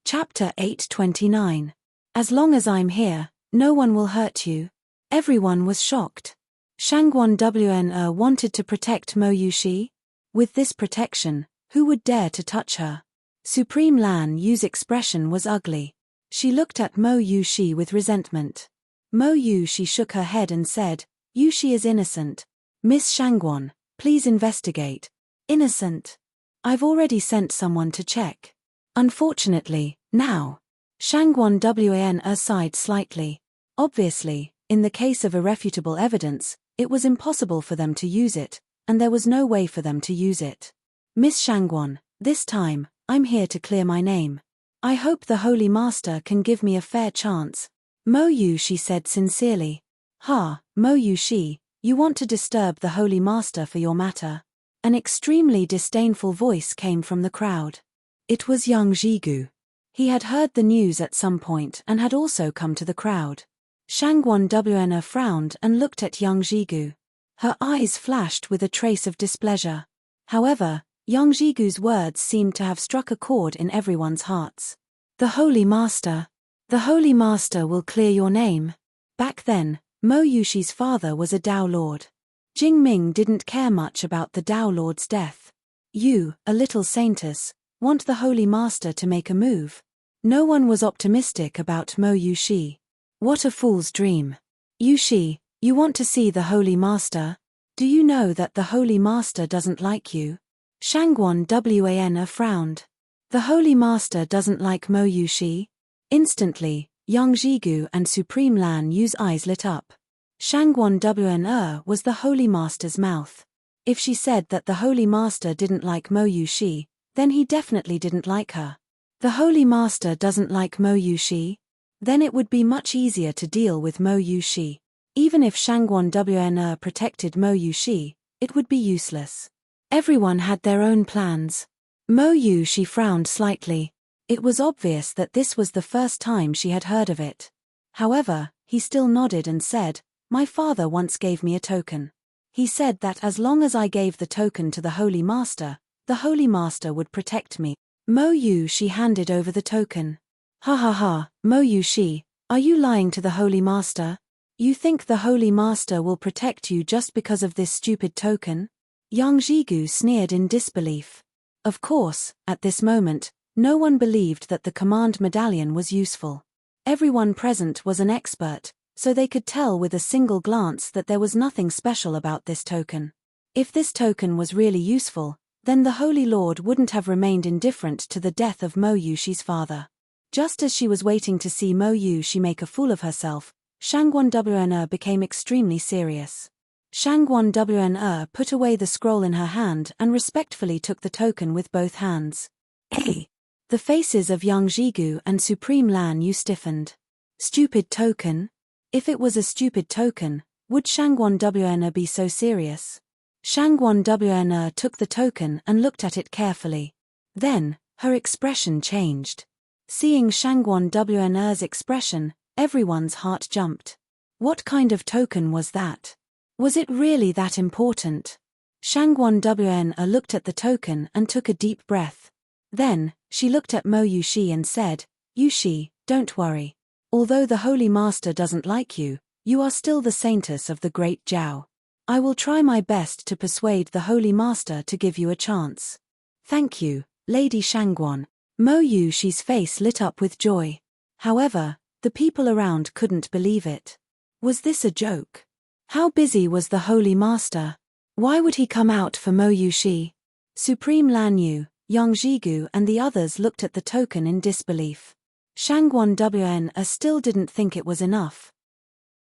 Chapter 829. As long as I'm here, no one will hurt you. Everyone was shocked. Shangguan Wan wanted to protect Mo Yushi? With this protection, who would dare to touch her? Supreme Lan Yu's expression was ugly. She looked at Mo Yushi with resentment. Mo Yushi shook her head and said, Yushi is innocent. Miss Shangguan, please investigate. Innocent? I've already sent someone to check. Unfortunately, now. Shangguan Wan sighed slightly. Obviously, in the case of irrefutable evidence, it was impossible for them to use it, and there was no way for them to use it. Miss Shangguan, this time, I'm here to clear my name. I hope the Holy Master can give me a fair chance. Mo Yushi said sincerely. Ha, Mo Yushi, you want to disturb the Holy Master for your matter? An extremely disdainful voice came from the crowd. It was young Jigu. He had heard the news at some point and had also come to the crowd. Shangguan Wan frowned and looked at young Jigu. Her eyes flashed with a trace of displeasure. However, young Jigu's words seemed to have struck a chord in everyone's hearts. The Holy Master. The Holy Master will clear your name. Back then, Mo Yushi's father was a Dao Lord. Jing Ming didn't care much about the Dao Lord's death. You, a little saintess, want the Holy Master to make a move. No one was optimistic about Mo Yushi. What a fool's dream. Yushi, you want to see the Holy Master? Do you know that the Holy Master doesn't like you? Shangguan Wan frowned. The Holy Master doesn't like Mo Yushi? Instantly, young Jigu and Supreme Lan Yu's eyes lit up. Shangguan Wan was the Holy Master's mouth. If she said that the Holy Master didn't like Mo Yushi, then he definitely didn't like her. The Holy Master doesn't like Mo Yushi? Then it would be much easier to deal with Mo Yushi. Even if Shangguan Wan protected Mo Yushi, it would be useless. Everyone had their own plans. Mo Yushi frowned slightly. It was obvious that this was the first time she had heard of it. However, he still nodded and said, My father once gave me a token. He said that as long as I gave the token to the Holy Master, the Holy Master would protect me. Mo Yushi handed over the token. Ha ha ha, Mo Yushi, are you lying to the Holy Master? You think the Holy Master will protect you just because of this stupid token? Young Jigu sneered in disbelief. Of course, at this moment, no one believed that the command medallion was useful. Everyone present was an expert, so they could tell with a single glance that there was nothing special about this token. If this token was really useful, then the Holy Lord wouldn't have remained indifferent to the death of Mo Yushi's father. Just as she was waiting to see Mo Yushi make a fool of herself, Shangguan Wan became extremely serious. Shangguan Wan put away the scroll in her hand and respectfully took the token with both hands. Hey! The faces of young Jigu and Supreme Lan Yu stiffened. Stupid token? If it was a stupid token, would Shangguan Wan be so serious? Shangguan Wan took the token and looked at it carefully. Then, her expression changed. Seeing Shangguan Wan's expression, everyone's heart jumped. What kind of token was that? Was it really that important? Shangguan Wan looked at the token and took a deep breath. Then, she looked at Mo Yushi and said, Yushi, don't worry. Although the Holy Master doesn't like you, you are still the saintess of the Great Jiao. I will try my best to persuade the Holy Master to give you a chance. Thank you, Lady Shangguan. Mo Yushi's face lit up with joy. However, the people around couldn't believe it. Was this a joke? How busy was the Holy Master? Why would he come out for Mo Yushi? Supreme Lan Yu, Yang Jigu and the others looked at the token in disbelief. Shangguan Wn still didn't think it was enough.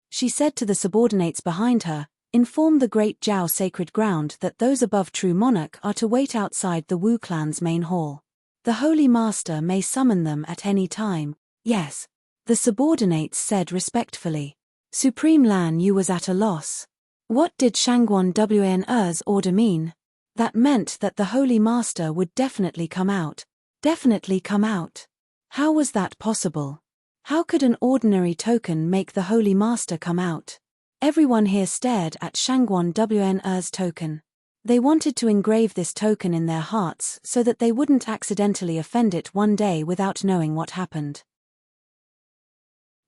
She said to the subordinates behind her, "Inform the great Zhao sacred ground that those above True Monarch are to wait outside the Wu clan's main hall. The Holy Master may summon them at any time." "Yes," the subordinates said respectfully. Supreme Lan Yu was at a loss. What did Shangguan Wn's order mean? That meant that the Holy Master would definitely come out. Definitely come out. How was that possible? How could an ordinary token make the Holy Master come out? Everyone here stared at Shangguan Wn's token. They wanted to engrave this token in their hearts so that they wouldn't accidentally offend it one day without knowing what happened.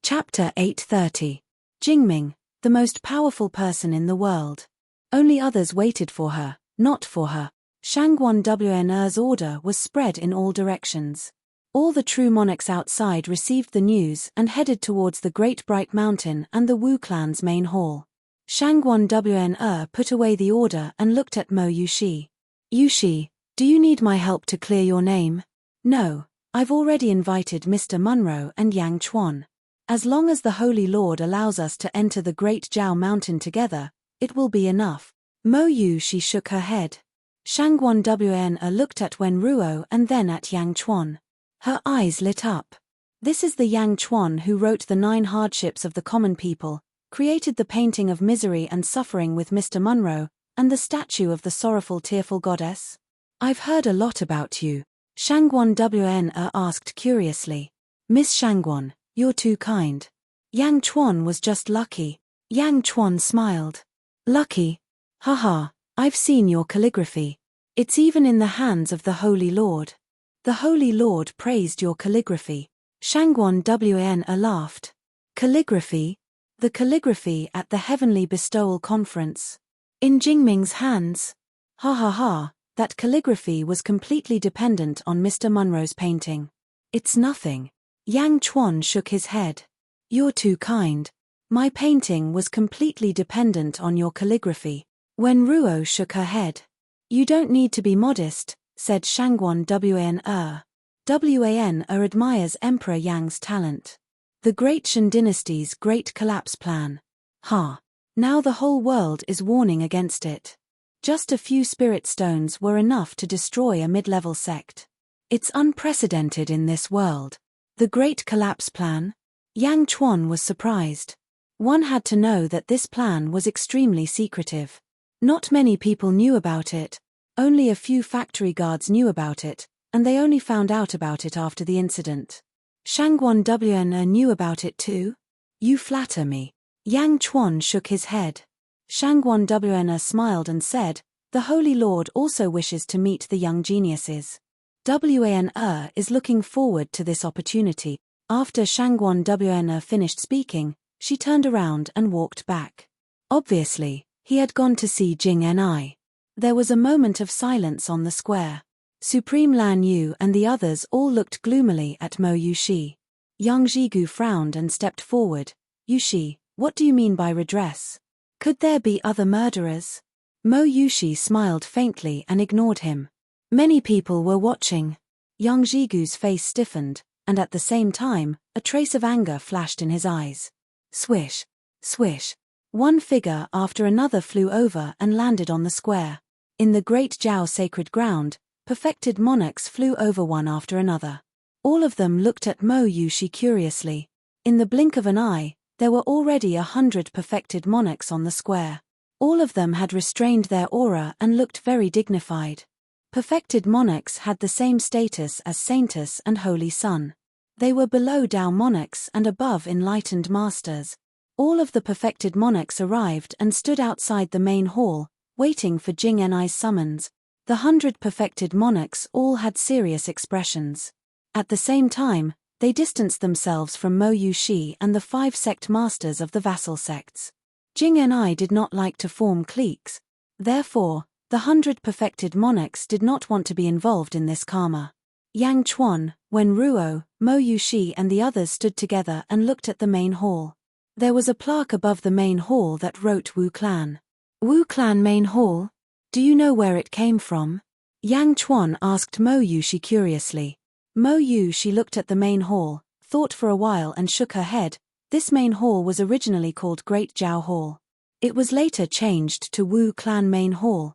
Chapter 830. Jingming, the most powerful person in the world. Only others waited for her, not for her. Shangguan Wn's order was spread in all directions. All the true monarchs outside received the news and headed towards the Great Bright Mountain and the Wu clan's main hall. Shangguan Wn put away the order and looked at Mo Yushi. "Yushi, do you need my help to clear your name?" "No, I've already invited Mr. Munro and Yang Chuan. As long as the Holy Lord allows us to enter the Great Zhao Mountain together, it will be enough." Mo Yushi shook her head. Shangguan Wn looked at Wen Ruo and then at Yang Chuan. Her eyes lit up. This is the Yang Chuan who wrote the 9 hardships of the common people, created the painting of misery and suffering with Mr. Munro, and the statue of the sorrowful tearful goddess. "I've heard a lot about you," Shangguan Wn asked curiously. "Miss Shangguan, you're too kind." Yang Chuan was just lucky. Yang Chuan smiled. "Lucky? Haha, I've seen your calligraphy. It's even in the hands of the Holy Lord." "The Holy Lord praised your calligraphy." Shangguan Wn laughed. "Calligraphy? The calligraphy at the Heavenly Bestowal Conference. In Jingming's hands? Ha ha ha, that calligraphy was completely dependent on Mr. Munro's painting." "It's nothing." Yang Chuan shook his head. "You're too kind. My painting was completely dependent on your calligraphy." Wen Ruo shook her head. "You don't need to be modest," said Shangguan Wn. Wan admires Emperor Yang's talent. The Great Shan Dynasty's Great Collapse Plan. Ha! Now the whole world is warning against it. Just a few spirit stones were enough to destroy a mid-level sect. It's unprecedented in this world. The Great Collapse Plan? Yang Chuan was surprised. One had to know that this plan was extremely secretive. Not many people knew about it. Only a few factory guards knew about it, and they only found out about it after the incident. Shangguan Wn knew about it too? You flatter me. Yang Chuan shook his head. Shangguan Wn smiled and said, "The Holy Lord also wishes to meet the young geniuses. Wan is looking forward to this opportunity." After Shangguan Wn finished speaking, she turned around and walked back. Obviously, he had gone to see Jing Ni. There was a moment of silence on the square. Supreme Lan Yu and the others all looked gloomily at Mo Yushi. Yang Jigu frowned and stepped forward. "Yushi, what do you mean by redress? Could there be other murderers?" Mo Yushi smiled faintly and ignored him. Many people were watching. Yang Jigu's face stiffened, and at the same time, a trace of anger flashed in his eyes. Swish, swish. One figure after another flew over and landed on the square. In the Great Zhao sacred ground, perfected monarchs flew over one after another. All of them looked at Mo Yushi curiously. In the blink of an eye, there were already 100 perfected monarchs on the square. All of them had restrained their aura and looked very dignified. Perfected monarchs had the same status as Saintess and Holy Sun. They were below Dao monarchs and above enlightened masters. All of the perfected monarchs arrived and stood outside the main hall, waiting for Jing Ni's summons. The 100 perfected monarchs all had serious expressions. At the same time, they distanced themselves from Mo Yushi and the 5 sect masters of the vassal sects. Jing and I did not like to form cliques. Therefore, the 100 perfected monarchs did not want to be involved in this karma. Yang Chuan, Wen Ruo, Mo Yushi and the others stood together and looked at the main hall. There was a plaque above the main hall that wrote Wu Clan. Wu Clan Main Hall? Do you know where it came from? Yang Chuan asked Mo Yushi curiously. Mo Yushi looked at the main hall, thought for a while and shook her head. This main hall was originally called Great Jiao Hall. It was later changed to Wu Clan Main Hall.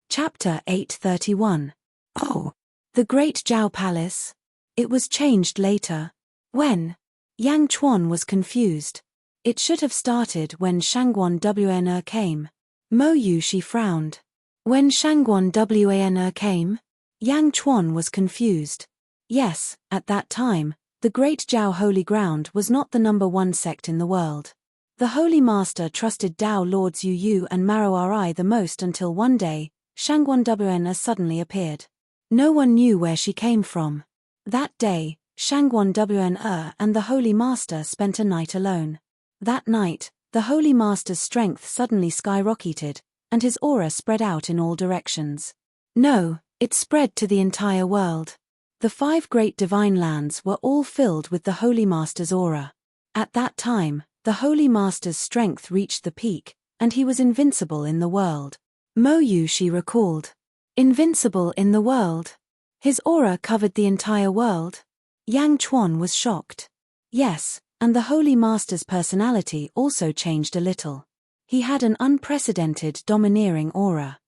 Chapter 831. Oh, the Great Jiao Palace? It was changed later. When? Yang Chuan was confused. It should have started when Shangguan Wan came. Mo Yushi frowned. When Shangguan Wan came? Yang Chuan was confused. Yes, at that time, the Great Jiao Holy Ground was not the #1 sect in the world. The Holy Master trusted Dao Lords Yu Yu and Maro Ri the most until one day, Shangguan Wan suddenly appeared. No one knew where she came from. That day, Shangguan Wan and the Holy Master spent a night alone. That night, the Holy Master's strength suddenly skyrocketed, and his aura spread out in all directions. No, it spread to the entire world. The 5 great divine lands were all filled with the Holy Master's aura. At that time, the Holy Master's strength reached the peak, and he was invincible in the world. Mo Yushi recalled. Invincible in the world? His aura covered the entire world? Yang Chuan was shocked. Yes, and the Holy Master's personality also changed a little. He had an unprecedented domineering aura.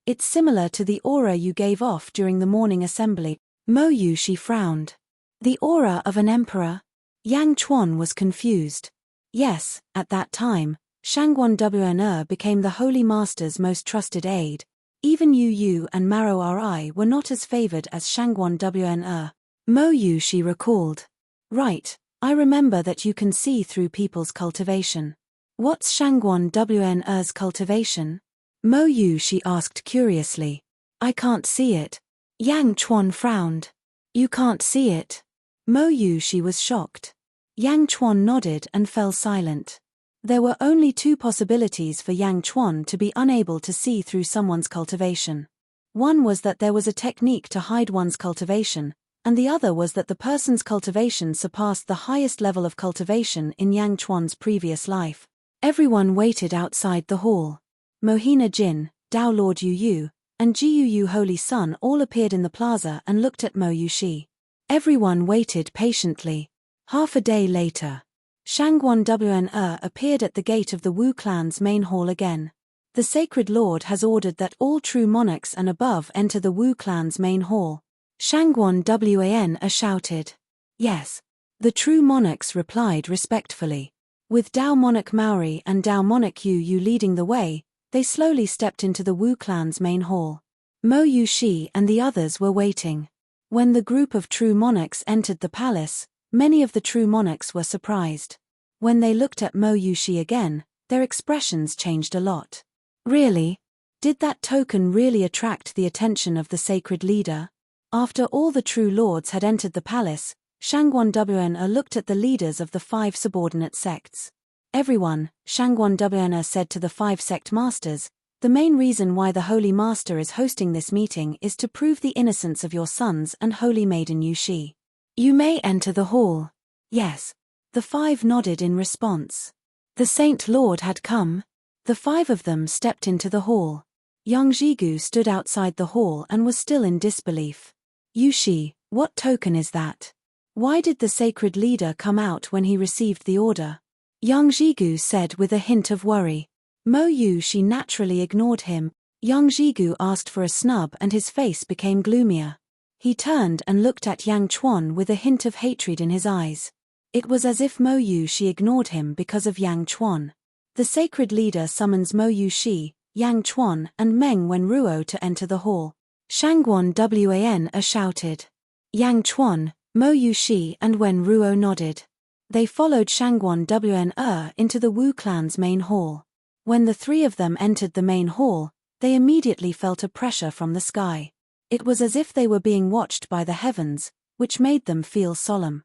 It's similar to the aura you gave off during the morning assembly. Mo Yushi frowned. The aura of an emperor? Yang Chuan was confused. Yes, at that time, Shangguan Wan became the Holy Master's most trusted aide. Even Yu Yu and Maro Ri were not as favored as Shangguan Wan. Mo Yushi recalled. Right, I remember that you can see through people's cultivation. What's Shangguan Wan's cultivation? Mo Yushi asked curiously. I can't see it. Yang Chuan frowned. You can't see it? Mo Yushi was shocked. Yang Chuan nodded and fell silent. There were only 2 possibilities for Yang Chuan to be unable to see through someone's cultivation. One was that there was a technique to hide one's cultivation, and the other was that the person's cultivation surpassed the highest level of cultivation in Yang Chuan's previous life. Everyone waited outside the hall. Mohina Jin, Dao Lord Yu Yu, and Ji Yu Yu Holy Sun all appeared in the plaza and looked at Mo Yushi. Everyone waited patiently. Half a day later, Shangguan Wan appeared at the gate of the Wu clan's main hall again. The Sacred Lord has ordered that all true monarchs and above enter the Wu clan's main hall. Shangguan Wan shouted. Yes. The true monarchs replied respectfully. With Dao Monarch Maori and Dao Monarch Yu Yu leading the way, they slowly stepped into the Wu clan's main hall. Mo Yushi and the others were waiting. When the group of true monarchs entered the palace, many of the true monarchs were surprised. When they looked at Mo Yushi again, their expressions changed a lot. Really? Did that token really attract the attention of the sacred leader? After all the true lords had entered the palace, Shangguan Wan looked at the leaders of the 5 subordinate sects. Everyone, Shangguan Wan said to the 5 sect masters, the main reason why the Holy Master is hosting this meeting is to prove the innocence of your sons and Holy Maiden Yushi. You may enter the hall. Yes. The 5 nodded in response. The Saint Lord had come. The 5 of them stepped into the hall. Yang Jigu stood outside the hall and was still in disbelief. Yushi, what token is that? Why did the sacred leader come out when he received the order? Yang Jigu said with a hint of worry. Mo Yushi naturally ignored him. Yang Jigu asked for a snub and his face became gloomier. He turned and looked at Yang Chuan with a hint of hatred in his eyes. It was as if Mo Yushi ignored him because of Yang Chuan. The sacred leader summons Mo Yushi, Yang Chuan and Meng Wenruo to enter the hall. Shangguan Wan shouted. Yang Chuan, Mo Yushi and Wenruo nodded. They followed Shangguan Wan into the Wu clan's main hall. When the 3 of them entered the main hall, they immediately felt a pressure from the sky. It was as if they were being watched by the heavens, which made them feel solemn.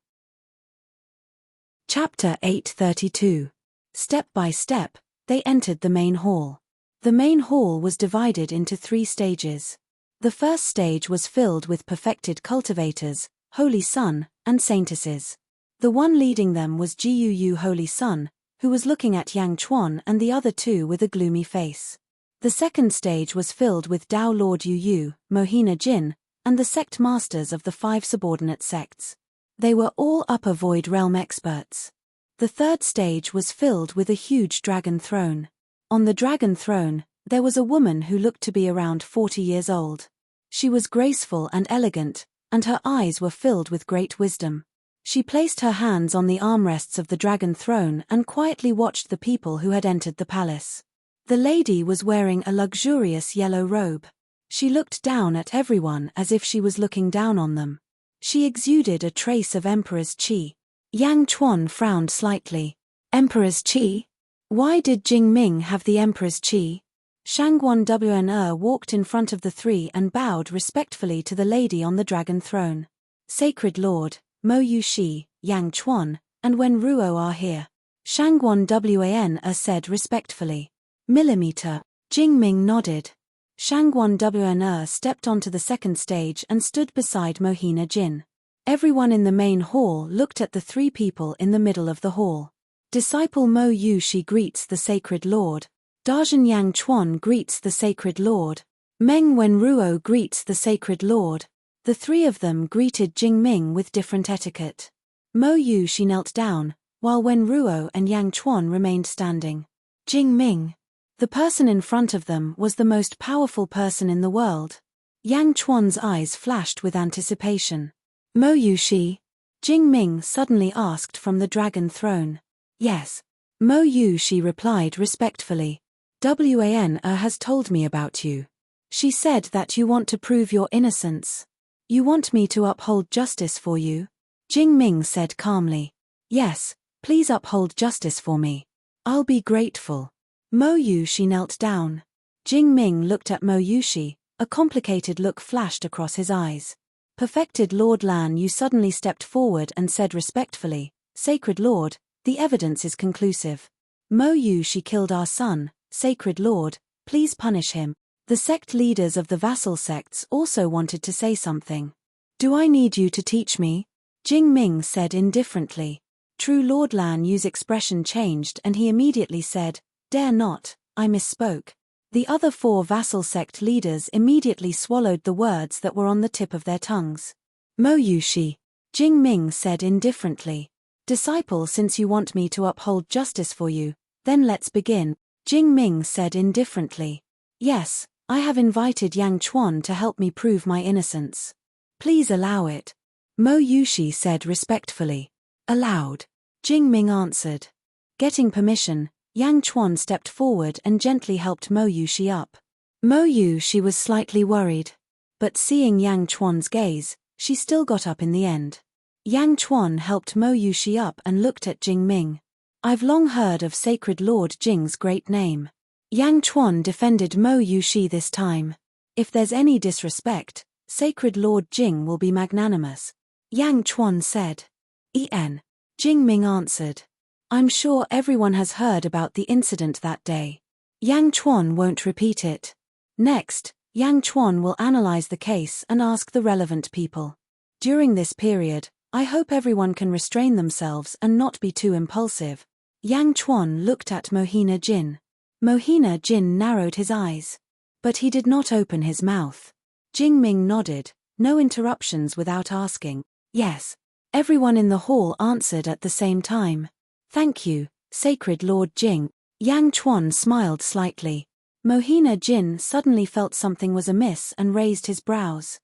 Chapter 832. Step by step, they entered the main hall. The main hall was divided into 3 stages. The first stage was filled with perfected cultivators, Holy Sun, and saintesses. The one leading them was Guu Holy Sun, who was looking at Yang Chuan and the other 2 with a gloomy face. The second stage was filled with Tao Lord Yu, Mohina Jin, and the sect masters of the 5 subordinate sects. They were all upper void realm experts. The third stage was filled with a huge dragon throne. On the dragon throne, there was a woman who looked to be around 40 years old. She was graceful and elegant, and her eyes were filled with great wisdom. She placed her hands on the armrests of the dragon throne and quietly watched the people who had entered the palace. The lady was wearing a luxurious yellow robe. She looked down at everyone as if she was looking down on them. She exuded a trace of Emperor's qi. Yang Chuan frowned slightly. Emperor's qi? Why did Jing Ming have the Emperor's qi? Shangguan Wn walked in front of the 3 and bowed respectfully to the lady on the dragon throne. Sacred Lord, Mo Yushi, Yang Chuan, and Wen Ruo are here. Shangguan Wan said respectfully. Millimeter. Jing Ming nodded. Shangguan Wn stepped onto the second stage and stood beside Mohina Jin. Everyone in the main hall looked at the 3 people in the middle of the hall. Disciple Mo Yushi greets the Sacred Lord. Dajin Yang Chuan greets the Sacred Lord. Meng Wenruo greets the Sacred Lord. The 3 of them greeted Jing Ming with different etiquette. Mo Yushi knelt down, while Wenruo and Yang Chuan remained standing. Jing Ming. The person in front of them was the most powerful person in the world. Yang Chuan's eyes flashed with anticipation. Mo Yushi? Jing Ming suddenly asked from the dragon throne. Yes. Mo Yushi replied respectfully. Wan has told me about you. She said that you want to prove your innocence. You want me to uphold justice for you? Jing Ming said calmly. Yes, please uphold justice for me. I'll be grateful. Mo Yushi knelt down. Jing Ming looked at Mo Yushi, a complicated look flashed across his eyes. Perfected Lord Lan Yu suddenly stepped forward and said respectfully, Sacred Lord, the evidence is conclusive. Mo Yushi killed our son, Sacred Lord, please punish him. The sect leaders of the vassal sects also wanted to say something. Do I need you to teach me? Jing Ming said indifferently. True Lord Lan Yu's expression changed and he immediately said, Dare not, I misspoke. The other 4 vassal sect leaders immediately swallowed the words that were on the tip of their tongues. Mo Yushi. Jing Ming said indifferently. Disciple, since you want me to uphold justice for you, then let's begin. Jing Ming said indifferently. Yes, I have invited Yang Chuan to help me prove my innocence. Please allow it. Mo Yushi said respectfully. Allowed. Jing Ming answered. Getting permission, Yang Chuan stepped forward and gently helped Mo Yushi up. Mo Yushi was slightly worried. But seeing Yang Chuan's gaze, she still got up in the end. Yang Chuan helped Mo Yushi up and looked at Jing Ming. I've long heard of Sacred Lord Jing's great name. Yang Chuan defended Mo Yushi this time. If there's any disrespect, Sacred Lord Jing will be magnanimous. Yang Chuan said. Jing Ming answered. I'm sure everyone has heard about the incident that day. Yang Chuan won't repeat it. Next, Yang Chuan will analyze the case and ask the relevant people. During this period, I hope everyone can restrain themselves and not be too impulsive. Yang Chuan looked at Mohina Jin. Mohina Jin narrowed his eyes. But he did not open his mouth. Jing Ming nodded, no interruptions without asking. Yes. Everyone in the hall answered at the same time. Thank you, Sacred Lord Jing. Yang Chuan smiled slightly. Mohina Jin suddenly felt something was amiss and raised his brows.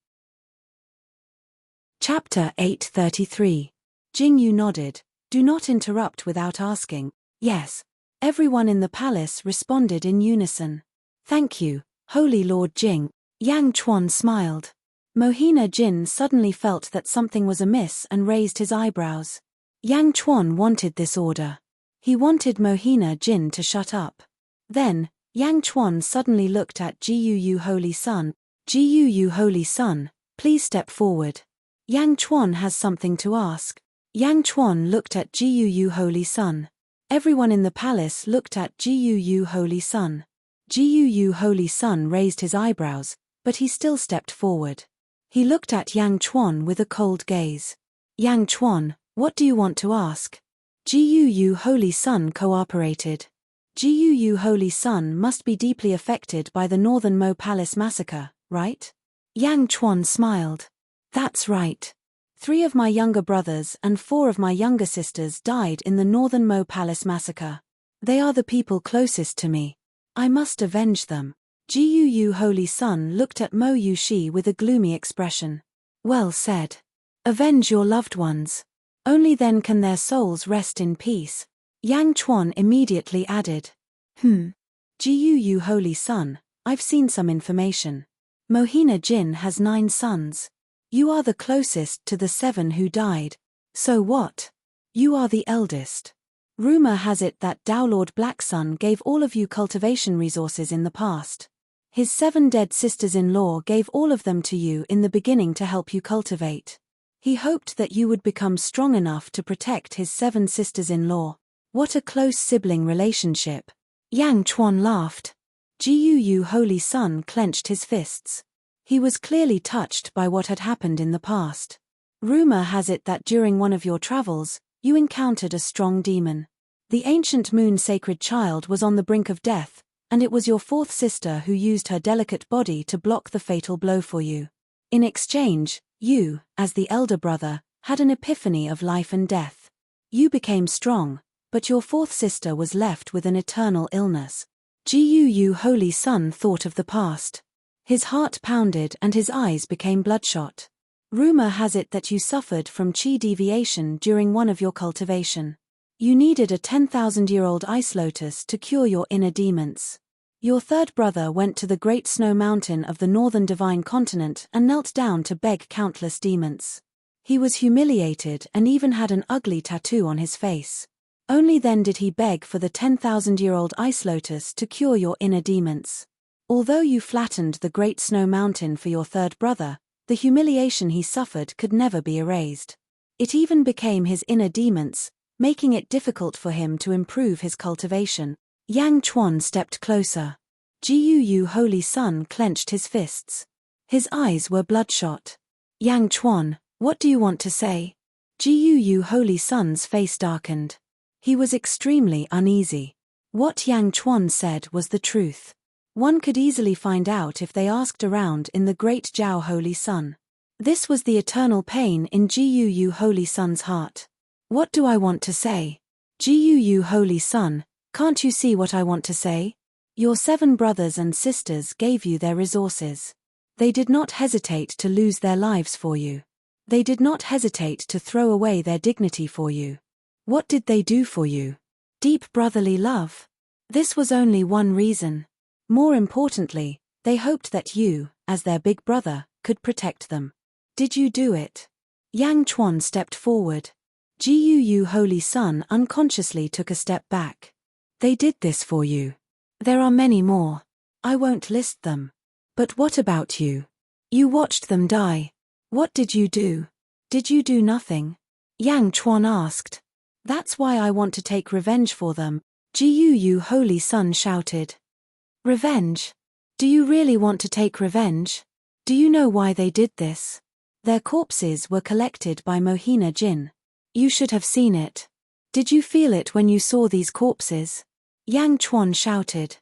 Chapter 833. Jing Yu nodded. Do not interrupt without asking. Yes. Everyone in the palace responded in unison. Thank you, Holy Lord Jing. Yang Chuan smiled. Mohina Jin suddenly felt that something was amiss and raised his eyebrows. Yang Chuan wanted this order. He wanted Mohina Jin to shut up. Then, Yang Chuan suddenly looked at Guu Holy Sun. Guu Holy Sun, please step forward. Yang Chuan has something to ask. Yang Chuan looked at Guu Holy Sun. Everyone in the palace looked at Guu Holy Sun. Guu Holy Sun raised his eyebrows, but he still stepped forward. He looked at Yang Chuan with a cold gaze. Yang Chuan, what do you want to ask? Guu Holy Sun cooperated. Guu Holy Sun must be deeply affected by the Northern Mo Palace massacre, right? Yang Chuan smiled. That's right. 3 of my younger brothers and 4 of my younger sisters died in the Northern Mo Palace massacre. They are the people closest to me. I must avenge them. Guu Holy Sun looked at Mo Yushi with a gloomy expression. Well said. Avenge your loved ones. Only then can their souls rest in peace. Yang Chuan immediately added. Guu Holy Sun, I've seen some information. Mohina Jin has 9 sons. You are the closest to the 7 who died. So what? You are the eldest. Rumor has it that Tao Lord Black Sun gave all of you cultivation resources in the past. His 7 dead sisters-in-law gave all of them to you in the beginning to help you cultivate. He hoped that you would become strong enough to protect his 7 sisters-in-law. What a close sibling relationship. Yang Chuan laughed. Guu Holy Sun clenched his fists. He was clearly touched by what had happened in the past. Rumor has it that during one of your travels, you encountered a strong demon. The ancient moon sacred child was on the brink of death, and it was your 4th sister who used her delicate body to block the fatal blow for you. In exchange, you, as the elder brother, had an epiphany of life and death. You became strong, but your 4th sister was left with an eternal illness. Guu Holy Sun thought of the past. His heart pounded and his eyes became bloodshot. Rumor has it that you suffered from chi deviation during one of your cultivation. You needed a 10,000-year-old ice lotus to cure your inner demons. Your 3rd brother went to the great snow mountain of the northern divine continent and knelt down to beg countless demons. He was humiliated and even had an ugly tattoo on his face. Only then did he beg for the 10,000-year-old ice lotus to cure your inner demons. Although you flattened the great snow mountain for your 3rd brother, the humiliation he suffered could never be erased. It even became his inner demons, making it difficult for him to improve his cultivation. Yang Chuan stepped closer. Guu Holy Sun clenched his fists. His eyes were bloodshot. Yang Chuan, what do you want to say? Guu Holy Sun's face darkened. He was extremely uneasy. What Yang Chuan said was the truth. One could easily find out if they asked around in the great Jiao Holy Sun. This was the eternal pain in Guu Holy Sun's heart. What do I want to say? Guu Holy Sun, can't you see what I want to say? Your 7 brothers and sisters gave you their resources. They did not hesitate to lose their lives for you. They did not hesitate to throw away their dignity for you. What did they do for you? Deep brotherly love. This was only one reason. More importantly, they hoped that you, as their big brother, could protect them. Did you do it? Yang Chuan stepped forward. Guu Holy Sun unconsciously took a step back. They did this for you. There are many more. I won't list them. But what about you? You watched them die. What did you do? Did you do nothing? Yang Chuan asked. That's why I want to take revenge for them, Guu Holy Sun shouted. Revenge? Do you really want to take revenge? Do you know why they did this? Their corpses were collected by Mohina Jin. You should have seen it. Did you feel it when you saw these corpses? Yang Chuan shouted.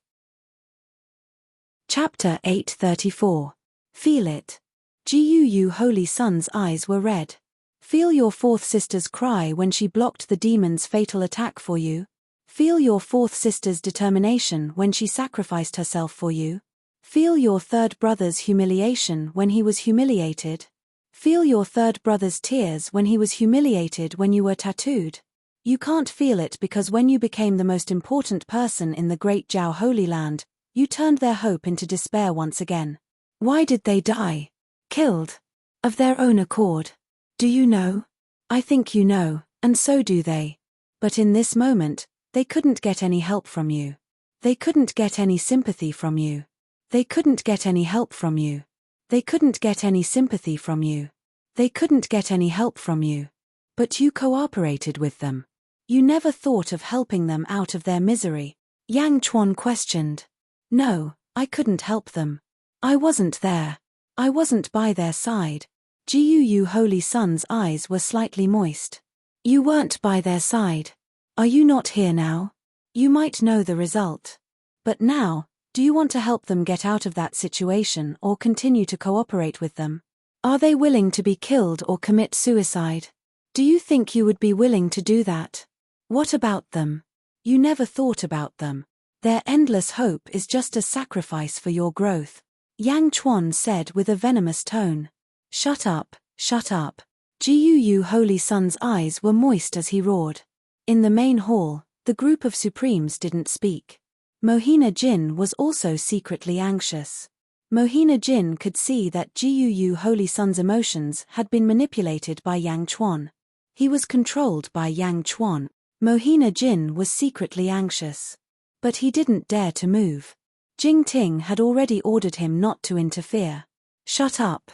Chapter 834. Feel it. Guu Holy Sun's eyes were red. Feel your 4th sister's cry when she blocked the demon's fatal attack for you. Feel your 4th sister's determination when she sacrificed herself for you. Feel your 3rd brother's humiliation when he was humiliated. Feel your 3rd brother's tears when he was humiliated when you were tattooed. You can't feel it because when you became the most important person in the great Jiao Holy Land, you turned their hope into despair once again. Why did they die? Killed. Of their own accord. Do you know? I think you know, and so do they. But in this moment, they couldn't get any help from you. They couldn't get any sympathy from you. They couldn't get any help from you. They couldn't get any sympathy from you. They couldn't get any help from you. But you cooperated with them. You never thought of helping them out of their misery? Yang Chuan questioned. No, I couldn't help them. I wasn't there. I wasn't by their side. Jiu Holy Sun's eyes were slightly moist. You weren't by their side. Are you not here now? You might know the result. But now, do you want to help them get out of that situation or continue to cooperate with them? Are they willing to be killed or commit suicide? Do you think you would be willing to do that? What about them? You never thought about them. Their endless hope is just a sacrifice for your growth. Yang Chuan said with a venomous tone. Shut up, shut up. Jiu Holy Sun's eyes were moist as he roared. In the main hall, the group of Supremes didn't speak. Mohina Jin was also secretly anxious. Mohina Jin could see that Jiu Holy Sun's emotions had been manipulated by Yang Chuan. He was controlled by Yang Chuan. Mohina Jin was secretly anxious. But he didn't dare to move. Jing Ting had already ordered him not to interfere. Shut up.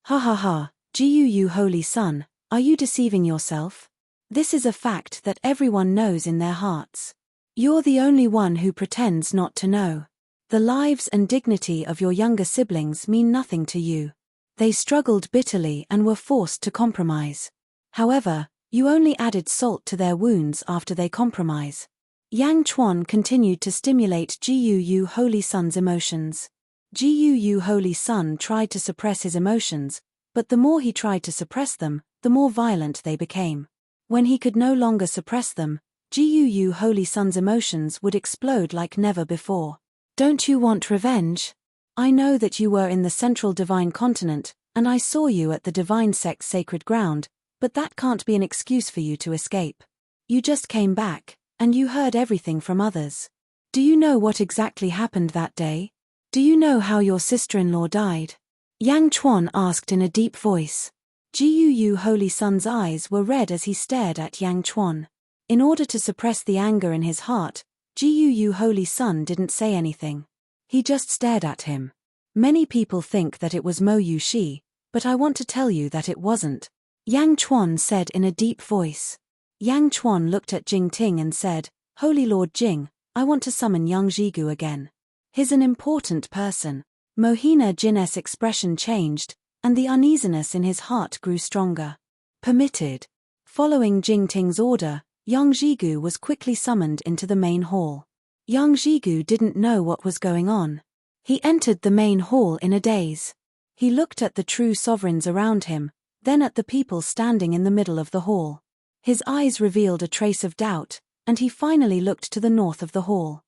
Ha ha ha, Jiu Holy Sun, are you deceiving yourself? This is a fact that everyone knows in their hearts. You're the only one who pretends not to know. The lives and dignity of your younger siblings mean nothing to you. They struggled bitterly and were forced to compromise. However, you only added salt to their wounds after they compromise. Yang Chuan continued to stimulate Jiu Holy Sun's emotions. Jiu Holy Sun tried to suppress his emotions, but the more he tried to suppress them, the more violent they became. When he could no longer suppress them, Jiu Holy Sun's emotions would explode like never before. Don't you want revenge? I know that you were in the central divine continent, and I saw you at the divine sect's sacred ground, but that can't be an excuse for you to escape. You just came back, and you heard everything from others. Do you know what exactly happened that day? Do you know how your sister-in-law died? Yang Chuan asked in a deep voice. Jiu Holy Sun's eyes were red as he stared at Yang Chuan. In order to suppress the anger in his heart, Jiu Holy Sun didn't say anything. He just stared at him. Many people think that it was Mo Yushi, but I want to tell you that it wasn't. Yang Chuan said in a deep voice. Yang Chuan looked at Jing Ting and said, Holy Lord Jing, I want to summon Yang Jigu again. He's an important person. Mohina Jin's expression changed, and the uneasiness in his heart grew stronger. Permitted. Following Jing Ting's order, Yang Jigu was quickly summoned into the main hall. Yang Jigu didn't know what was going on. He entered the main hall in a daze. He looked at the true sovereigns around him, then at the people standing in the middle of the hall. His eyes revealed a trace of doubt, and he finally looked to the north of the hall.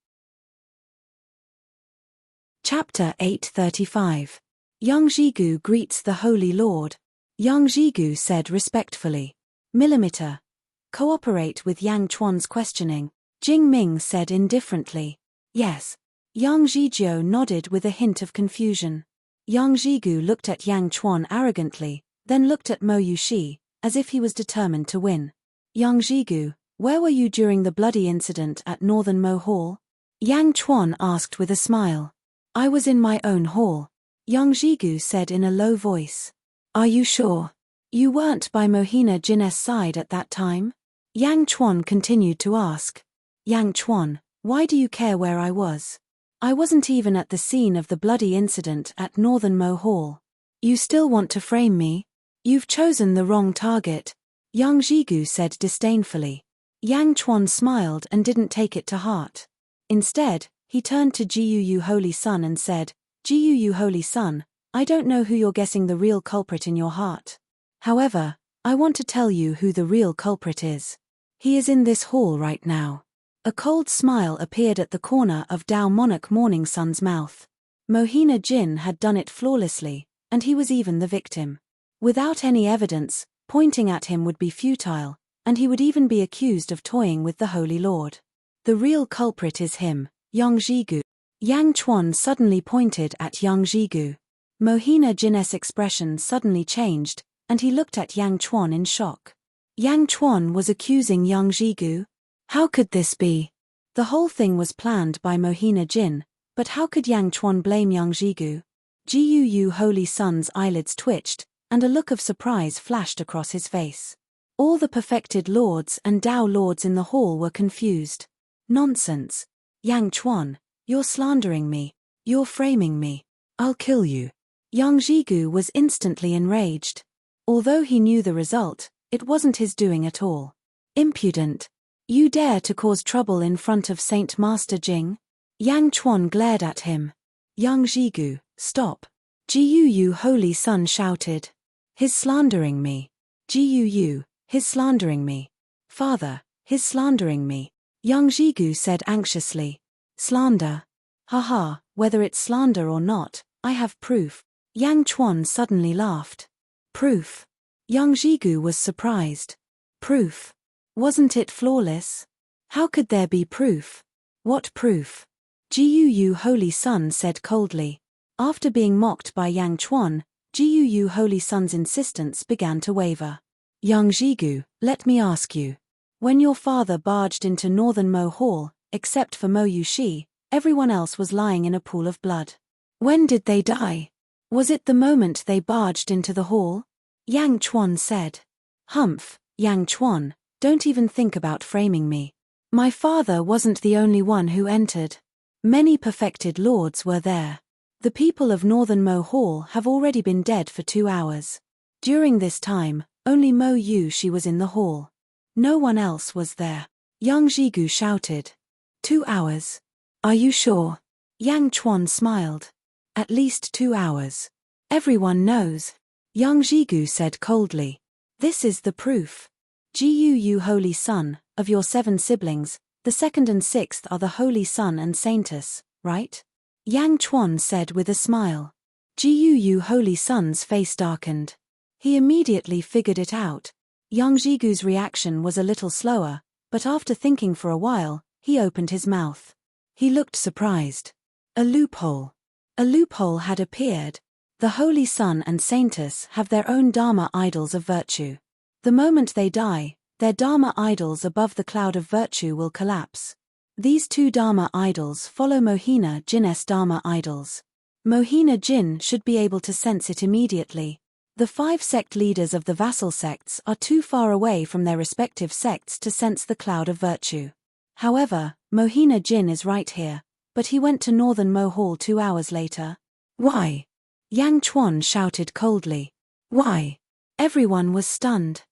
Chapter 835. Yang Jigu greets the Holy Lord. Yang Jigu said respectfully. Millimeter. Cooperate with Yang Chuan's questioning. Jing Ming said indifferently. Yes. Yang Zhizhou nodded with a hint of confusion. Yang Jigu looked at Yang Chuan arrogantly, then looked at Mo Yushi, as if he was determined to win. Yang Jigu, where were you during the bloody incident at Northern Mo Hall? Yang Chuan asked with a smile. I was in my own hall. Yang Jigu said in a low voice. Are you sure? You weren't by Mohina Jin's side at that time? Yang Chuan continued to ask. Yang Chuan, why do you care where I was? I wasn't even at the scene of the bloody incident at Northern Mo Hall. You still want to frame me? You've chosen the wrong target. Yang Jigu said disdainfully. Yang Chuan smiled and didn't take it to heart. Instead, he turned to Jiu Holy Sun and said, Jiu Holy Sun, I don't know who you're guessing the real culprit in your heart. However, I want to tell you who the real culprit is. He is in this hall right now. A cold smile appeared at the corner of Dao Monarch Morning Sun's mouth. Mohina Jin had done it flawlessly, and he was even the victim. Without any evidence, pointing at him would be futile, and he would even be accused of toying with the Holy Lord. The real culprit is him, Yang Jigu. Yang Chuan suddenly pointed at Yang Jigu. Mohina Jin's expression suddenly changed, and he looked at Yang Chuan in shock. Yang Chuan was accusing Yang Jigu? How could this be? The whole thing was planned by Mohina Jin, but how could Yang Chuan blame Yang Jigu? Jiu Holy Sun's eyelids twitched, and a look of surprise flashed across his face. All the perfected lords and Tao lords in the hall were confused. Nonsense. Yang Chuan, you're slandering me. You're framing me. I'll kill you. Yang Jigu was instantly enraged. Although he knew the result, it wasn't his doing at all. Impudent. You dare to cause trouble in front of Saint Master Jing? Yang Chuan glared at him. Yang Jigu, stop. Jiu Holy Sun shouted. He's slandering me. Jiu, he's slandering me. Father, he's slandering me. Yang Jigu said anxiously. Slander? Haha, whether it's slander or not, I have proof. Yang Chuan suddenly laughed. Proof? Yang Jigu was surprised. Proof? Wasn't it flawless? How could there be proof? What proof? Jiu Holy Sun said coldly. After being mocked by Yang Chuan, Jiu Holy Sun's insistence began to waver. Yang Jigu, let me ask you. When your father barged into Northern Mo Hall, except for Mo Yushi, everyone else was lying in a pool of blood. When did they die? Was it the moment they barged into the hall? Yang Chuan said. Humph, Yang Chuan, don't even think about framing me. My father wasn't the only one who entered. Many perfected lords were there. The people of Northern Mo Hall have already been dead for 2 hours. During this time, only Mo Yushi was in the hall. No one else was there. Yang Jigu shouted. 2 hours. Are you sure? Yang Chuan smiled. At least 2 hours. Everyone knows. Yang Jigu said coldly. This is the proof. Jiu Holy Sun, of your 7 siblings, the 2nd and 6th are the Holy Sun and Saintess, right? Yang Chuan said with a smile. Jiu Holy Sun's face darkened. He immediately figured it out. Yang Jigu's reaction was a little slower, but after thinking for a while, he opened his mouth. He looked surprised. A loophole. A loophole had appeared. The Holy Sun and Saintess have their own Dharma idols of virtue. The moment they die, their Dharma idols above the cloud of virtue will collapse. These 2 Dharma idols follow Mohina Jin's Dharma idols. Mohina Jin should be able to sense it immediately. The 5 sect leaders of the vassal sects are too far away from their respective sects to sense the cloud of virtue. However, Mohina Jin is right here, but he went to Northern Mo Hall 2 hours later. Why? Yang Chuan shouted coldly. Why? Everyone was stunned.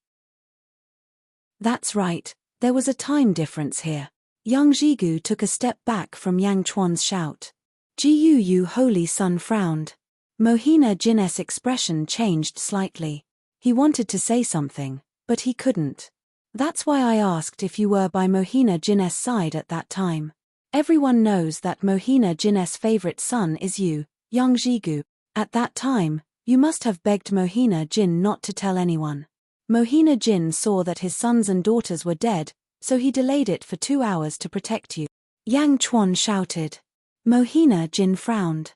That's right, there was a time difference here. Yang Jigu took a step back from Yang Chuan's shout. Jiu Holy Sun frowned. Mohina Jin's expression changed slightly. He wanted to say something, but he couldn't. That's why I asked if you were by Mohina Jin's side at that time. Everyone knows that Mohina Jin's favorite son is you, Yang Jigu. At that time, you must have begged Mohina Jin not to tell anyone. Mohina Jin saw that his sons and daughters were dead, so he delayed it for 2 hours to protect you. Yang Chuan shouted. Mohina Jin frowned.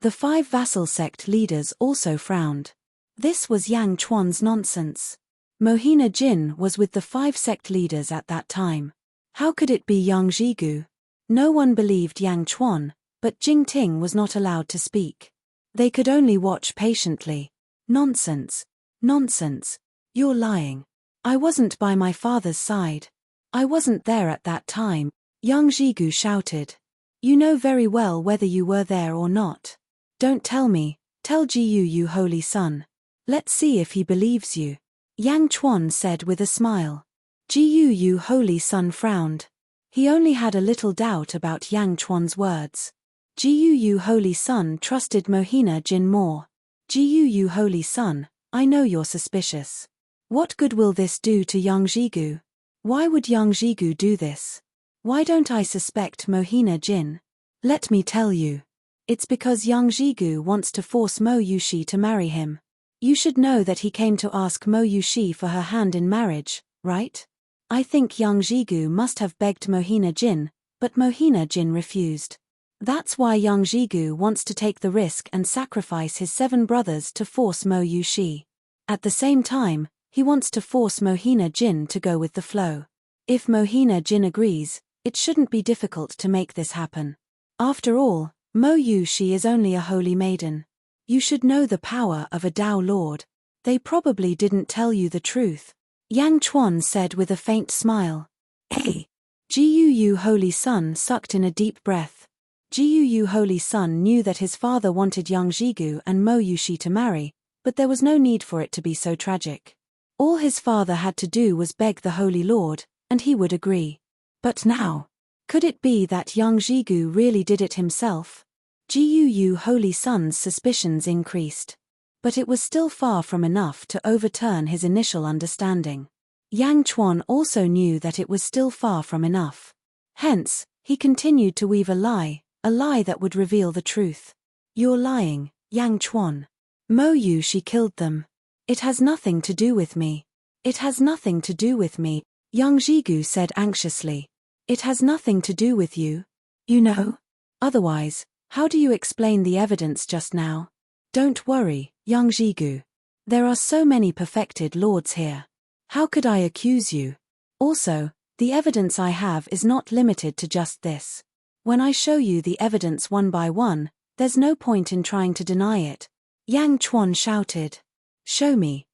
The 5 vassal sect leaders also frowned. This was Yang Chuan's nonsense. Mohina Jin was with the 5 sect leaders at that time. How could it be Yang Jigu? No one believed Yang Chuan, but Jing Ting was not allowed to speak. They could only watch patiently. Nonsense. Nonsense. You're lying. I wasn't by my father's side. I wasn't there at that time, Yang Jigu shouted. You know very well whether you were there or not. Don't tell me, tell Jiu Holy Sun. Let's see if he believes you. Yang Chuan said with a smile. Jiu Holy Sun frowned. He only had a little doubt about Yang Chuan's words. Jiu Holy Sun trusted Mohina Jin more. Jiu Holy Sun, I know you're suspicious. What good will this do to Yang Jigu? Why would Yang Jigu do this? Why don't I suspect Mohina Jin? Let me tell you. It's because Yang Jigu wants to force Mo Yushi to marry him. You should know that he came to ask Mo Yushi for her hand in marriage, right? I think Yang Jigu must have begged Mohina Jin, but Mohina Jin refused. That's why Yang Jigu wants to take the risk and sacrifice his 7 brothers to force Mo Yushi. At the same time, he wants to force Mohina Jin to go with the flow. If Mohina Jin agrees, it shouldn't be difficult to make this happen. After all, Mo Yushi is only a holy maiden. You should know the power of a Tao Lord. They probably didn't tell you the truth. Yang Chuan said with a faint smile. Hey! Guu Holy Sun sucked in a deep breath. Guu Holy Sun knew that his father wanted young Jigu and Mo Yushi to marry, but there was no need for it to be so tragic. All his father had to do was beg the Holy Lord, and he would agree. But now, could it be that young Jigu really did it himself? Guu Holy Sun's suspicions increased. But it was still far from enough to overturn his initial understanding. Yang Chuan also knew that it was still far from enough. Hence, he continued to weave a lie that would reveal the truth. You're lying, Yang Chuan. Mo Yushi killed them. It has nothing to do with me. It has nothing to do with me, young Jigu said anxiously. It has nothing to do with you. You know? Otherwise, how do you explain the evidence just now? Don't worry, young Jigu. There are so many perfected lords here. How could I accuse you? Also, the evidence I have is not limited to just this. When I show you the evidence one by one, there's no point in trying to deny it. Yang Chuan shouted. Show me,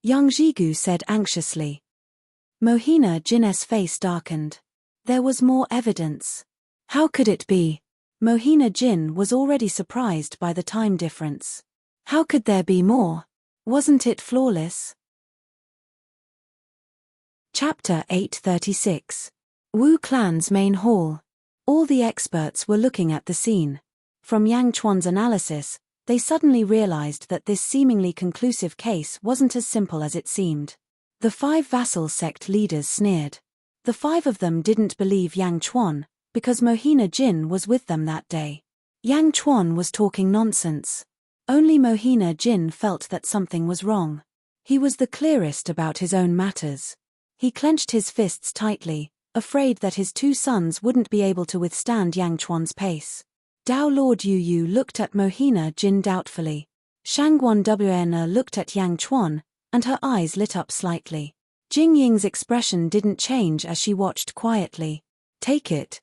young Jigu said anxiously. Mohina Jin's face darkened. There was more evidence. How could it be? Mohina Jin was already surprised by the time difference. How could there be more? Wasn't it flawless? Chapter 836. Wu Clan's main hall. All the experts were looking at the scene. From Yang Chuan's analysis, they suddenly realized that this seemingly conclusive case wasn't as simple as it seemed. The 5 vassal sect leaders sneered. The 5 of them didn't believe Yang Chuan, because Mohina Jin was with them that day. Yang Chuan was talking nonsense. Only Mohina Jin felt that something was wrong. He was the clearest about his own matters. He clenched his fists tightly, afraid that his 2 sons wouldn't be able to withstand Yang Chuan's pace. Dao Lord Yu looked at Mohina Jin doubtfully. Shangguan Wana looked at Yang Chuan, and her eyes lit up slightly. Jing Ying's expression didn't change as she watched quietly. Take it,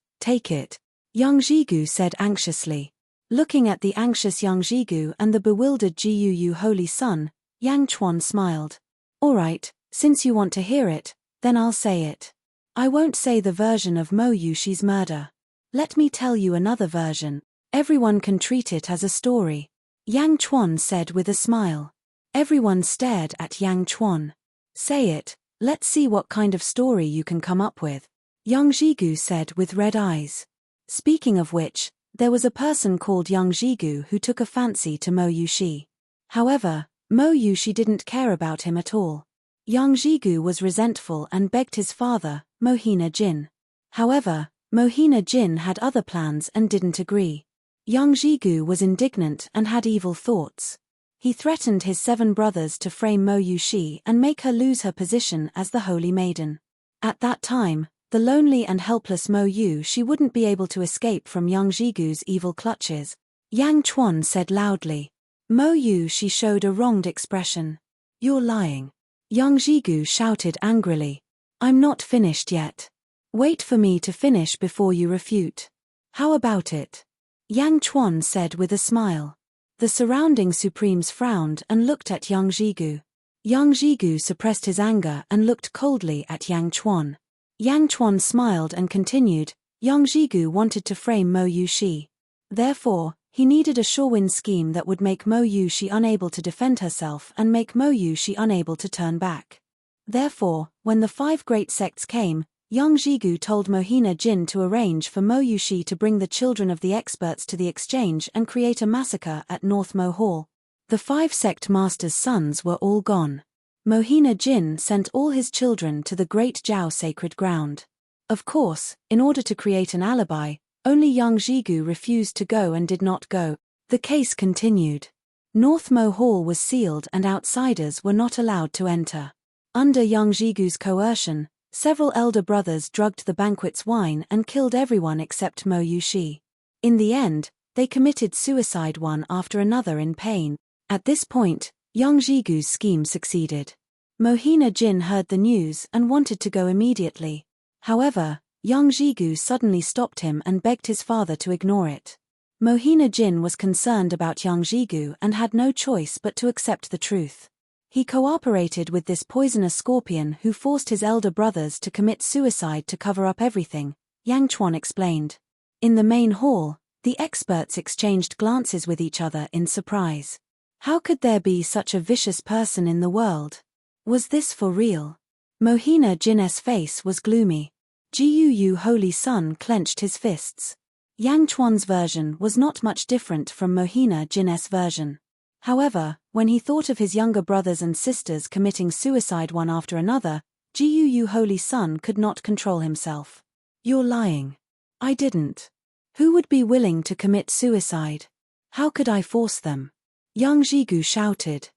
young Jigu said anxiously. Looking at the anxious young Jigu and the bewildered Guu Holy Sun, Yang Chuan smiled. All right, since you want to hear it, then I'll say it. I won't say the version of Mo Yushi's murder. Let me tell you another version. Everyone can treat it as a story. Yang Chuan said with a smile. Everyone stared at Yang Chuan. Say it, let's see what kind of story you can come up with. Young Jigu said with red eyes. Speaking of which, there was a person called Young Jigu who took a fancy to Mo Yushi. However, Mo Yushi didn't care about him at all. Young Jigu was resentful and begged his father, Mohina Jin. However, Mohina Jin had other plans and didn't agree. Young Jigu was indignant and had evil thoughts. He threatened his 7 brothers to frame Mo Yushi and make her lose her position as the Holy Maiden. At that time, the lonely and helpless Mo Yushi wouldn't be able to escape from young Jigu's evil clutches. Yang Chuan said loudly. Mo Yushi showed a wronged expression. You're lying. Young Jigu shouted angrily. I'm not finished yet. Wait for me to finish before you refute. How about it? Yang Chuan said with a smile. The surrounding supremes frowned and looked at young Jigu. Young Jigu suppressed his anger and looked coldly at Yang Chuan. Yang Chuan smiled and continued, young Jigu wanted to frame Mo Yushi. Therefore, he needed a sure-win scheme that would make Mo Yushi unable to defend herself and make Mo Yushi unable to turn back. Therefore, when the 5 great sects came, young Jigu told Mohina Jin to arrange for Mo Yushi to bring the children of the experts to the exchange and create a massacre at North Mo Hall. The 5 sect masters' sons were all gone. Mohina Jin sent all his children to the Great Jiao sacred ground. Of course, in order to create an alibi, only young Jigu refused to go and did not go. The case continued. North Mo Hall was sealed and outsiders were not allowed to enter. Under young Jigu's coercion, several elder brothers drugged the banquet's wine and killed everyone except Mo Yushi. In the end, they committed suicide one after another in pain. At this point, young Jigu's scheme succeeded. Mohina Jin heard the news and wanted to go immediately. However, young Jigu suddenly stopped him and begged his father to ignore it. Mohina Jin was concerned about young Jigu and had no choice but to accept the truth. He cooperated with this poisonous scorpion who forced his elder brothers to commit suicide to cover up everything, Yang Chuan explained. In the main hall, the experts exchanged glances with each other in surprise. How could there be such a vicious person in the world? Was this for real? Mohina Jin's face was gloomy. Jiu Holy Sun clenched his fists. Yang Chuan's version was not much different from Mohina Jin's version. However, when he thought of his younger brothers and sisters committing suicide one after another, Jiu Holy Sun could not control himself. You're lying. I didn't. Who would be willing to commit suicide? How could I force them? Yang Jigu shouted.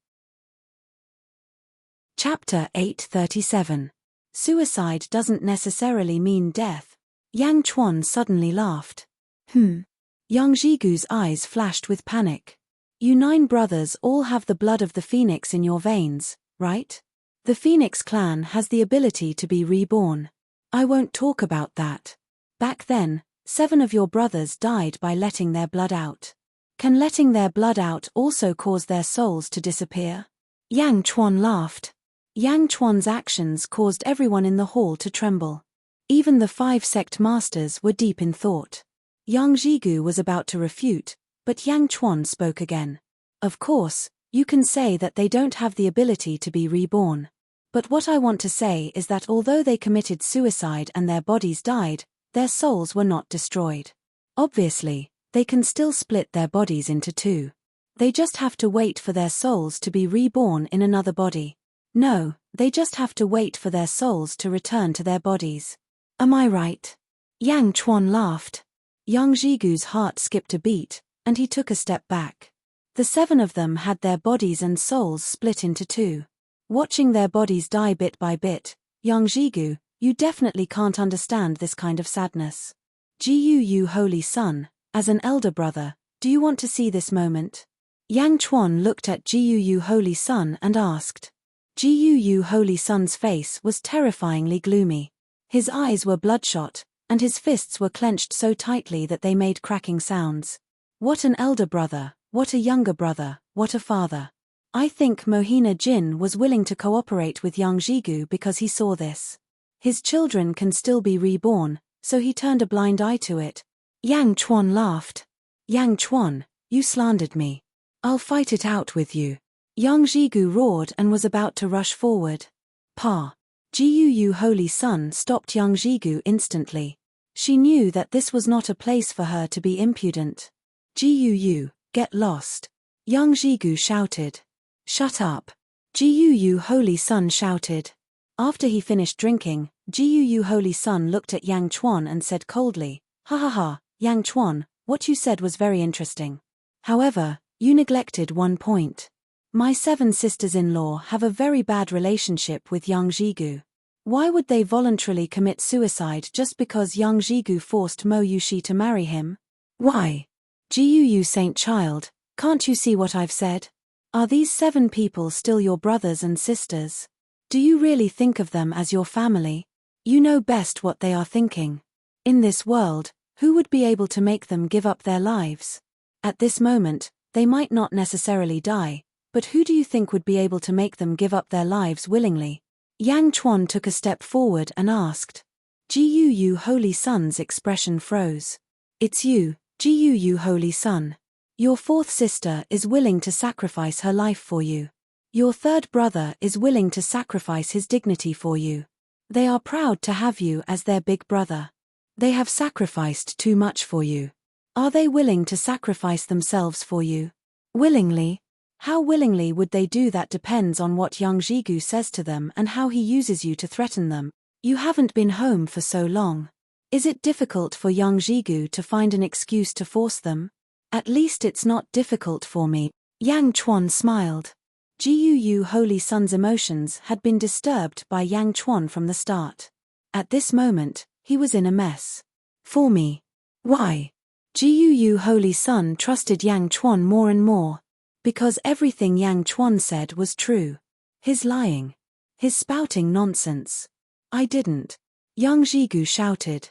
Chapter 837. Suicide doesn't necessarily mean death. Yang Chuan suddenly laughed. Yang Jigu's eyes flashed with panic. You 9 brothers all have the blood of the phoenix in your veins, right? The phoenix clan has the ability to be reborn. I won't talk about that. Back then, 7 of your brothers died by letting their blood out. Can letting their blood out also cause their souls to disappear? Yang Chuan laughed. Yang Chuan's actions caused everyone in the hall to tremble. Even the 5 sect masters were deep in thought. Yang Jigu was about to refute, but Yang Chuan spoke again. Of course, you can say that they don't have the ability to be reborn. But what I want to say is that although they committed suicide and their bodies died, their souls were not destroyed. Obviously, they can still split their bodies into 2. They just have to wait for their souls to be reborn in another body. No, they just have to wait for their souls to return to their bodies. Am I right? Yang Chuan laughed. Yang Jigu's heart skipped a beat, and he took a step back. The 7 of them had their bodies and souls split into 2. Watching their bodies die bit by bit, Yang Jigu, you definitely can't understand this kind of sadness. Jiu Holy Sun, as an elder brother, do you want to see this moment? Yang Chuan looked at Jiu Holy Sun and asked. Jiu Holy Sun's face was terrifyingly gloomy. His eyes were bloodshot, and his fists were clenched so tightly that they made cracking sounds. What an elder brother, what a younger brother, what a father. I think Mohina Jin was willing to cooperate with Yang Jigu because he saw this. His children can still be reborn, so he turned a blind eye to it. Yang Chuan laughed. Yang Chuan, you slandered me. I'll fight it out with you. Yang Jigu roared and was about to rush forward. Pa. Jiu Holy Sun stopped Yang Jigu instantly. She knew that this was not a place for her to be impudent. Jiu, get lost. Yang Jigu shouted. Shut up. Jiu Holy Sun shouted. After he finished drinking, Jiu Holy Sun looked at Yang Chuan and said coldly, Ha ha ha, Yang Chuan, what you said was very interesting. However, you neglected one point. My 7 sisters-in-law have a very bad relationship with Yang Jigu. Why would they voluntarily commit suicide just because Yang Jigu forced Mo Yushi to marry him? Why? Jiu Saint Child, can't you see what I've said? Are these 7 people still your brothers and sisters? Do you really think of them as your family? You know best what they are thinking. In this world, who would be able to make them give up their lives? At this moment, they might not necessarily die, but who do you think would be able to make them give up their lives willingly? Yang Chuan took a step forward and asked. Jiu Holy Sun's expression froze. It's you, Jiu Holy Sun. Your 4th sister is willing to sacrifice her life for you. Your 3rd brother is willing to sacrifice his dignity for you. They are proud to have you as their big brother. They have sacrificed too much for you. Are they willing to sacrifice themselves for you? Willingly? How willingly would they do that depends on what Yang Jigu says to them and how he uses you to threaten them. You haven't been home for so long. Is it difficult for Yang Jigu to find an excuse to force them? At least it's not difficult for me. Yang Chuan smiled. Jiu Holy Sun's emotions had been disturbed by Yang Chuan from the start. At this moment, he was in a mess. For me. Why? Jiu Holy Sun trusted Yang Chuan more and more. Because everything Yang Chuan said was true. His lying. His spouting nonsense. I didn't. Yang Jigu shouted.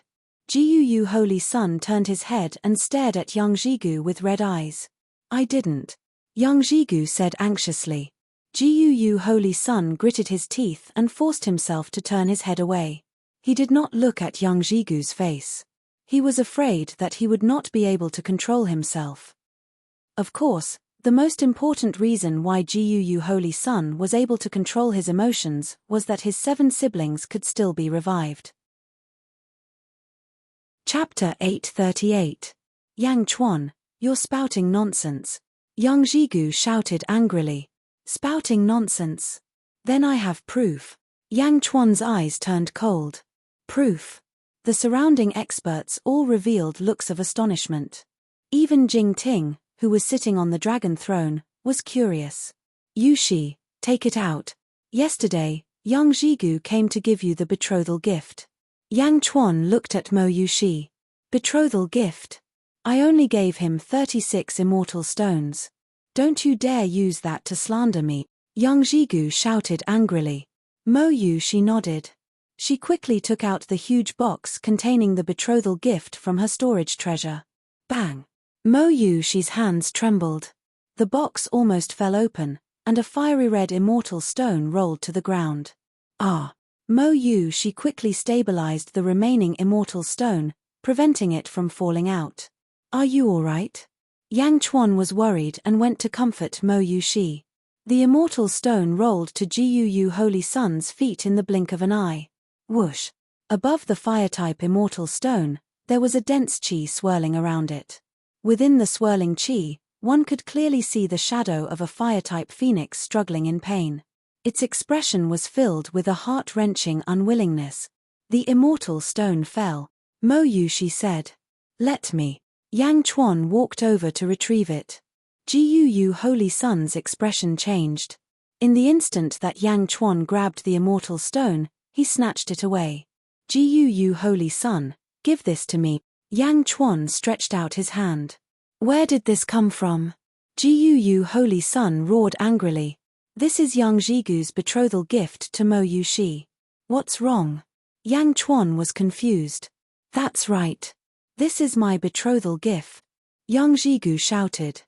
Jiu Holy Sun turned his head and stared at Yang Jigu with red eyes. I didn't. Yang Jigu said anxiously. Jiu Holy Sun gritted his teeth and forced himself to turn his head away. He did not look at young Jigu's face. He was afraid that he would not be able to control himself. Of course, the most important reason why Jiu Holy Sun was able to control his emotions was that his 7 siblings could still be revived. Chapter 838. Yang Chuan, you're spouting nonsense. Young Jigu shouted angrily. Spouting nonsense? Then I have proof. Yang Chuan's eyes turned cold. Proof? The surrounding experts all revealed looks of astonishment. Even Jing Ting, who was sitting on the dragon throne, was curious. Yushi, take it out. Yesterday, young Jigu came to give you the betrothal gift. Yang Chuan looked at Mo Yushi. Betrothal gift? I only gave him 36 immortal stones. Don't you dare use that to slander me, young Jigu shouted angrily. Mo Yushi nodded. She quickly took out the huge box containing the betrothal gift from her storage treasure. Bang! Mo Yushi's hands trembled. The box almost fell open, and a fiery red immortal stone rolled to the ground. Ah! Mo Yushi quickly stabilized the remaining immortal stone, preventing it from falling out. Are you all right? Yang Chuan was worried and went to comfort Mo Yushi. The immortal stone rolled to Jiu Holy Sun's feet in the blink of an eye. Whoosh! Above the fire-type immortal stone, there was a dense chi swirling around it. Within the swirling chi, one could clearly see the shadow of a fire-type phoenix struggling in pain. Its expression was filled with a heart-wrenching unwillingness. The immortal stone fell. Mo Yushi said, "Let me." Yang Chuan walked over to retrieve it. Jiu Holy Sun's expression changed. In the instant that Yang Chuan grabbed the immortal stone, he snatched it away. Jiu Holy Sun, give this to me. Yang Chuan stretched out his hand. Where did this come from? Jiu Holy Sun roared angrily. This is young Jigu's betrothal gift to Mo Yushi. What's wrong? Yang Chuan was confused. That's right. This is my betrothal gift. Young Jigu shouted.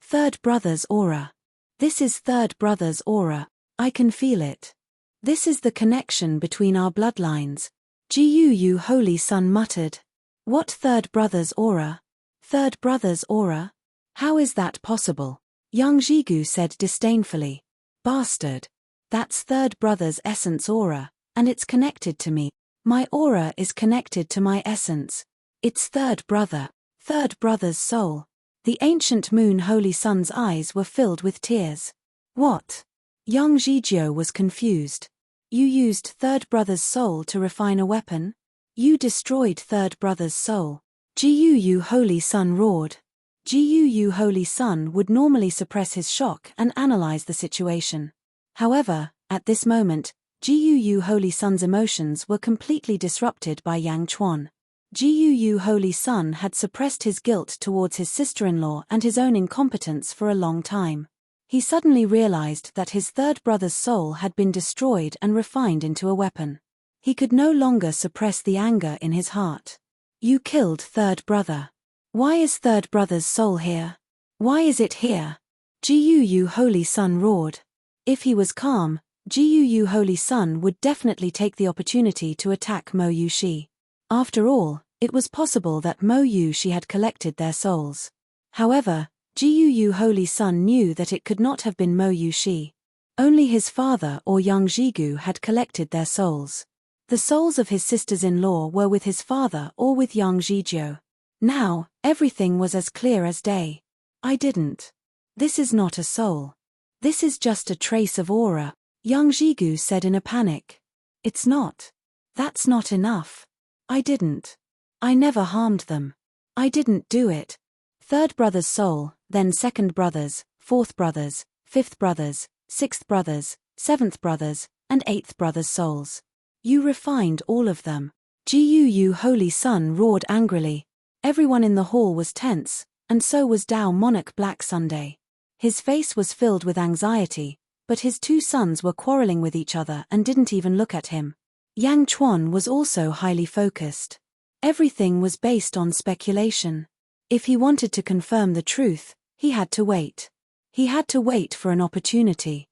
Third brother's aura. This is third brother's aura. I can feel it. This is the connection between our bloodlines. Jiu Holy Sun muttered. What third brother's aura? Third brother's aura? How is that possible? Young Jigu said disdainfully. Bastard. That's third brother's essence aura, and it's connected to me. My aura is connected to my essence. It's third brother's soul. The ancient moon Holy Sun's eyes were filled with tears. What? Young Jijio was confused. You used third brother's soul to refine a weapon? You destroyed third brother's soul. Jiu Holy Sun roared. Jiu Holy Sun would normally suppress his shock and analyze the situation. However, at this moment, Jiu Holy Sun's emotions were completely disrupted by Yang Chuan. Jiu Holy Sun had suppressed his guilt towards his sister-in-law and his own incompetence for a long time. He suddenly realized that his third brother's soul had been destroyed and refined into a weapon. He could no longer suppress the anger in his heart. You killed third brother. Why is third brother's soul here? Why is it here? Jiu Holy Sun roared. If he was calm, Jiu Holy Sun would definitely take the opportunity to attack Mo Yushi. After all, it was possible that Mo Yushi had collected their souls. However, Jiu Holy Sun knew that it could not have been Mo Yushi. Only his father or young Jigu had collected their souls. The souls of his sisters-in-law were with his father or with young Jijio. Now, everything was as clear as day. I didn't. This is not a soul. This is just a trace of aura, young Jigu said in a panic. It's not. That's not enough. I didn't. I never harmed them. I didn't do it. Third brother's soul, then second brother's, fourth brother's, fifth brother's, sixth brother's, seventh brother's, and eighth brother's souls. You refined all of them. Jiu Holy Sun roared angrily. Everyone in the hall was tense, and so was Dao Monarch Black Sunday. His face was filled with anxiety, but his 2 sons were quarreling with each other and didn't even look at him. Yang Chuan was also highly focused. Everything was based on speculation. If he wanted to confirm the truth, he had to wait. He had to wait for an opportunity.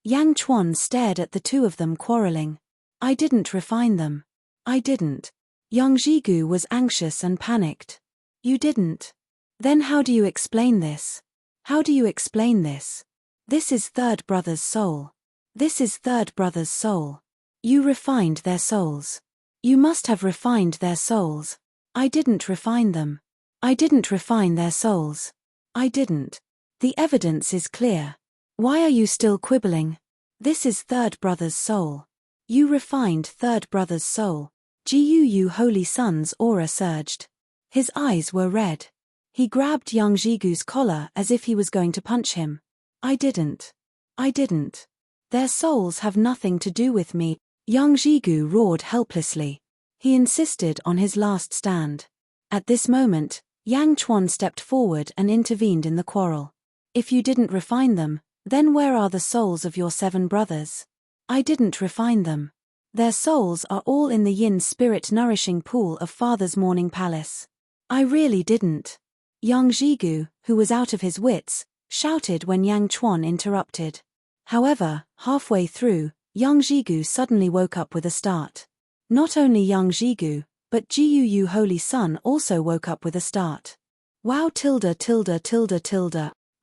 Yang Chuan stared at the two of them quarreling. I didn't refine them. I didn't. Yang Jigu was anxious and panicked. You didn't. Then how do you explain this? How do you explain this? This is third brother's soul. This is third brother's soul. You refined their souls. You must have refined their souls. I didn't refine them. I didn't refine their souls. I didn't. The evidence is clear. Why are you still quibbling? This is third brother's soul. You refined third brother's soul. Gu Holy Sun's aura surged. His eyes were red. He grabbed Yang Jigu's collar as if he was going to punch him. I didn't. I didn't. Their souls have nothing to do with me. Yang Jigu roared helplessly. He insisted on his last stand. At this moment, Yang Chuan stepped forward and intervened in the quarrel. If you didn't refine them, then where are the souls of your 7 brothers? I didn't refine them. Their souls are all in the yin spirit nourishing pool of Father's morning palace. I really didn't. Yang Jigu, who was out of his wits, shouted when Yang Chuan interrupted. However, halfway through, Yang Jigu suddenly woke up with a start. Not only Yang Jigu, but Gu Holy Sun also woke up with a start. Wow!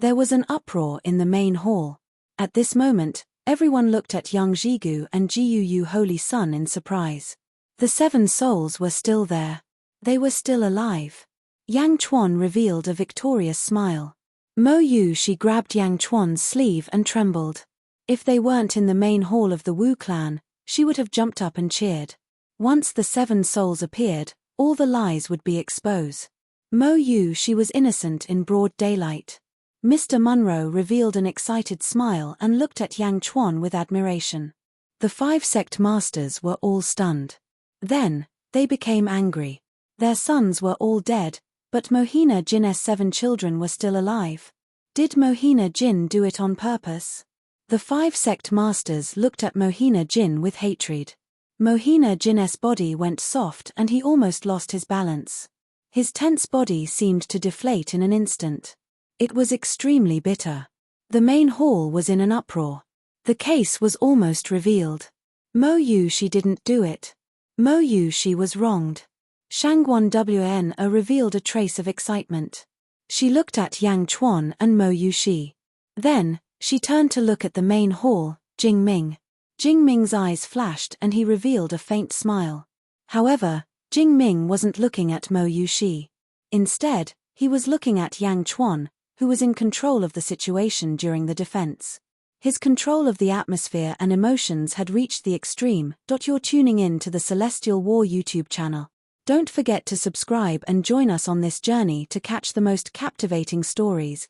There was an uproar in the main hall. At this moment, everyone looked at Yang Jigu and Gu Holy Sun in surprise. The 7 souls were still there. They were still alive. Yang Chuan revealed a victorious smile. Mo Yu she grabbed Yang Chuan's sleeve and trembled. If they weren't in the main hall of the Wu clan, she would have jumped up and cheered. Once the 7 souls appeared, all the lies would be exposed. Mo Yu she was innocent in broad daylight. Mr. Munro revealed an excited smile and looked at Yang Chuan with admiration. The 5 sect masters were all stunned. Then, they became angry. Their sons were all dead, but Mohina Jin's 7 children were still alive. Did Mohina Jin do it on purpose? The 5 sect masters looked at Mohina Jin with hatred. Mohina Jin's body went soft and he almost lost his balance. His tense body seemed to deflate in an instant. It was extremely bitter. The main hall was in an uproar. The case was almost revealed. Mo Yu she didn't do it. Mo Yu she was wronged. Shangguan Wn revealed a trace of excitement. She looked at Yang Chuan and Mo Yu she. Then, she turned to look at the main hall, Jing Ming. Jing Ming's eyes flashed and he revealed a faint smile. However, Jing Ming wasn't looking at Mo Yu she. Instead, he was looking at Yang Chuan, who was in control of the situation during the defense. His control of the atmosphere and emotions had reached the extreme. You're tuning in to the Celestial War YouTube channel. Don't forget to subscribe and join us on this journey to catch the most captivating stories.